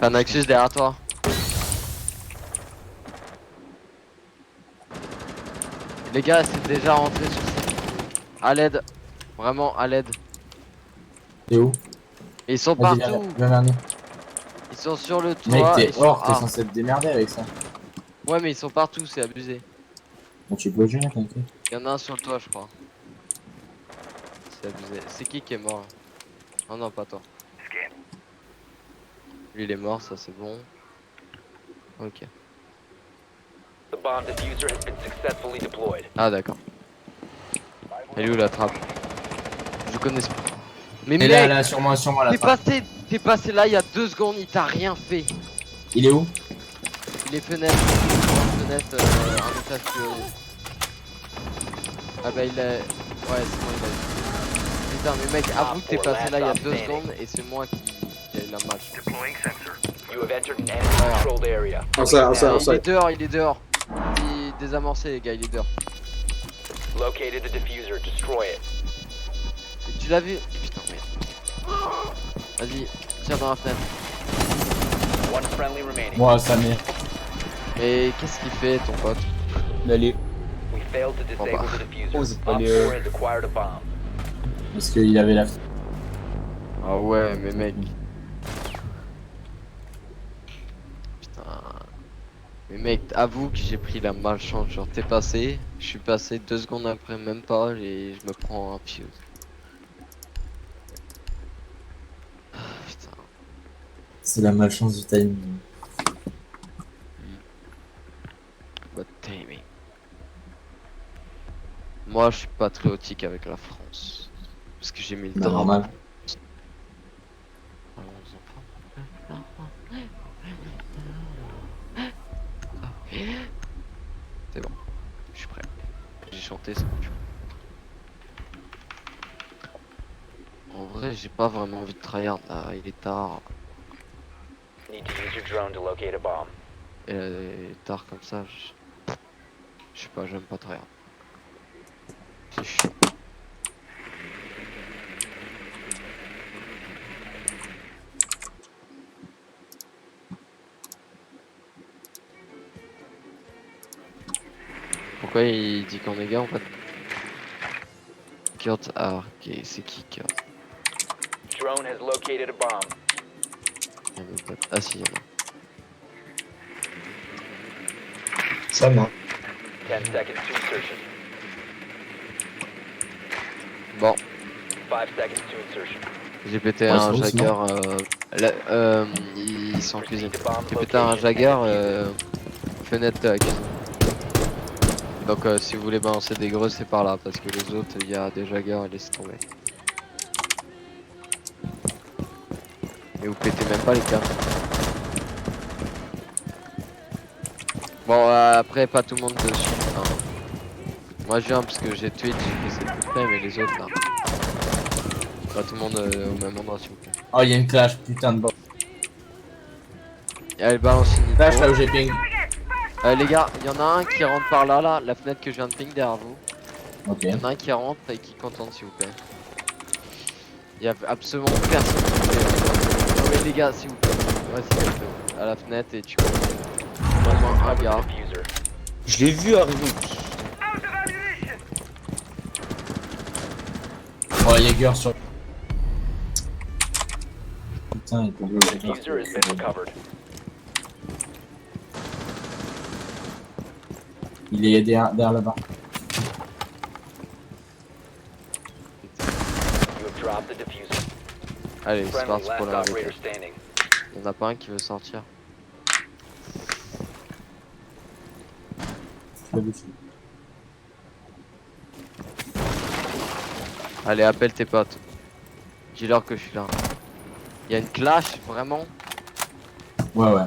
Panaxis derrière toi. Les gars, c'est déjà rentré sur site. À l'aide. Vraiment, à l'aide. T'es où? Et ils sont Vas-y, partout. viens vers nous. Ils sont sur le toit. Mec, ils t'es sont- hors, t'es Ah. censé te démerder avec ça. Ouais, mais ils sont partout, c'est abusé. Bon, tu peux gérer, t'inquiète. Il y en a un sur le toit, je crois. C'est abusé. C'est qui est mort là? Oh non, pas toi. Lui, il est mort, ça c'est bon. Ok. The bomb diffuser has been successfully deployed. Ah, d'accord. Elle est où la trappe? Je connais ce. Mais Et mec, là, sur moi, la trappe. t'es passé là il y a 2 secondes, il t'a rien fait. Il est où? Les fenêtres, un étage plus haut. Ah bah il a... Ouais, c'est bon, il a eu. Putain, mais mec, avoue que t'es passé là il y a 2 secondes et c'est moi qui a eu la match. You have entered an enemy controlled area. Il est dehors, il est dehors. Il est désamorcé les gars, il est dehors. Located the diffuser. Destroy it. Et tu l'as vu? Putain merde. Vas-y, tire dans la fenêtre. One friendly remaining. Moi, ça m'est. Et qu'est-ce qu'il fait ton pote? Allez, We failed to disable bah. the diffuser. Pause. Op Allez, 4 has acquired a bomb. Parce qu'il avait la... Ah ouais, mais mec. Putain. Mais mec, avoue que j'ai pris la malchance. Genre, t'es passé, je suis passé 2 secondes après, même pas, et je me prends un fuse. Putain. C'est la malchance du timing. Bad timing. Moi, je suis patriotique avec la France. Parce que j'ai mis le Bah, drapeau. normal. C'est bon, je suis prêt. J'ai chanté, c'est bon. En vrai, j'ai pas vraiment envie de tryhard là, il est tard. Need to use your drone to locate a bomb. Et tard comme ça, je sais pas, j'aime pas tryhard. C'est chiant. Pourquoi il dit qu'on est gars en fait? Kurt, ah ok, c'est qui Kurt? Drone has located a bomb. Il y a même pas... Ah si, il y en a. Ça m'a. 10 seconds to insertion. Bon, 5 seconds to insertion. j'ai pété Ouais, un c'est bon, Jagger. Ils sont en cuisine. J'ai pété un Jagger fenêtre de la cuisine. Donc si vous voulez balancer des greux, c'est par là, parce que les autres, il y a des Jaggers, laissez tomber. Mais vous pétez même pas les gars. Bon après pas tout le monde dessus. Hein. Moi je viens parce que j'ai Twitch, j'ai fait cette coup de mais les autres là. Pas tout le monde au même endroit s'il vous plaît. Oh, il y a une clash, putain de bord. Et elle balance une Clash là où j'ai ping. les gars, il y en a un qui rentre par là, la fenêtre que je viens de ping derrière vous. Ok. Il y en a un qui rentre et qui contente s'il vous plaît. Il y a absolument personne qui fait. Non mais les gars s'il vous plaît. Vas-y, à la fenêtre et tu comptes. Vraiment un gars. je l'ai vu arriver. Oh, Jaeger sur... Putain, il peut jouer The diffuser has been recovered. Il est derrière là-bas. You have dropped the diffuser. Allez, c'est Friendly, parti pour last la operator standing. Y'en a pas un qui veut sortir. Allez, appelle tes potes. Dis-leur que je suis là. Y'a une clash, vraiment? Ouais, ouais.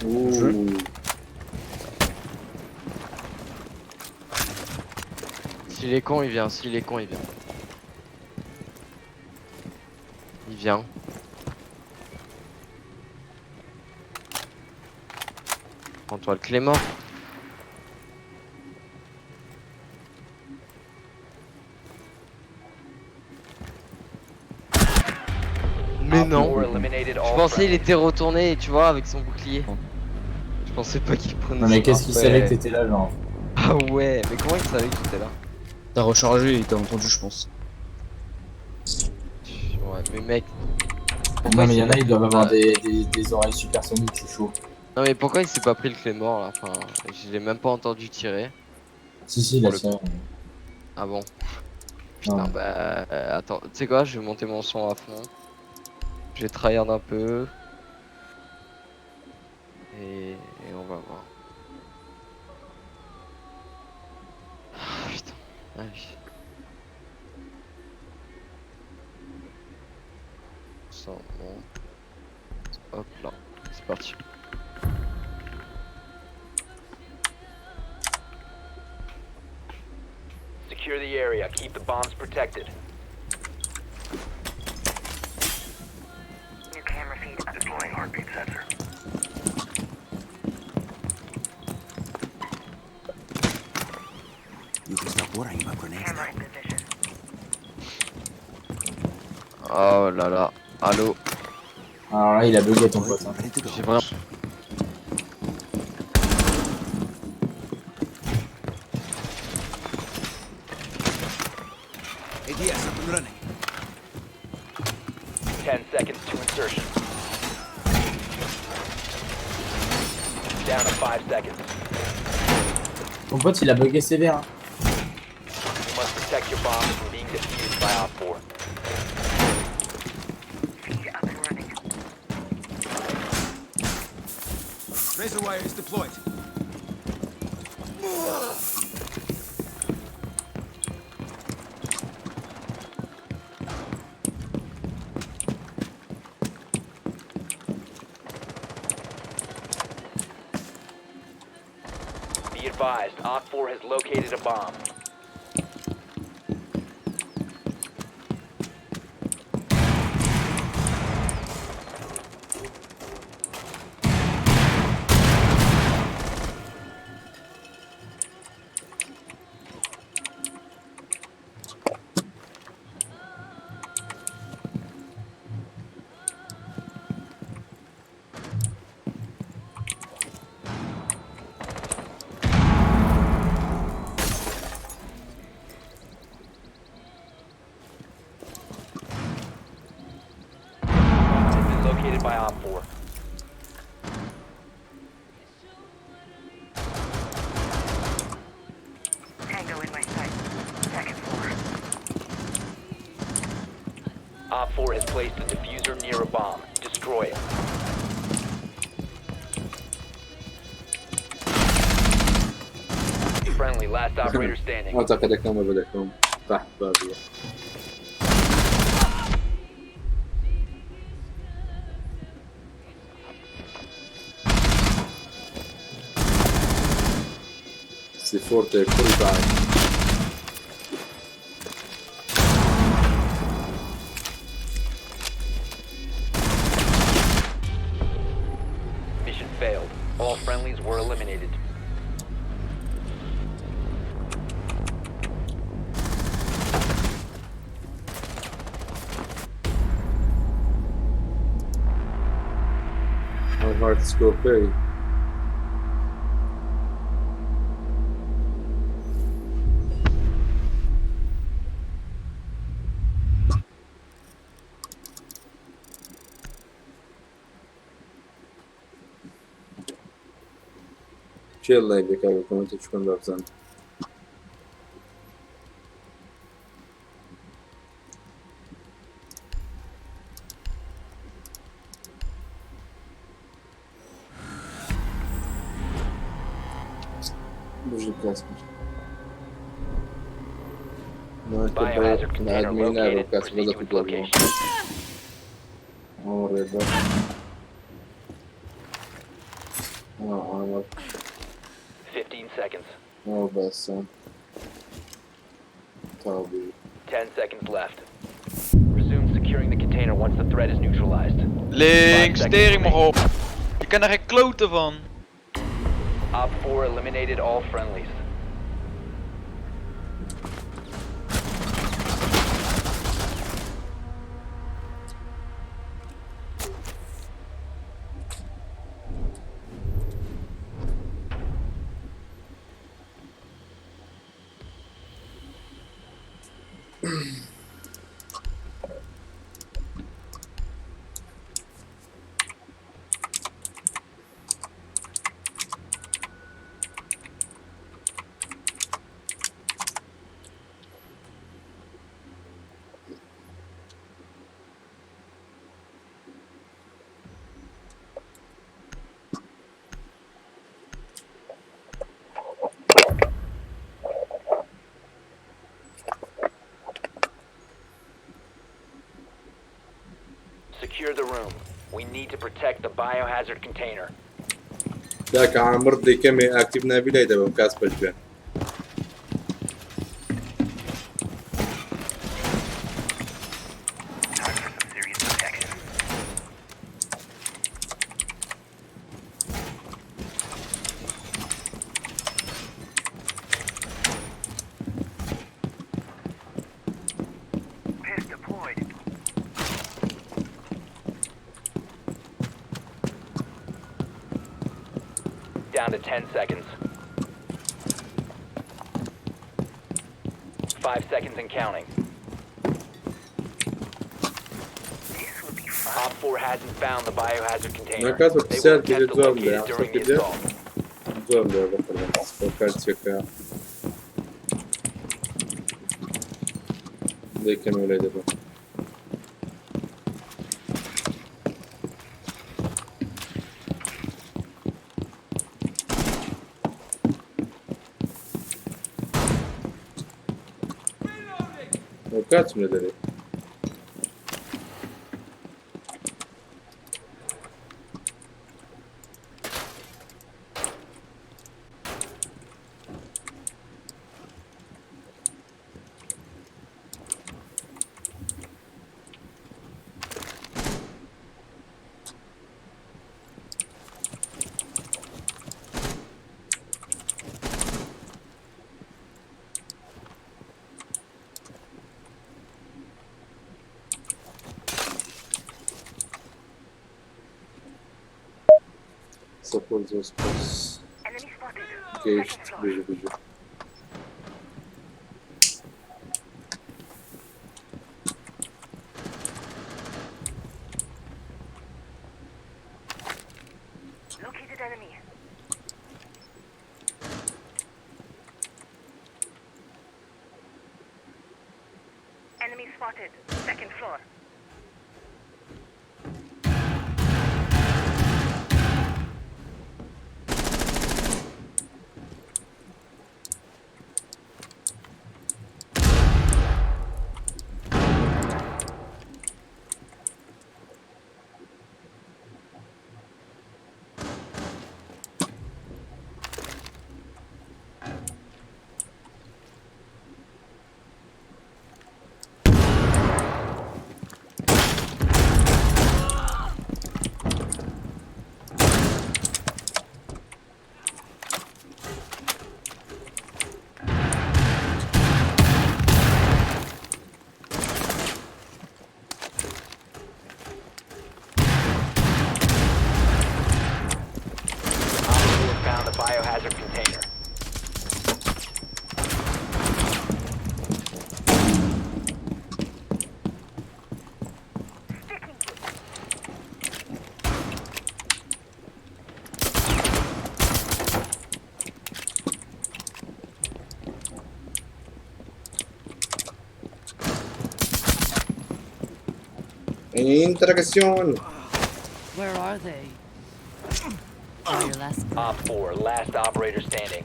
Ouh. S'il est con, il vient. S'il est con, il vient. Il vient. Prends-toi le Clément. Mais non. Je pensais il était retourné, tu vois, avec son bouclier. Je pensais pas qu'il prenait. Non, mais qu'est-ce qu'il son savait que arpège. t'étais là, genre? Ah ouais, mais comment il savait que j'étais là? T'as rechargé, il t'a entendu, je pense. Ouais, mais mec. Non, mais il y'en a, s'est ils pas doivent pris- avoir des oreilles supersoniques, c'est chaud. Non, mais pourquoi il s'est pas pris le Claymore là? Enfin, je l'ai même pas entendu tirer. Si, il a tiré. Ah bon? Putain, Ouais. bah. Attends, tu sais quoi? Je vais monter mon son à fond. Je vais tryhard un peu. Et on va voir. Ah, putain. Allez. Ça monte. Hop là. C'est parti. Secure the area. Keep the bombs protected. New camera feed deploying heartbeat sensor. You can stop worrying about grenades Camera now. in position. Oh là là. Allô? Alors là, il a bugué ton pote. Hein. J'ai vraiment. ADS up and running. 10 seconds to insertion. Down to 5 seconds. Ton pote, il a bugué sévère. Hein. You must protect your bombs from being defused by Op 4. Feed up and running. Razor wire is deployed. Be advised, Op 4 has located a bomb. Bomb has been located by Op 4. Tango in my sight. Second floor. Op 4 has placed a diffuser near a bomb. Destroy it. Friendly, last operator standing. أعتقد أكمل بدكم تحت بابي. C4 take full time. Mission failed. All friendlies were eliminated. How hard to score play. چه لایو بکردم کامنتش کن بزن بوجي كاسبر ما كبر العالمين هذا كاسبر هذا في الدولة عمر يبقى عمر 15 seconds. بس طابي 10 seconds left. Resume securing the container once the threat is neutralized. Links, tering maar op. Je kan er geen kloten van. Op 4 eliminated all friendlies. Secure the room. We need to protect the biohazard container. ذاك عمر دي كمي اكتبنا بلا يدبا كاسبر جوان Down to 10 seconds. 5 seconds and counting. Op 4 hasn't found the biohazard container. They will attempt to locate it during the assault. زول بخلص فكرت شكا زي كانوا ولا يدبا وكاتش من ذلك support those posts. Engaged, visual. Located enemy. Enemy spotted. Second floor. Biohazard container. Interrogation. Where are they? Op 4, last operator standing.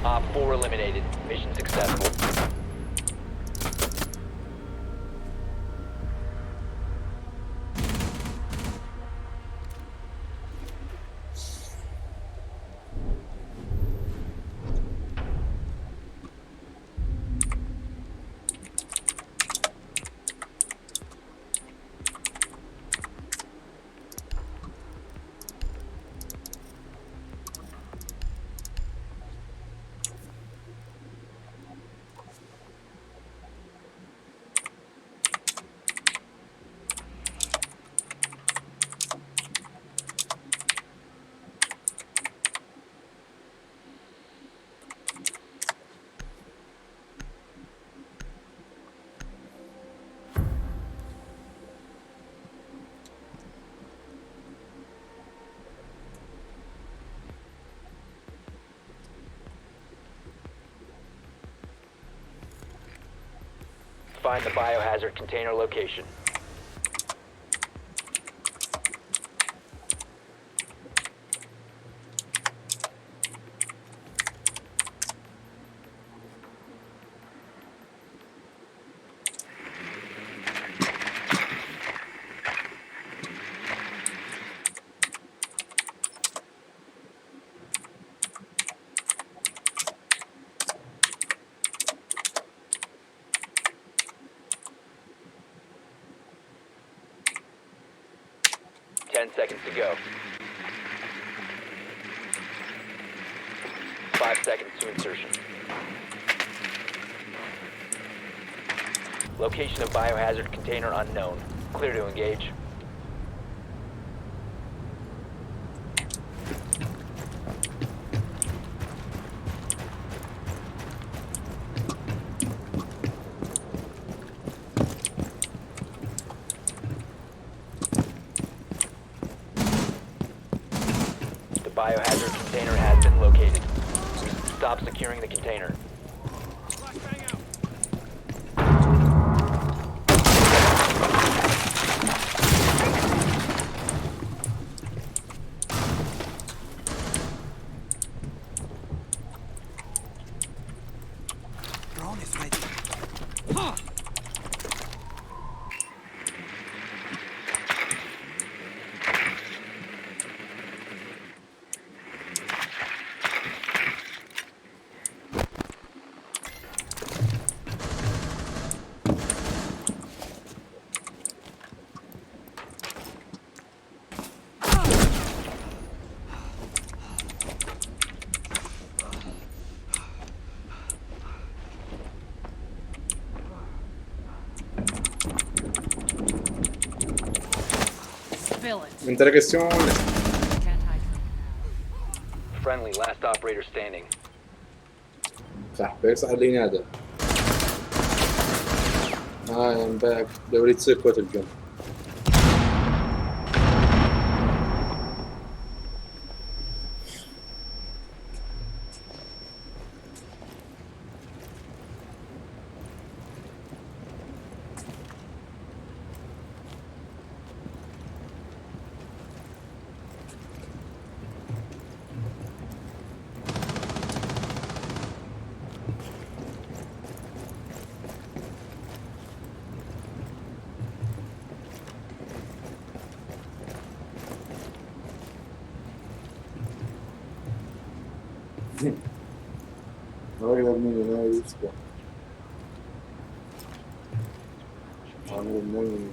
Op 4 eliminated. Mission successful. Find the biohazard container location. Seconds to go. 5 seconds to insertion. Location of biohazard container unknown. Clear to engage. Biohazard container has been located. Stop securing the container. Drone is ready. Huh. Interrogazione. Friendly, last operator standing. صح خليني هذا. I'm back. دوري تصير كوت الجن. الراجل ابني ده يسبح عامل النوم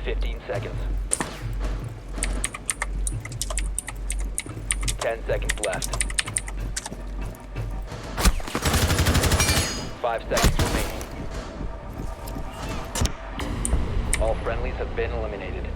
15 seconds. 10 seconds left. 5 seconds remaining. All friendlies have been eliminated.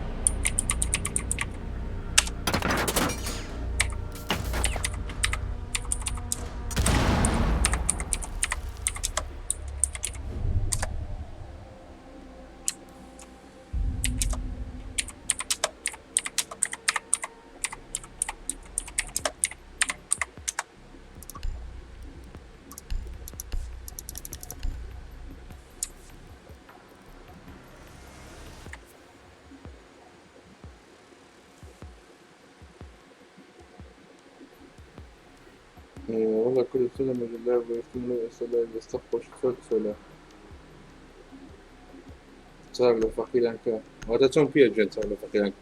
والله كل سنة من اللعبة يكون سلاح يستقبل شفت سلاح صار له فقير عنك هذا تون فيه جن صار له فقير عنك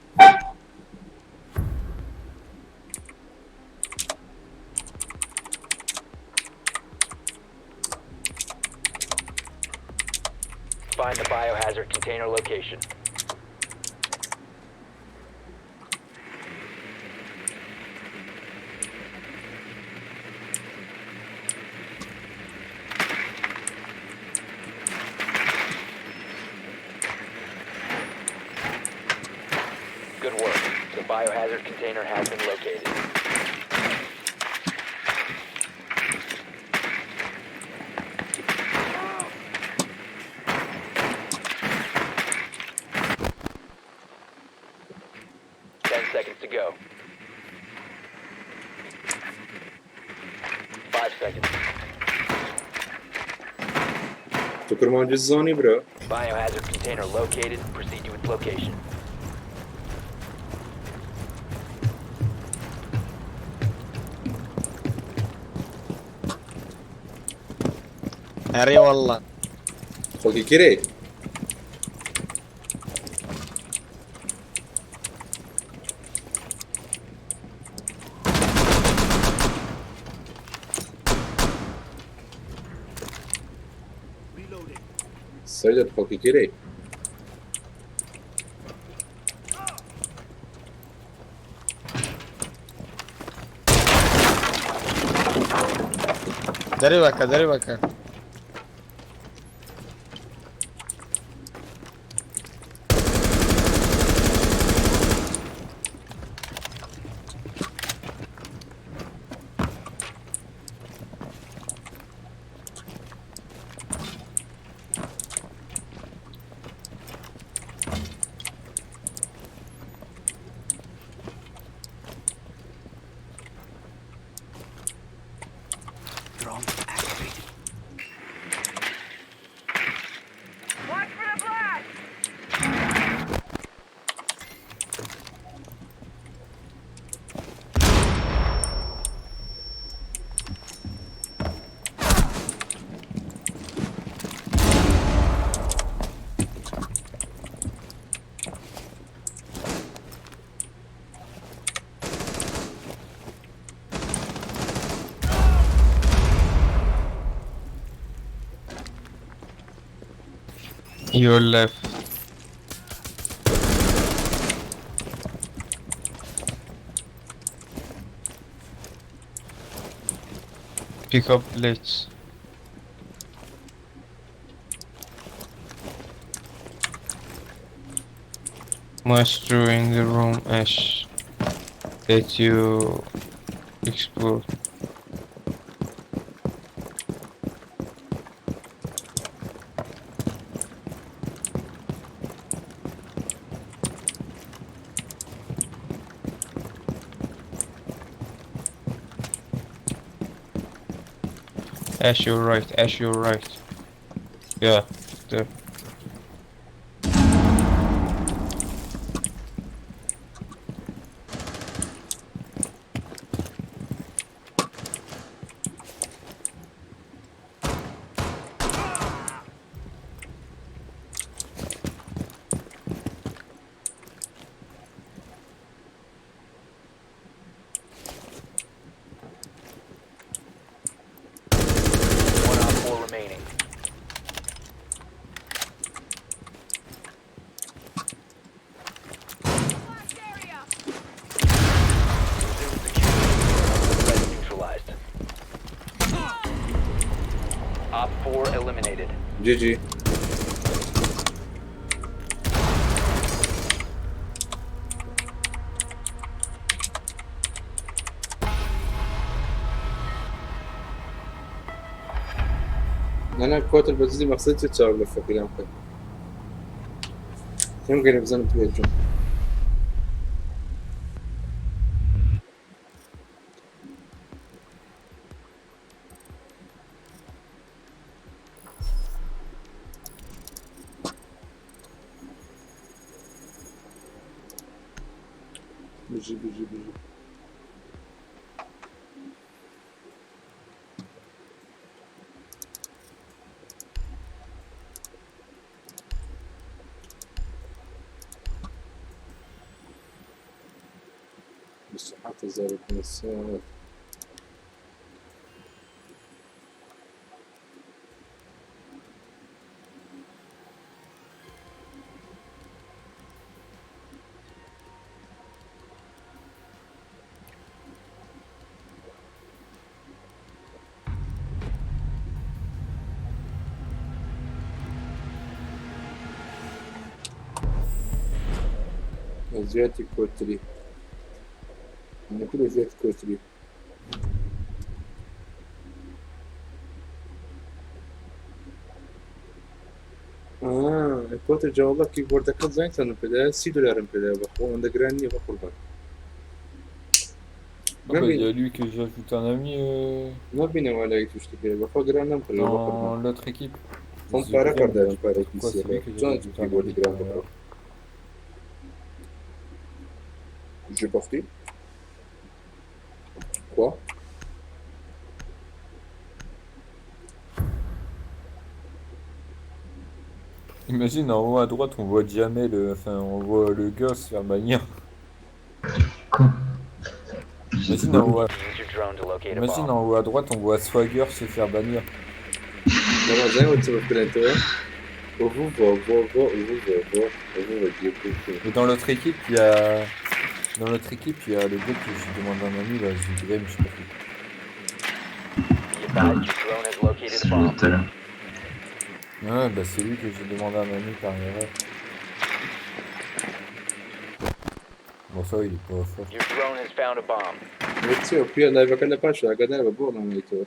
Find the biohazard container location. Good work. The biohazard container has been located. Seconds to go. 5 seconds. شكرا ما جزوني برو Biohazard container located. Proceed to its location. هري والله خوكي كيري سيدة خوكي كيري dari baka Drone activated. Watch for the blast! Your left. Pick up blitz. Maestro in the room, Ash. That you explore. Ash, you're right. Ash, you're right. Yeah, there. Op 4 eliminated. GG. أنا الكوت البزيزي ما خسرتش تصور لفة كلام كده. يمكن يبزن توجه. بيجي. بس حتى زارت من الساعات. أزياتي كوتري. أنا كله زيت كوتري. الكوتري جا والله كيبورد أكل زين كانوا بدا $6 بدا بخو عند جراني بخو بان. Ah bah, il y a lui que j'ai ajouté un ami ما بينا ولا يتشتكي بخو جرانا بخو. dans l'autre équipe. On para guardare un paio di John keyboard grande. J'ai porté. Quoi? Imagine en haut à droite on voit jamais on voit le gars se faire bannir. Imagine en haut à droite on voit Swagger se faire bannir. Et dans l'autre équipe il y a le gars que j'ai demandé un ami là, je dirais mais je sais pas qui. Ouais bah c'est lui que j'ai demandé un ami par erreur. Bon ça il est pas fort. Mais tu sais au pire là il va quand même pas je vais regarder la bourre dans le tour.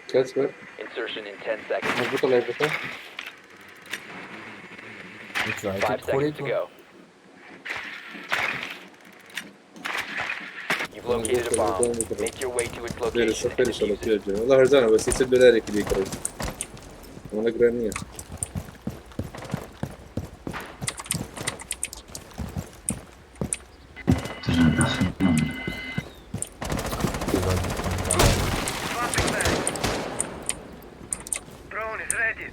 Qu'est-ce que Insertion in 10 seconds. on peut live ça? Mais tu vas arrêter de troller toi. You've located a bomb. Make your way to its location. والله هرزانة بس $6 كذي كريم. وانا جرانية. Drone is ready.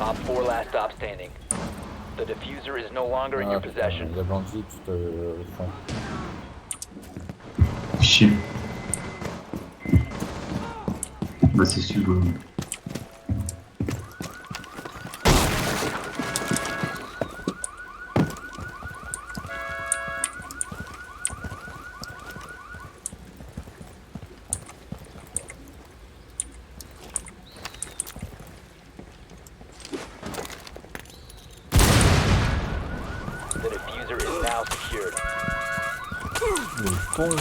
Op 4 last stop standing. The diffuser is no longer in your possession. Il y a bandit tout au fond. Chier. Bah c'est sûr. The diffuser is now secured. Le con.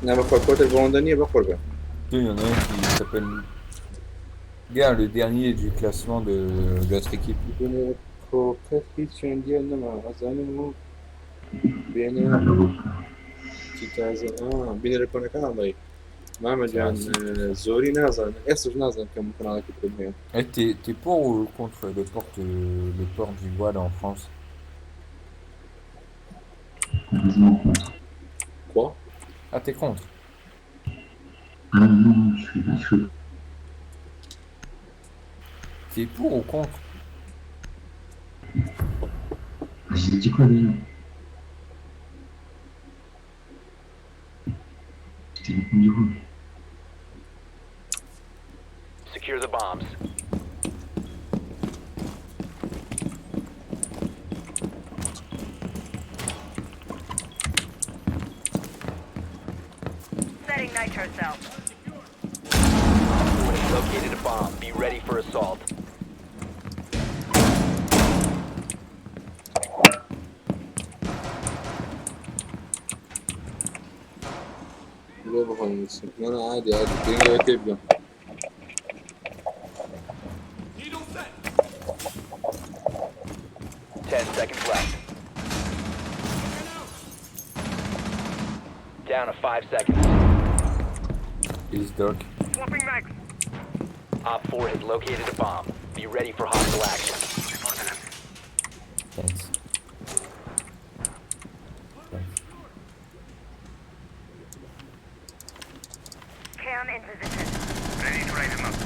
نعم كوتا البولندانية بقربة. Il y en a un qui s'appelle. Gars, le dernier du classement de l'autre équipe. زوري نازل اسف نازل كم ممكن على كتب Eh, t'es pour ou contre le port du voile en France? Complètement contre. Quoi? Ah, t'es contre? Ah non, je suis. T'es pour ou contre? J'ai dit quoi déjà? T'es répondu quoi? Secure the bombs. Setting nitro cell. Located a bomb. Be ready for assault. لا بخلص انا عادي الدنيا تبقى 10 seconds left. Down to 5 seconds. He's dark. Swapping mags. Op 4 has located a bomb. Be ready for hostile action. Thanks. Cam in position. Ready to raise him up.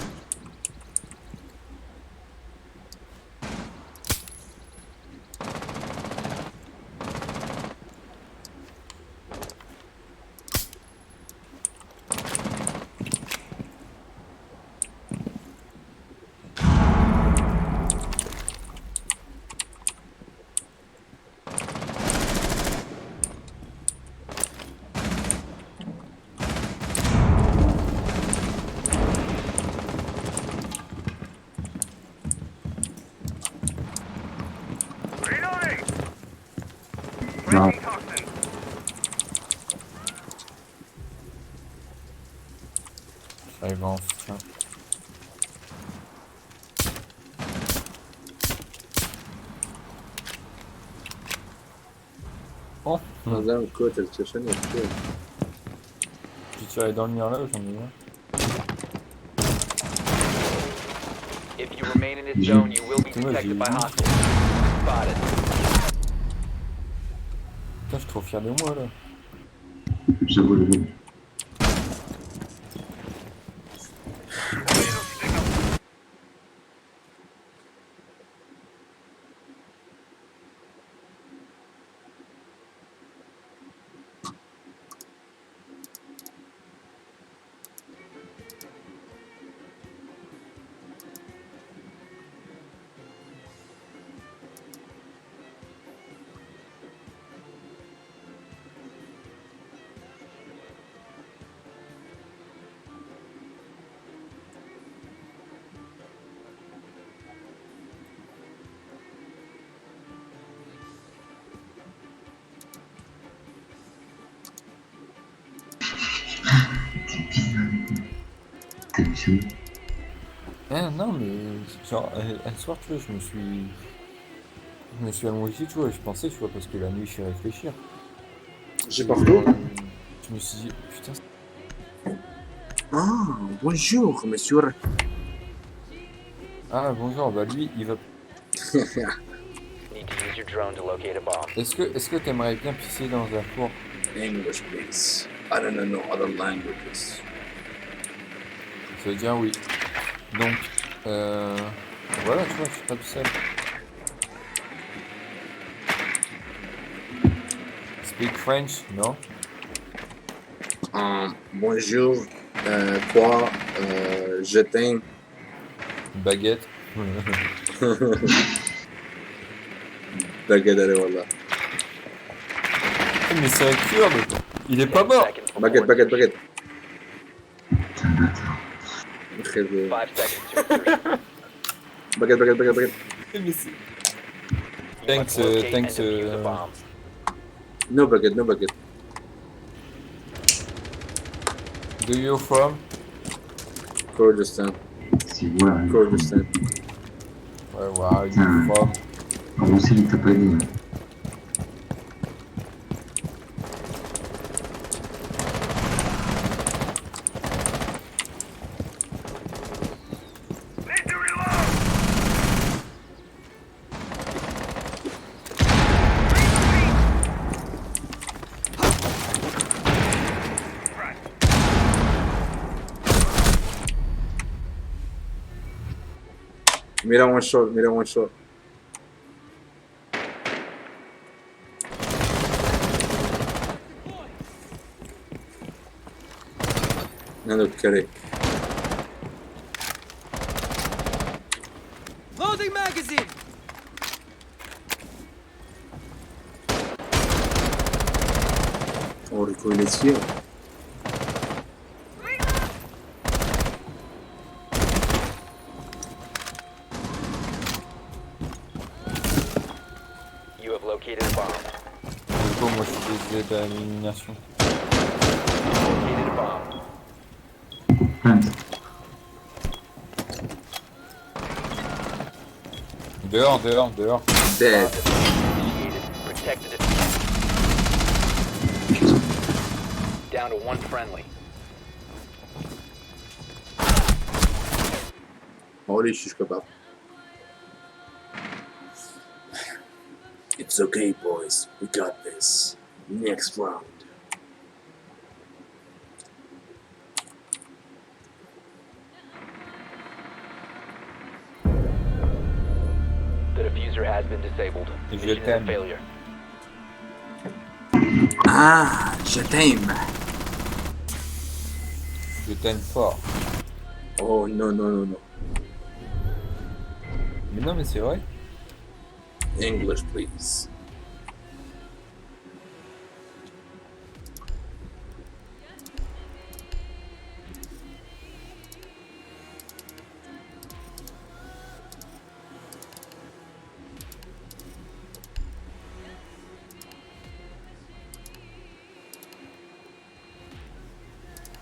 Non. J'arrive enfin. Oh, هذا الكوت التشن يحكي tu vas aller dormir là, j'en ai un. If you remain in this zone, you will be detected by hostiles. Spotted. Putain, je suis trop fier de moi là. J'avoue le mec. T'as vu ça? Ah non, mais genre, un soir, tu vois, je me suis allongé, tu vois, et je pensais, tu vois, parce que la nuit, je suis réfléchir. J'ai partout. Je me suis dit, putain. Ah, bonjour, monsieur. Ah, bonjour, bah lui, il va. Need to use your drone to locate a bomb. Est-ce que t'aimerais bien pisser dans un four? English, please. I don't know other languages. Ça veut dire oui. Donc, voilà, tu vois, je suis pas tout seul. Speak French, non? Bonjour, quoi, je t'aime. Baguette. Baguette, allez, voilà. Mais c'est un kurde, il est pas mort. Baguette. Putain, Très bien. 5 seconds to insertion. Baguette. Mais c'est... You must locate and defuse a bomb. No baguette. Do you from? Kurdistan. C'est ouais. Kurdistan. Ouais, where are you from? En Russie, il t'a pas dit. Mira one shot, mira one shot. Another carry. Loading magazine. On recoule les tirs. You have located a bomb. Du coup, moi je suis désolé de l'élimination. Located a bomb. Plante. Dehors, dehors, dehors. Dead. Protect the down to one friendly. Holy shish kebab. It's okay, boys. We got this. Next round. The diffuser has been disabled. Je Mission is a t'aime. failure. Ah, je t'aime. Je t'aime fort. Oh non, non, non, non. Mais non, mais c'est vrai. English, please.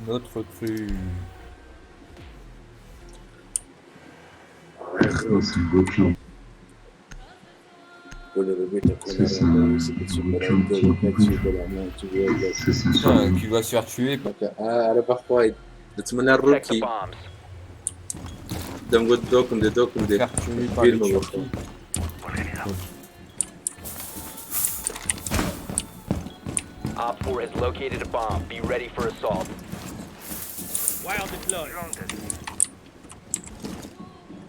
Notre cru. Oh, c'est un beau clan. Ça, c'est un beau clan qui est compris. Ça, c'est un Putain, qui va se faire tuer. أنا بخواي نتمنى Protect the الروكي bombs. دم قد دوكم دي دوكم دي Faire tuer par les فيلم Turcs. Op 4 has located a bomb. Be ready for assault. Wild deployed.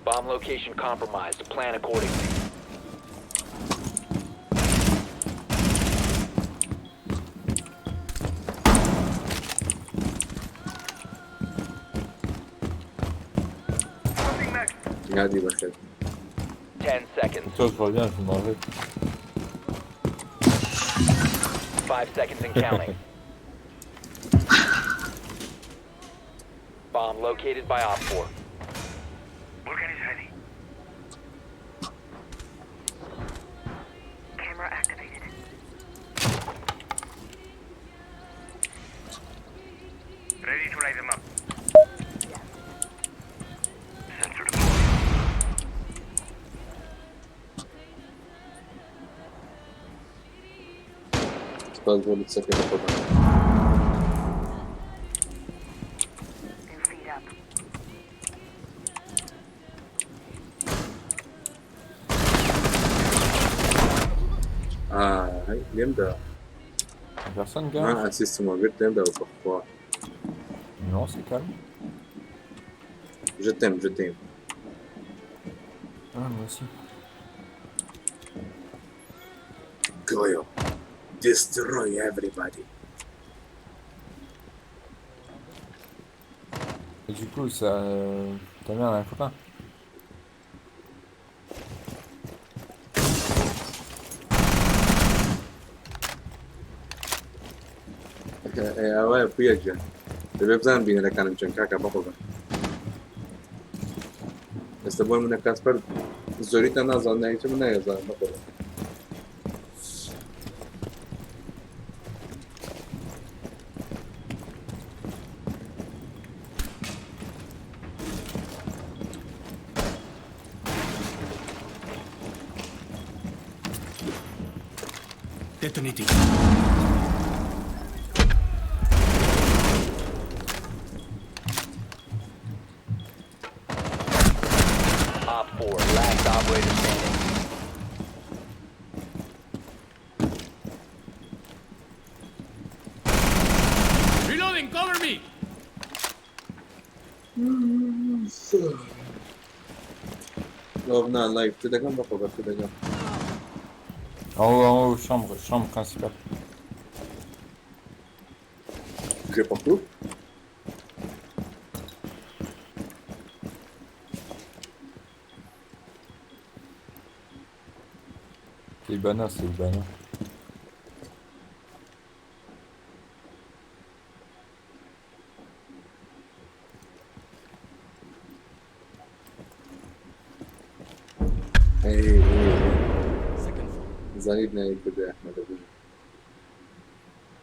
Bomb location compromised. Plan accordingly. عادي بخير 10 seconds. Toi, je reviens, je m'en vais. 5 seconds and counting. Bomb located by Op 4. Camera activated. Ready to light them up. Sensor deployed. pas de تسكر الخطأ هاي جامدة. Personne gars. Ah, assiste-moi, vite, جامدة وفخوة. Non, c'est calme. Je t'aime, je t'aime. Ah, moi aussi. Goyo, destroy everybody. Et du coup, ça. Ta mère a un copain. Ouais, puis je vais besoin de bien la canne de caca papa. Este bun mână Casper, Zorita n-a zis, aici nu ne-a zis, papa. Detonating. Op 4, last operator standing. Reloading, cover me! Non, venez en live. T'es d'accord, on va faire d'accord. En haut, chambre principale. J'ai pas tout. C'est Ibana, c'est Ibana. ايه زانيدنا يبدا احمد ابو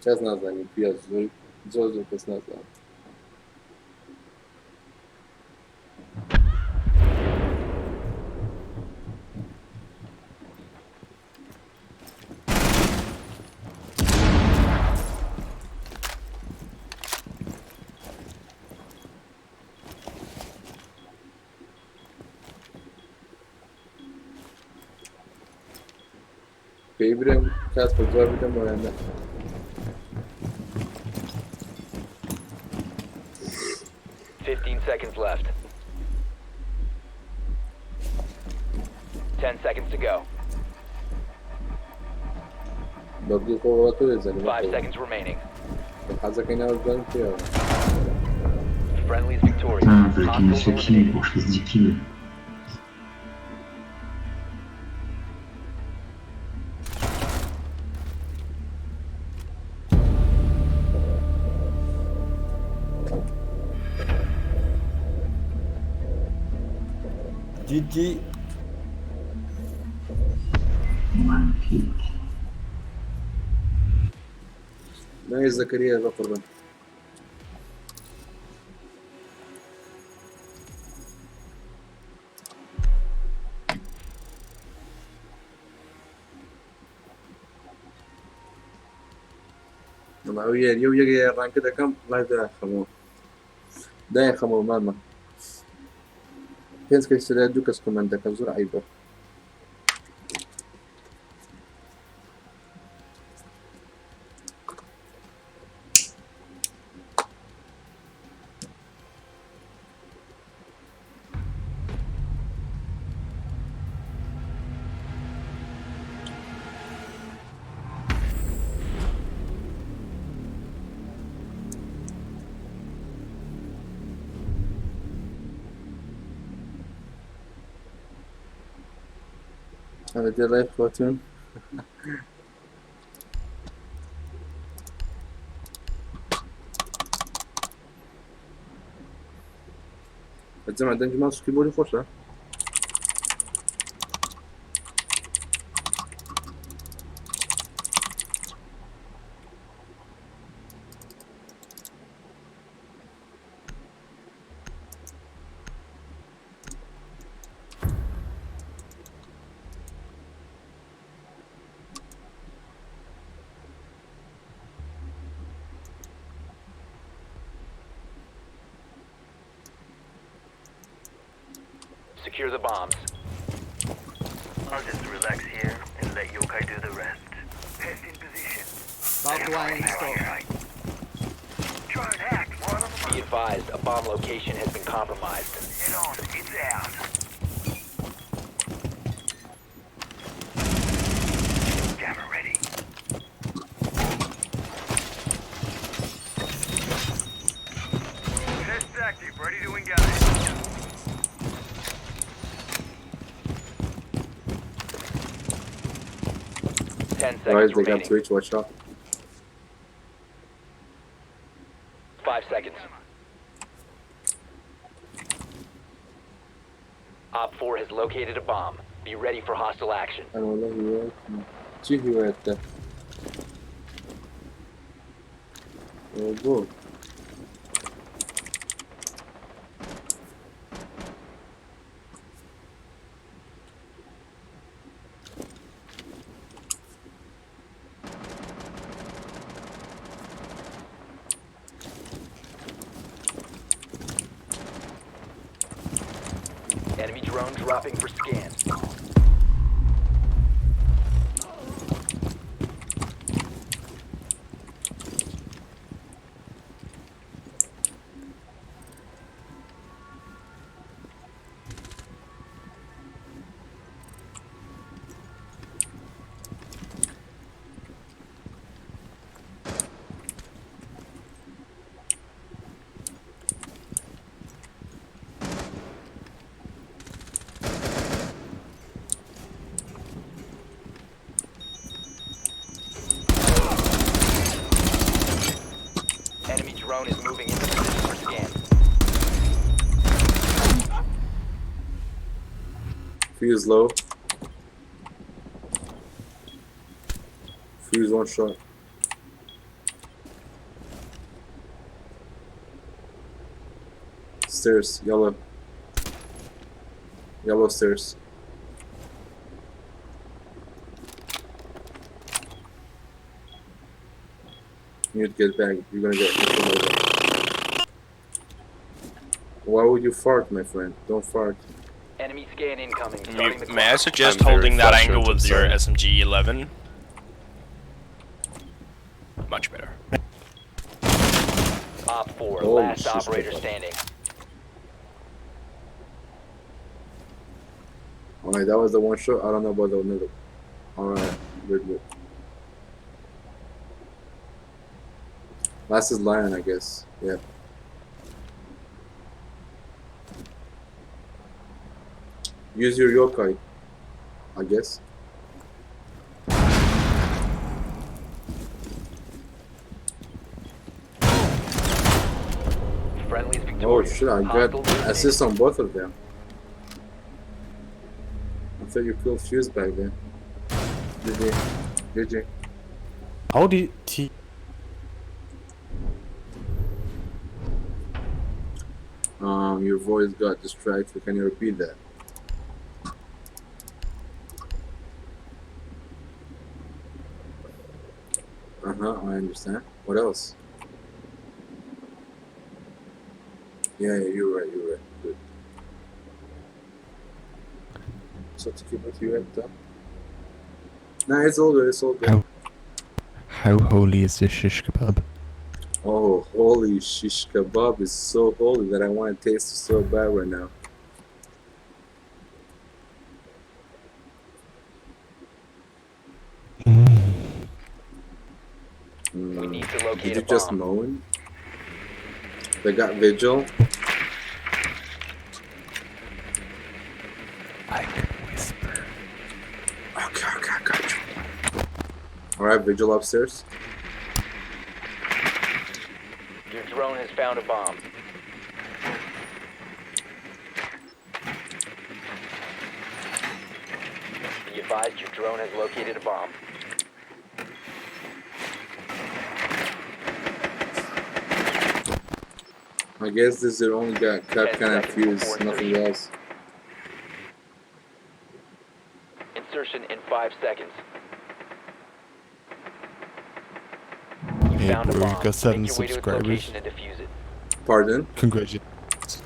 شاز نازاني فيها زوزو بس نازان Favorite class for job with Miranda. Seconds left. 10 seconds to go. 5 seconds remaining. Friendly's victorious. Avec une seule kill pour que je fasse 10 kills. GG. Magnifique. ما هي زكريا ظفر بن معوية اليوم يجي ران كده كم لا ده خمو ماما penso che il Sole Ducas comanda a causare Aiba. أنا دي لايف بوتون الجمع عندنا جماعة سكيبولي خوشة Secure the bombs. I'll just relax here and let Yokai do the rest. Test in position. Barbed wire installed. Try and hack one of them. Be advised, a bomb location has been compromised. Head on, it's out. Jammer ready. Test active, ready to engage. Guys, they got Twitch, watch out. 5 seconds. Op 4 has located a bomb. Be ready for hostile action. أنا والله هوايات شي هوايات ده موجود Enemy drone dropping for scan. Enemy drone is moving into position for scan. Fuse low. Fuse one shot. Stairs, yellow. Yellow stairs. You need to get back. You're gonna get hit. Why would you fart, my friend? Don't fart. Enemy scan incoming. May I suggest holding that angle with your SMG-11? Much better. Op 4, Holy last shit. operator standing. Alright, that was the one shot. I don't know about the another. Alright, good. Last is Lion, I guess. Yeah. Use your yokai, I guess. Friendly's Oh victorious. shit, I got Hostiles assist on both of them. I thought you killed Fuse back then. GG. How did he... Your voice got distracted. Can you repeat that? I understand. What else? Yeah, you're right. Good. So to keep with you at that. Nah, it's all good. How holy is this shish kebab? Oh, holy shish kebab is so holy that I want to taste it so bad right now. We need to locate Did a you just bomb. moan? They got Vigil. I can whisper. Okay, I got you. Alright, Vigil upstairs. Your drone has found a bomb. Be advised your drone has located a bomb. I guess this is the only guy kind of fuse, nothing else. Insertion in 5 seconds. Hey Found a bro, bomb. you got 7 Make your way to its subscribers. location and defuse it. Pardon? Congratulations.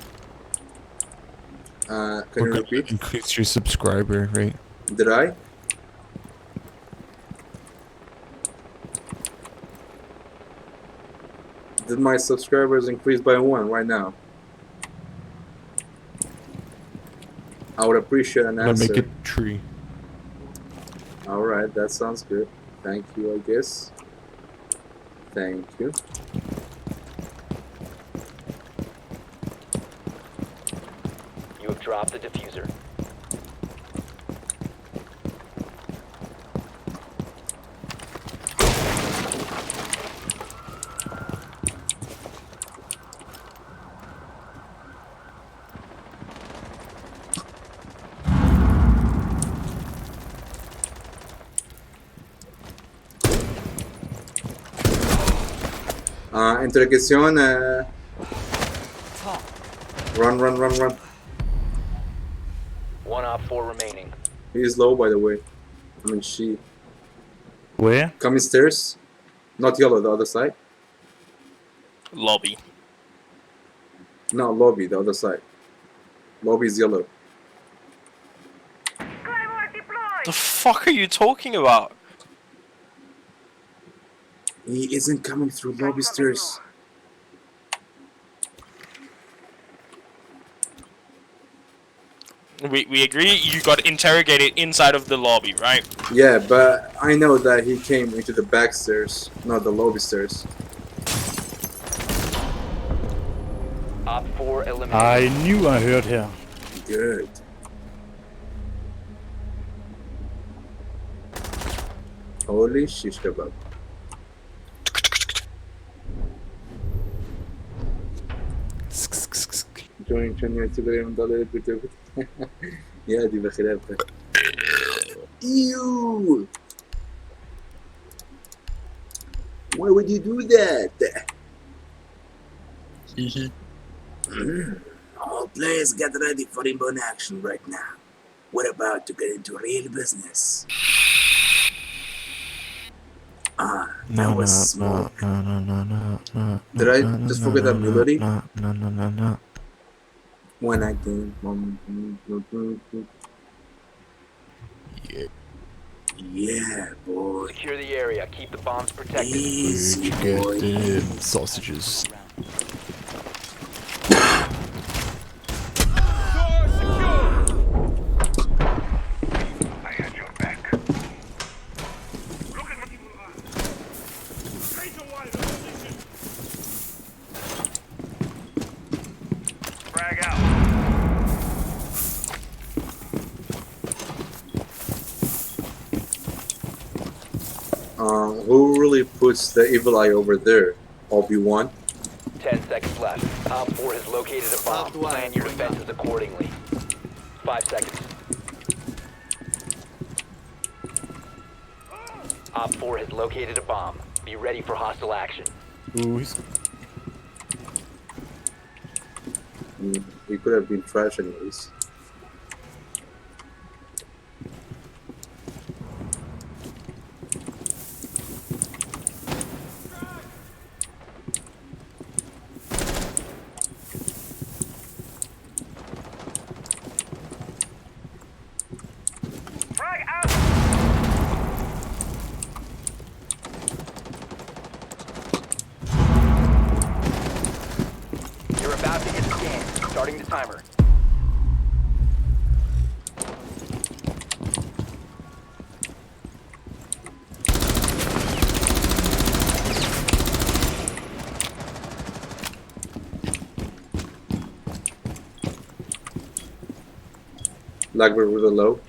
Can you repeat? Increase your subscriber rate. Did I? Did my subscribers increase by 1 right now? I would appreciate an answer. Make it 3. Alright, that sounds good. Thank you, I guess. Thank you. You have dropped the diffuser. Interrogation. Run. 1 op 4 remaining. He is low, by the way. I mean, she. Where? Coming stairs. Not yellow, the other side. Lobby. No, lobby, the other side. Lobby is yellow. The fuck are you talking about? He isn't coming through lobby stairs. We agree you got interrogated inside of the lobby, right? Yeah, but I know that he came into the back stairs, not the lobby stairs. Op 4 eliminated. I knew I heard her. Good. Holy shish kebab. جوين كان يعتبر من ضلال بتوبت يا دي بخلافة Ew! Why would you do that? All players get ready for inbound action right now. We're about to get into real business. That was smoke. Did I just forget that melody? No. When I came Yeah, boy. Secure the area. Keep the bombs protected. Easy, boy. Sausages. Who really puts the evil eye over there? Obi-Wan? 10 seconds left. Op 4 has located a bomb. Plan your defenses accordingly. 5 seconds. Op 4 has located a bomb. Be ready for hostile action. Ooh, he's... He could have been trash anyways. You're about to hit scan. Starting the timer. Blackbird with a low.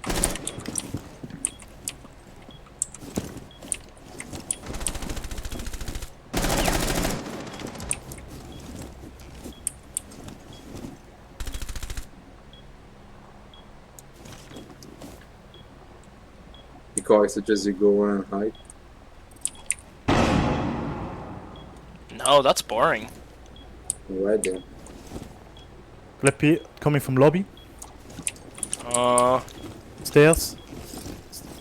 I suggest you go around and hide. No, that's boring. Alright then. Flippy coming from lobby. Stairs.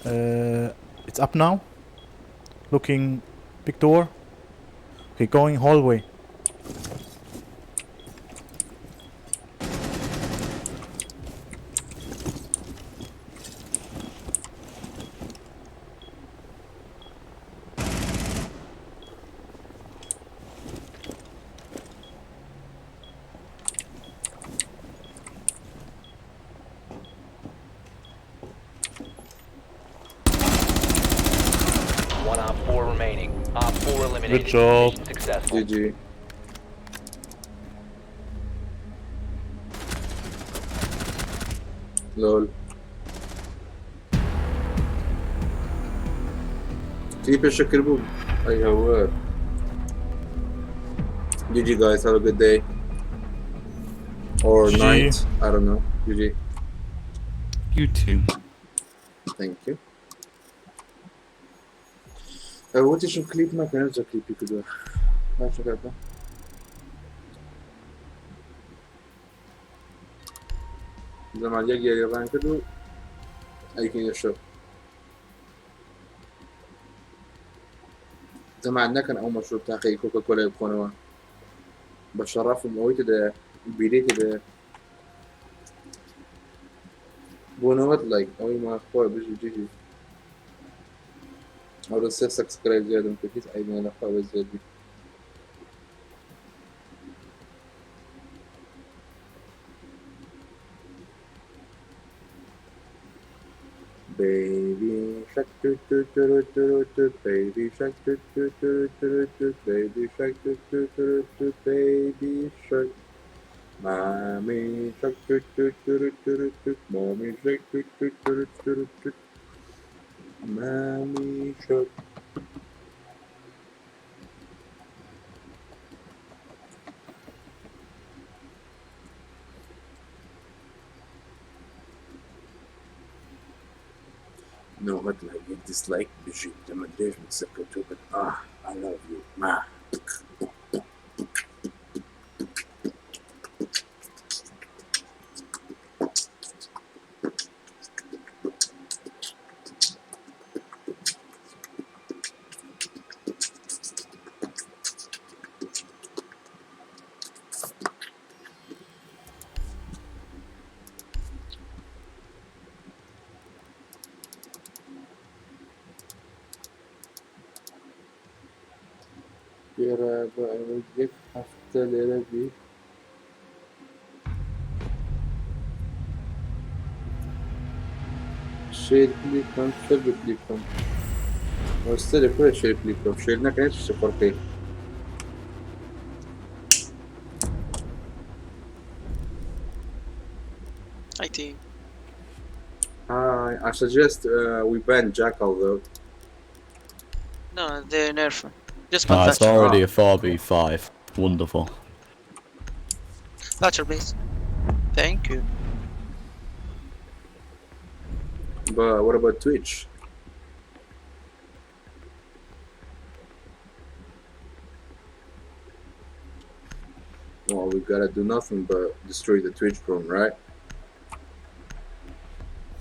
It's up now. Looking big door. Okay, going hallway. One Op 4 remaining. Op 4 eliminated. Good job. Mission successful. GG. Lol. Keep it shakir boom. I have GG guys, have a good day. Or GG. night. I don't know. GG. You too. Thank you. What is your clip? ما كان يرجع clip كده. ما شو زمان يجي يران كده. أي كين يشوف. زمان كان أول مشروب تاخي كوكا كولا يبخونوا. بشرف مويت ده بيديت ده. بونوات لايك أوي مع أخوة بيجي جيجي أو رسل سبسكرايب زيادة ممكن كيس عيدنا الأخوة زيادة Baby shark doo doo doo doo doo, baby shark doo doo doo doo doo, baby shark doo doo doo doo, baby shark. Mommy shark doo doo doo doo doo, mommy shark doo doo doo doo doo, mommy shark. No, what like you dislike بيجي لما ليش بتسكر توبك I love you ما Kira ba'alagit after lerabi. Share click'م شرب click'م. واستلي كل شيء click'م. شيرنا كانش صفر كيف. Hi team. I suggest we ban Jackal though. No, they're nerfing. Just Ah, it's Thatcher. already a 4v5. Wonderful. Thatcher, please. Thank you. But what about Twitch? Well, we gotta do nothing but destroy the Twitch drone, right?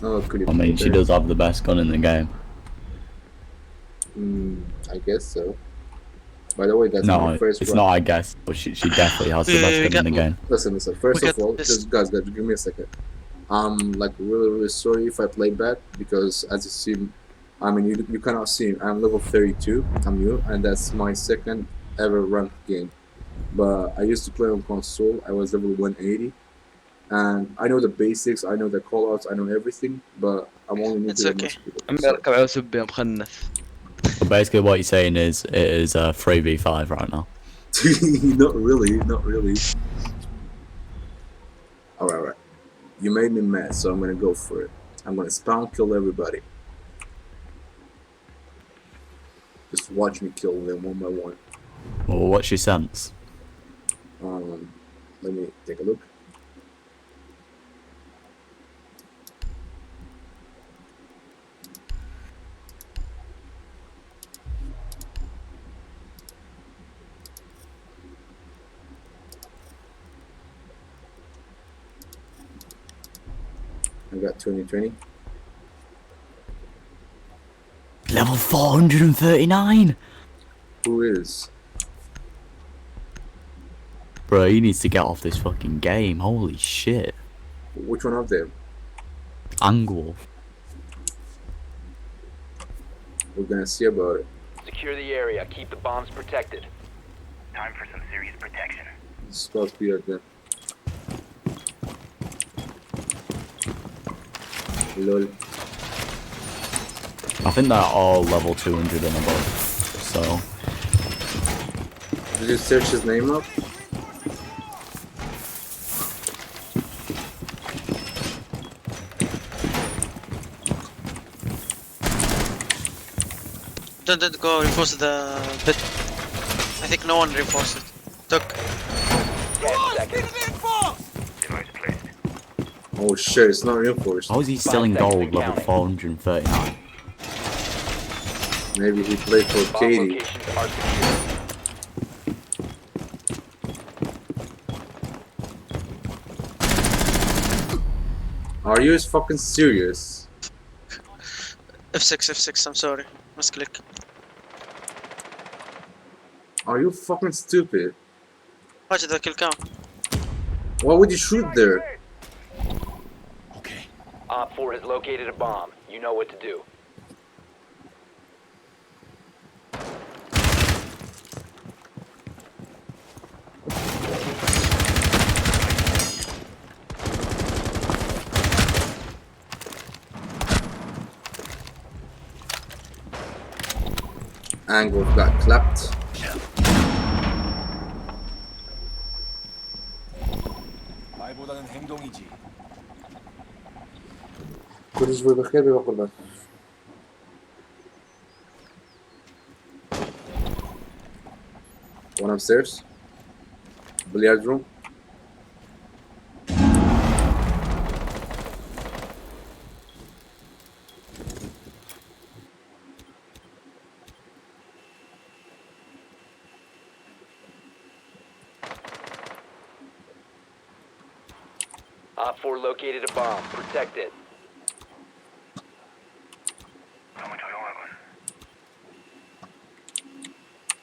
Oh, could I mean, she does have the best gun in the game. I guess so. By the way, that's No, my first it's run. not, I guess, but she definitely has the best gun in the game. Listen. First of all, just guys, give me a second. I'm like really sorry if I play bad because as you see, I mean you cannot see. I'm level 32. I'm new, and that's my second ever ranked game. But I used to play on console. I was level 180, and I know the basics. I know the callouts. I know everything. But I'm only new to the people. So basically, what you're saying is it is a 3v5 right now. Not really. Alright. You made me mad, so I'm gonna go for it. I'm gonna spawn kill everybody. Just watch me kill them one by one. Well, what's your sense? Let me take a look. I got 2020. Level 439! Who is? Bro, he needs to get off this fucking game. Holy shit. Which one of them? Angwolf. We're gonna see about it. Secure the area. Keep the bombs protected. Time for some serious protection. It's supposed to be like that. Lol. I think they're all level 200 and above, so... Did you search his name up? Don't go reinforce the bit. I think no one reinforced it. Took. 10 seconds. Oh shit, it's not reinforced. How is he still in gold, level 439? Maybe he played for Katie. Are you fucking serious? F6, I'm sorry. Must click. Are you fucking stupid? Watch the kill count. Why would you shoot there? Op 4 has located a bomb. You know what to do. Angle got clapped. 말보다는 행동이지. كل شوي بخير بيبقى قربان. One upstairs. Billiard room. Op 4 located a bomb. Protect it.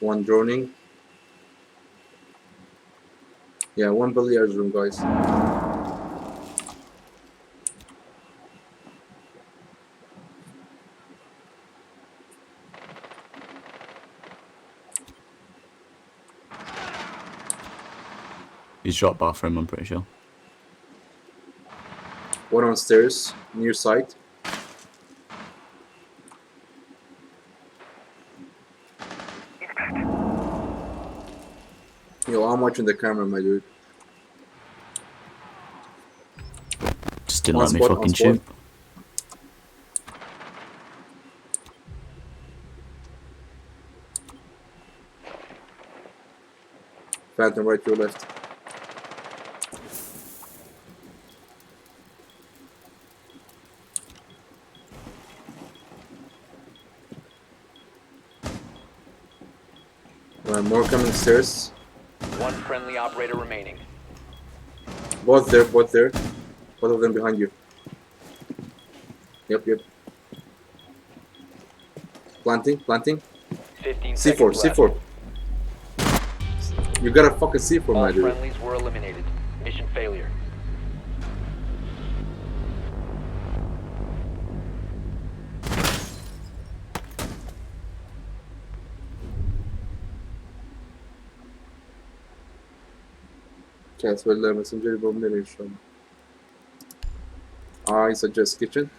One droning. Yeah, one billiard room, guys. He's dropped bathroom, I'm pretty sure. One on stairs, near site. Yo, I'm watching the camera, my dude. Just didn't On let me spot, on fucking spot. shoot. Phantom right to your left. More coming stairs. One friendly operator remaining. Both there, both there. Both of them behind you. Yep, yep. Planting, planting. 15 C4, seconds left. C4. You got a fucking C4, All my dude. friendlies were eliminated. Mission failure. Cats will messenger bomb narration. I suggest kitchen.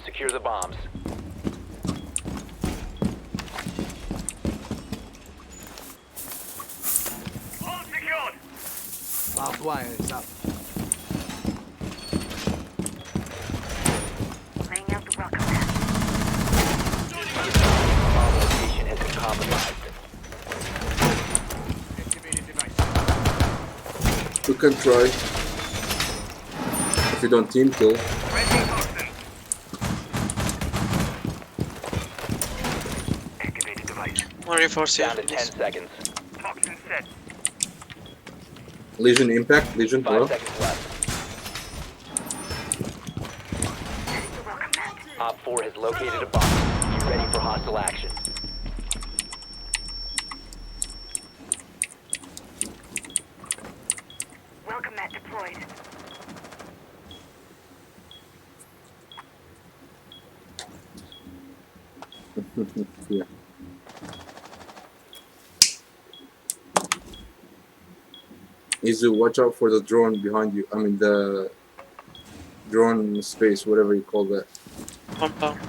Secure the bombs. All secured. Barbed wire is up. Laying out the welcome mat. Bomb location has been compromised. Activated device. You can try. If you don't team kill. Activated device. More reinforce here, Down to 10 please. seconds. Toxin set. Legion impact, Legion 5 hello. seconds left. Op 4 has located a bomb. Be ready for hostile action. Welcome mat deployed. Yeah. Izu, watch out for the drone behind you. I mean the drone space, whatever you call that. Compound.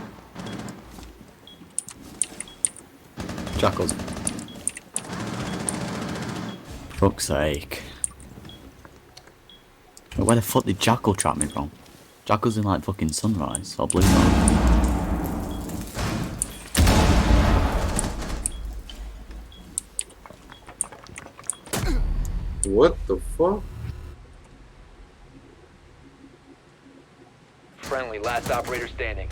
Jackals. Fuck's sake. Where the fuck did Jackal trap me from? Jackal's in like fucking Sunrise or Blue Line. What the fuck? friendly, last operator standing.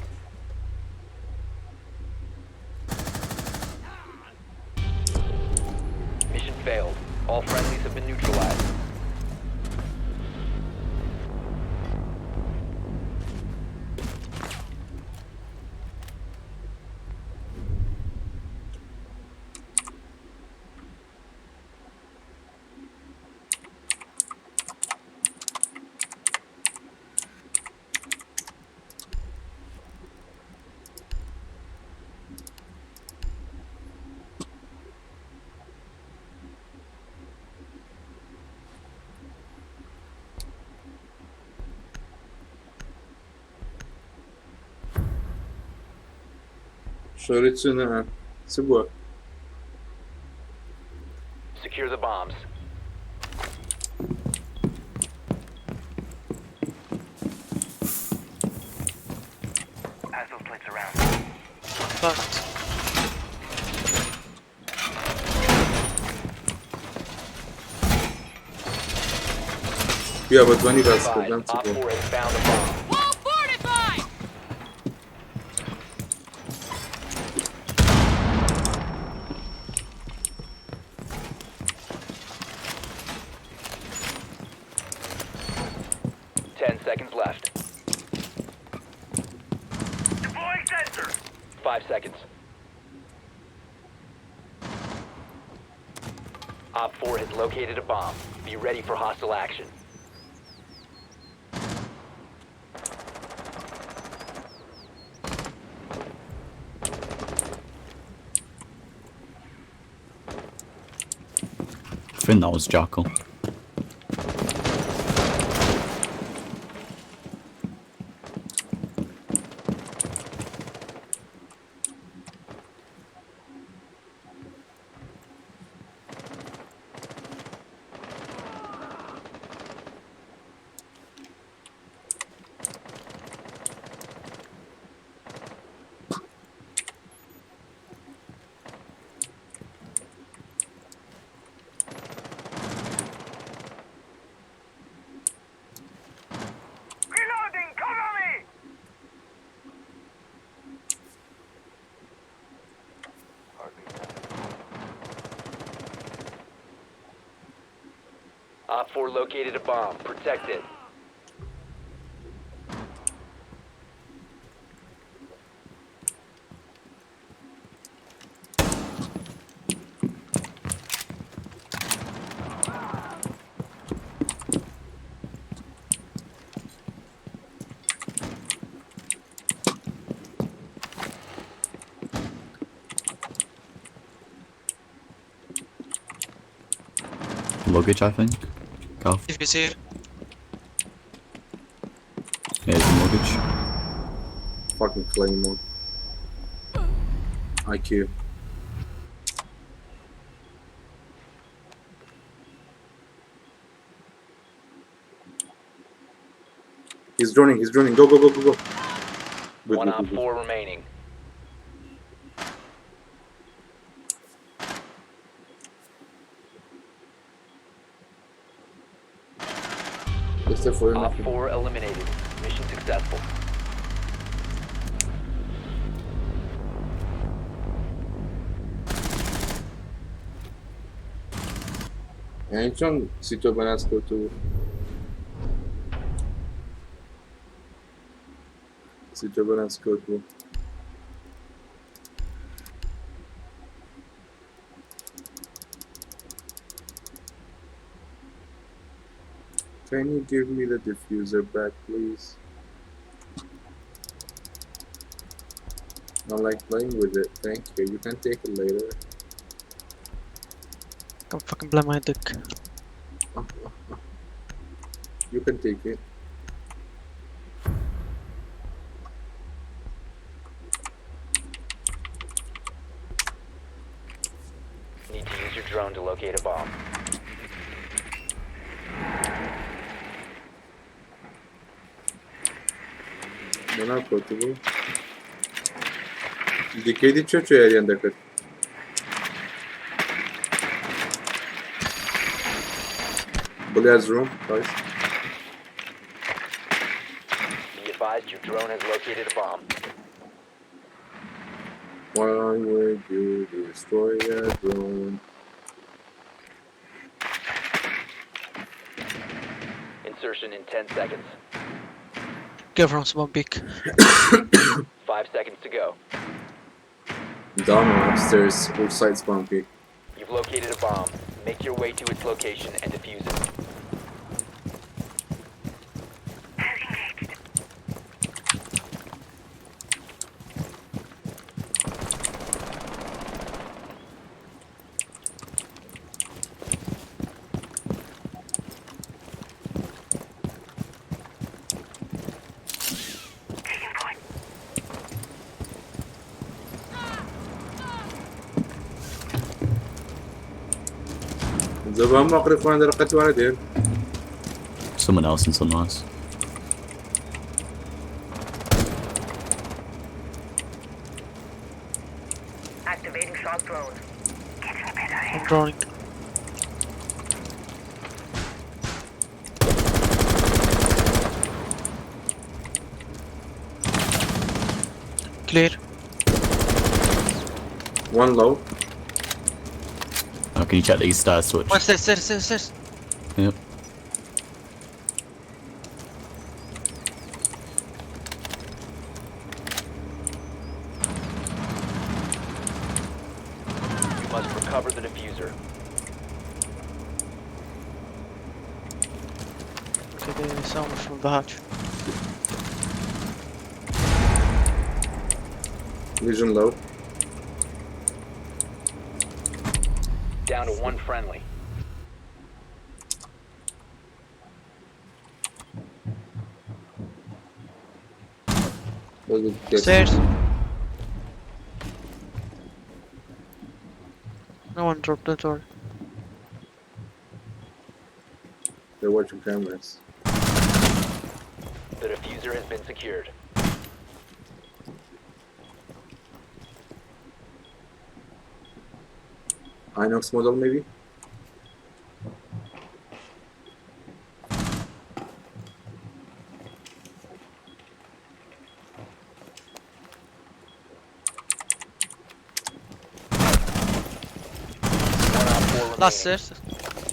Mission failed. All friendlies have been neutralized. Шорицuna. C'est quoi? Secure the bombs. Pass those plates around. Yeah, but when you guys go down Op to 4 has found a bomb. 10 seconds left. Deploying sensor. 5 seconds. Op 4 has located a bomb. Be ready for hostile action. I think that was Jackal. Reloading, cover me! Op 4 located a bomb. Protect it. Luggage, I think. Golf. If it's here. Here's the luggage. fucking Claymore. IQ. He's droning, go, go, go, go, go. Good, One good, op good, good. 4 remaining. Op 4 eliminated. Mission successful. Aici si tu bănească tu. Si tu bănească tu. Can you give me the diffuser back, please? I don't like playing with it. Thank you. You can take it later. Come fucking blame my dick. You can take it. Need to use your drone to locate a bomb. Bana kotu bu. Dikey di čo je rian dekat. Blair's room, guys. Be advised advised your drone has located a bomb. Why would you destroy a drone? Insertion in 10 seconds. Go from small peak. 5 seconds to go. Down or upstairs, all sides bumpy. You've located a bomb. Make your way to its location and defuse it. زبان ما أقرب فان درقت واردين. Someone else in Sunrise. Activating shock drone. I'm drawing. Clear. One low. Oh, can you check these stairs switch? One stairs. Yep. You must recover the diffuser. Okay, sound from the hatch. Vision low. Down to one friendly. Stairs. No one dropped the door. They're watching cameras. The diffuser has been secured. Inox model maybe? Last stairs.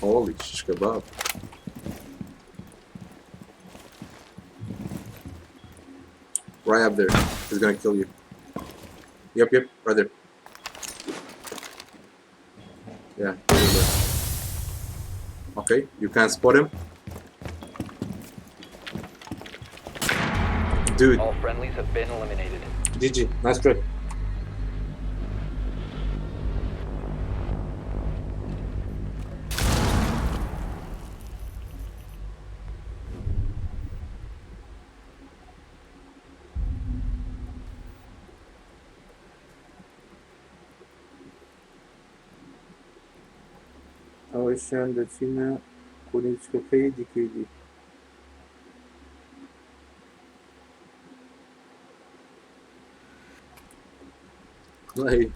Holy shish kebab. Right up there. He's gonna kill you. Yep, right there. Yeah, right there. Okay, you can't spot him. Dude. All friendlies have been eliminated. GG, nice try. Awasian da China kunichka kai dikidi. Vai.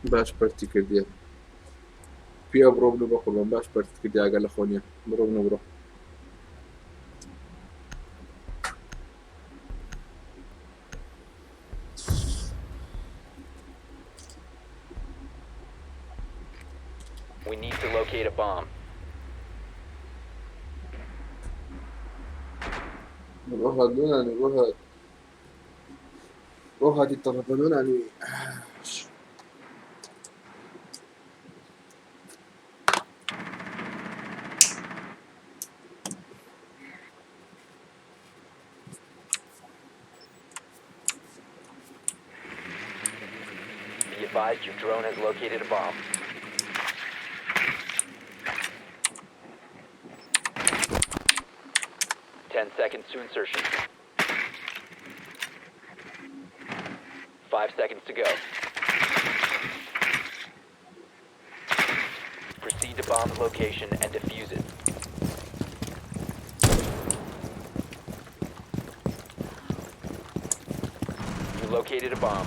باش برتكر ديال فيها بروبلم بقول باش برتكر ديال قال اخوانيا برو We need to locate a bomb. روح يتطرفون Be advised your drone has located a bomb. Seconds to insertion. 5 seconds to go. Proceed to bomb's location and defuse it. You located a bomb.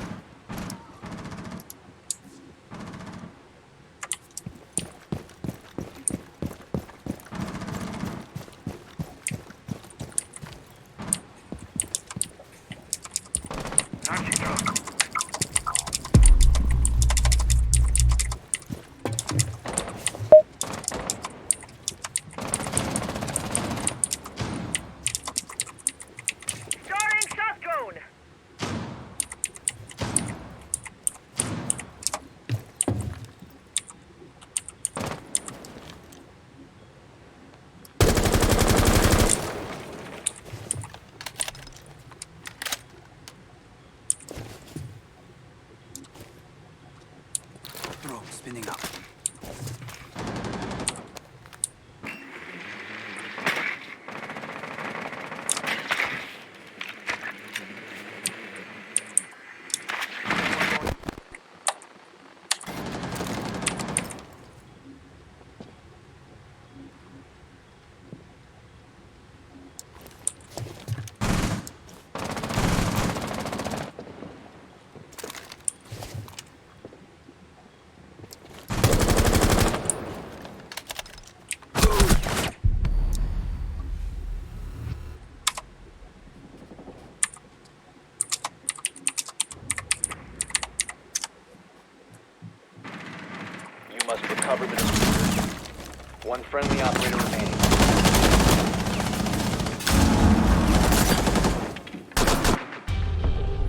One friendly operator remaining.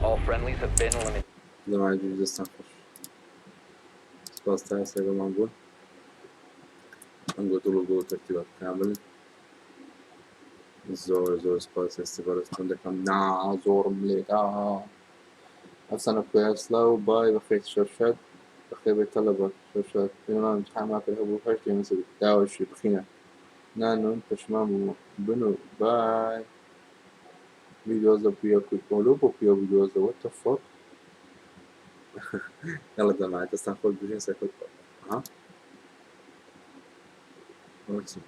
All friendlies have been eliminated. لازم عادي جلست نخش سباس تاعي سيبا ما نقول طول جوه ترتيبات كامل زور سباس استفادة عندك كم زور مليكا أفسنا كويس لو باي بخيت شرشات بخيت بيطلبك شرشات بينما امتحان معك الهبو فاشتي مثل داوي شي بخينا نانو تشمامو بنو باي فيديوز بيو كولوبو بيو فيديوز what the fuck يلا ده معي تستنفذ بجين سيكون ها اوكي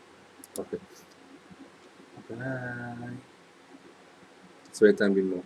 باي سويت تنبيه